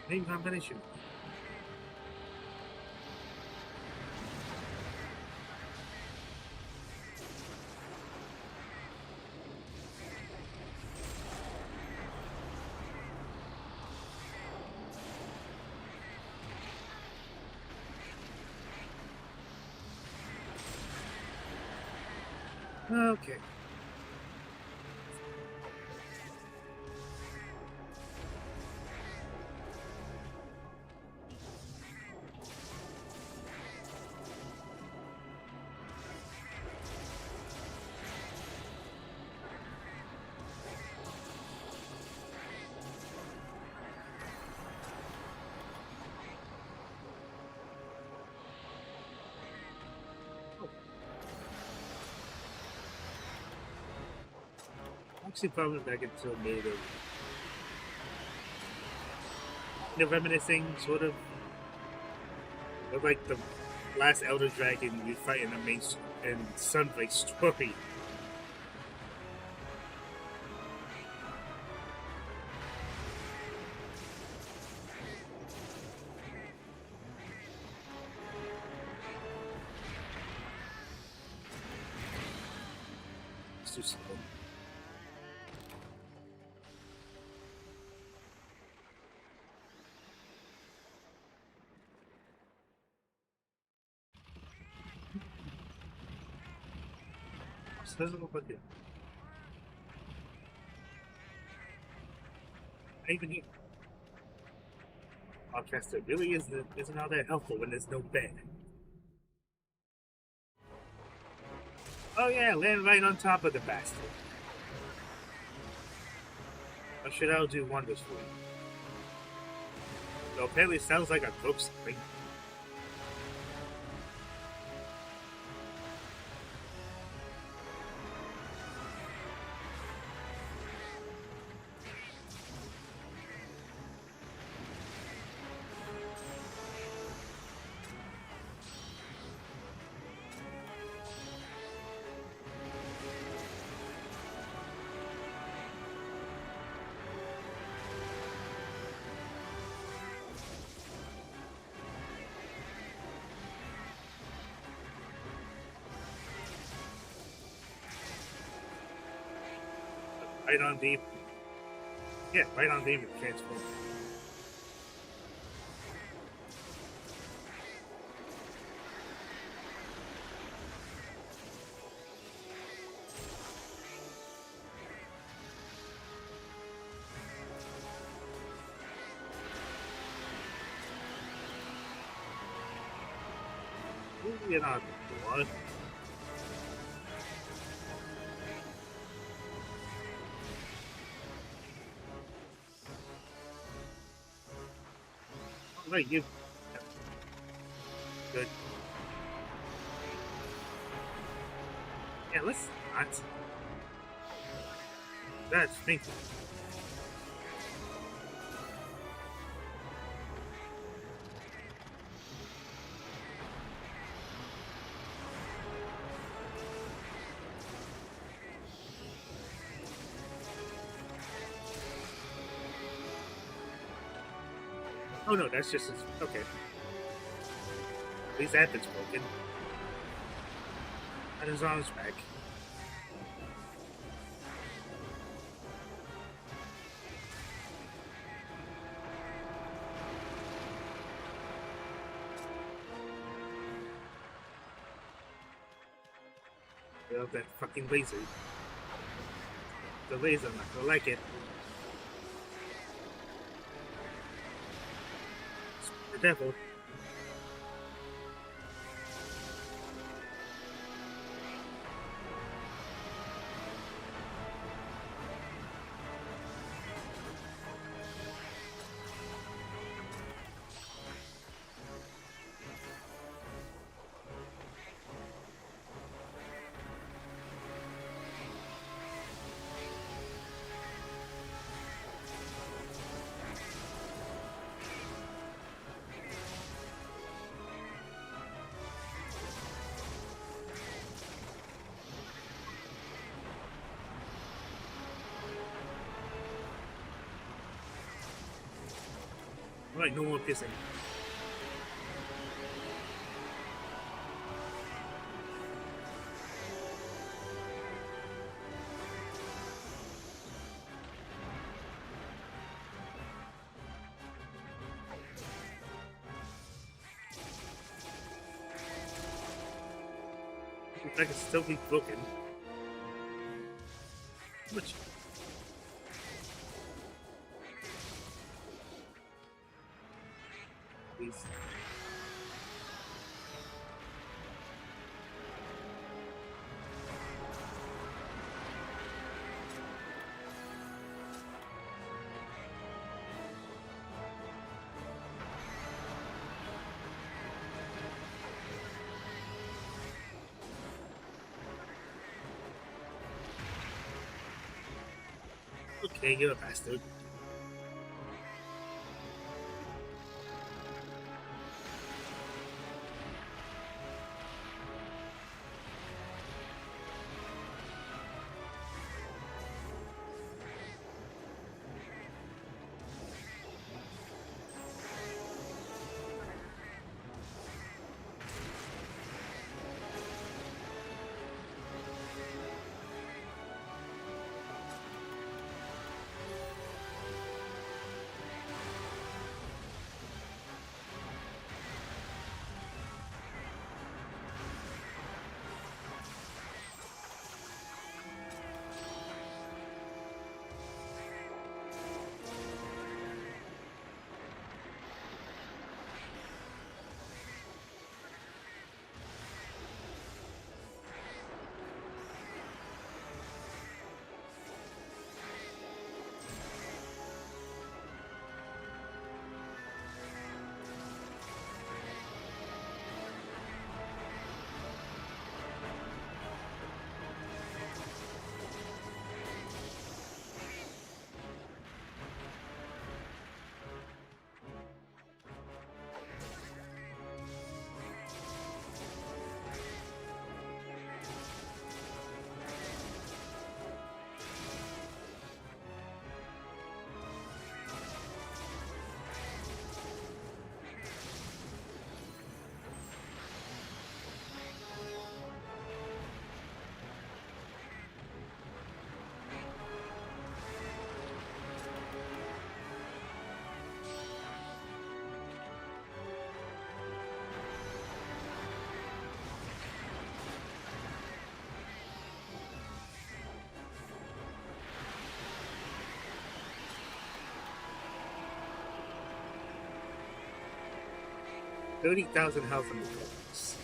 Name combination. Okay. Actually, probably back until native. They're reminiscing, sort of like the last Elder Dragon you fight in the main in Sunbreak story. It's too slow. Doesn't look like it. Even you. Orchestra really isn't all that helpful when there's no bed. Oh yeah, land right on top of the bastard. I'm sure that'll do wonders for you. So apparently it sounds like I broke something. Right on deep. Yeah, right on David transform. Ooh, you're not blood. Right, you. Good. Yeah, let's not. That's thinking. Oh no, that's just his. Okay. At least that bit's broken. And his arm's back. You know, that fucking laser. The laser, I'm not gonna like it. The devil. Alright, no more pissing. I can still be broken. Which? Please. Okay, you're a bastard. 30,000 health on the corpse.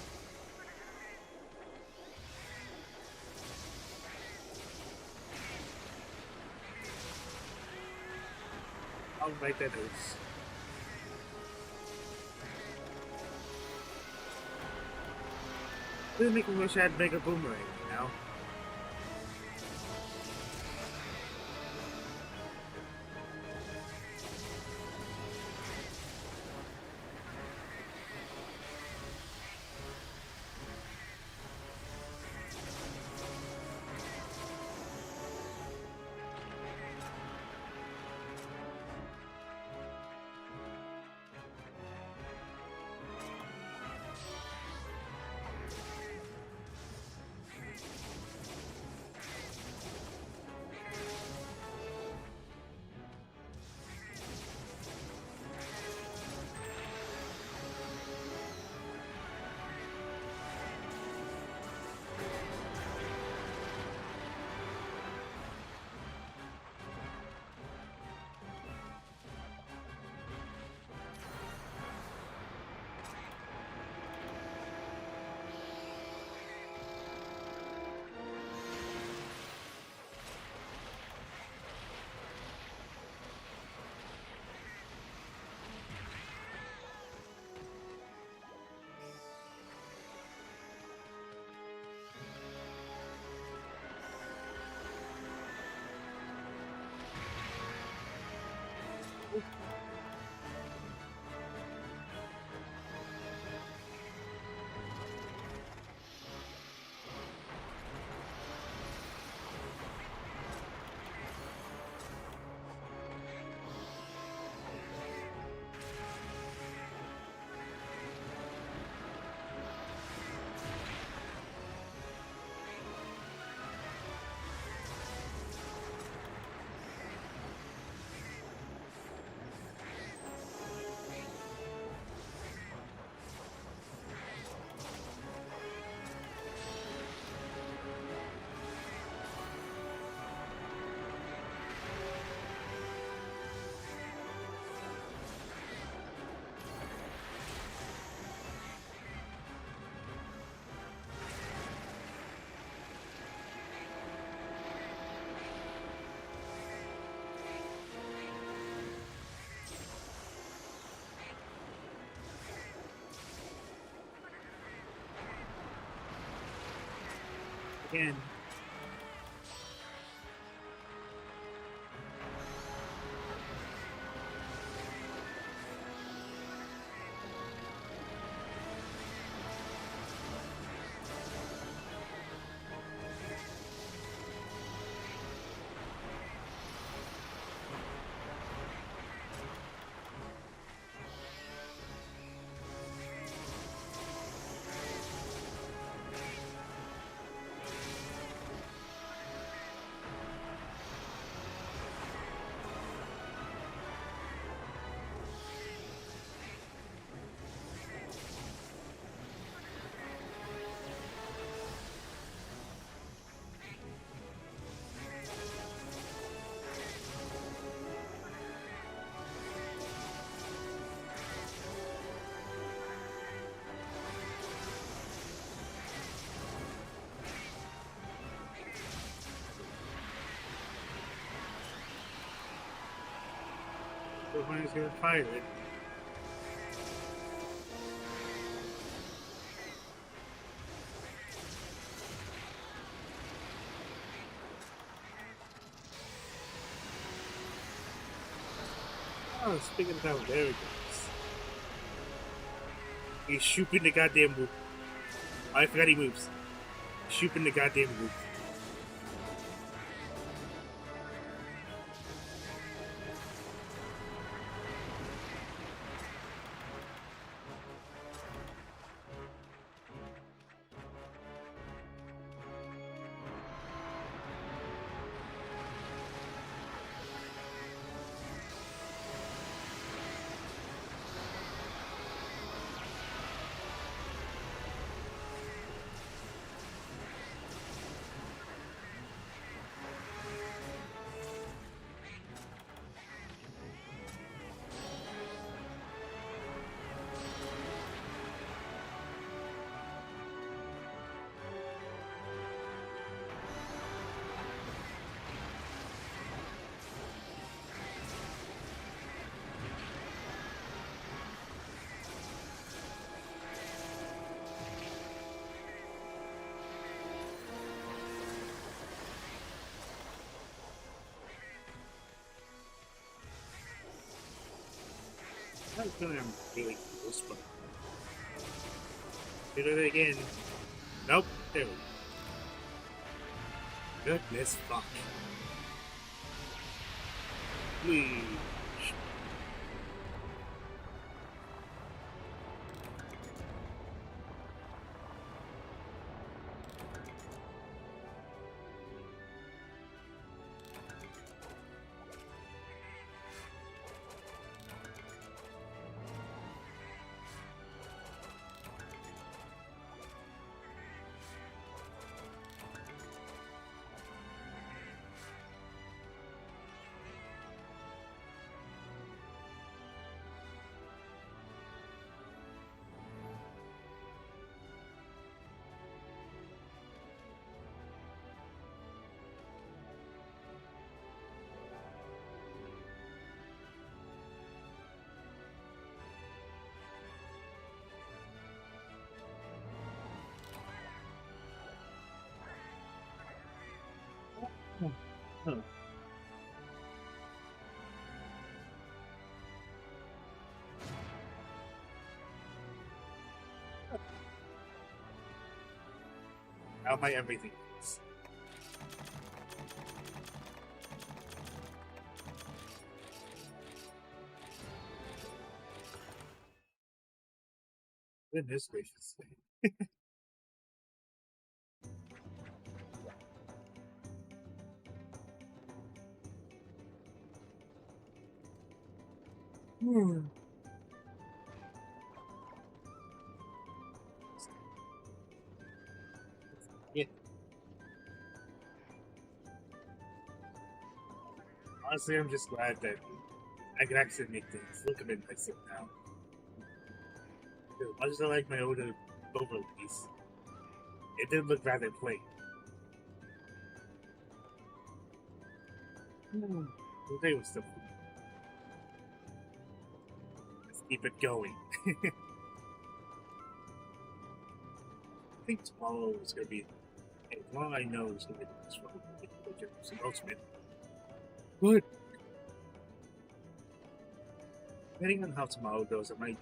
I'll write that notes. Really make me wish I had Mega Boomerang, you know? Again. So when he's gonna fire it. Oh, speaking of that, there it goes. He's shooting the goddamn loop. Oh, I forgot he moves. Shooting the goddamn loop. feeling I'm really close, but did it again. Nope, there we go. Goodness fuck. Please. Huh. How my everything is. Goodness gracious. Yeah. Honestly, I'm just glad that I can actually make things look a bit nicer now. As much as I like my older overlays, it did look rather plain. The day was still. Let's keep it going. I think tomorrow is going to be. Tomorrow I know is going to be the next one. Some ultimate. But depending on how tomorrow goes, I might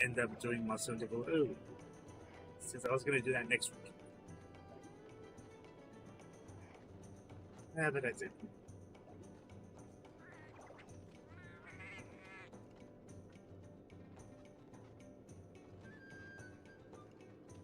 end up doing Monster Hunter World early. Since I was going to do that next week. Yeah, but that's it.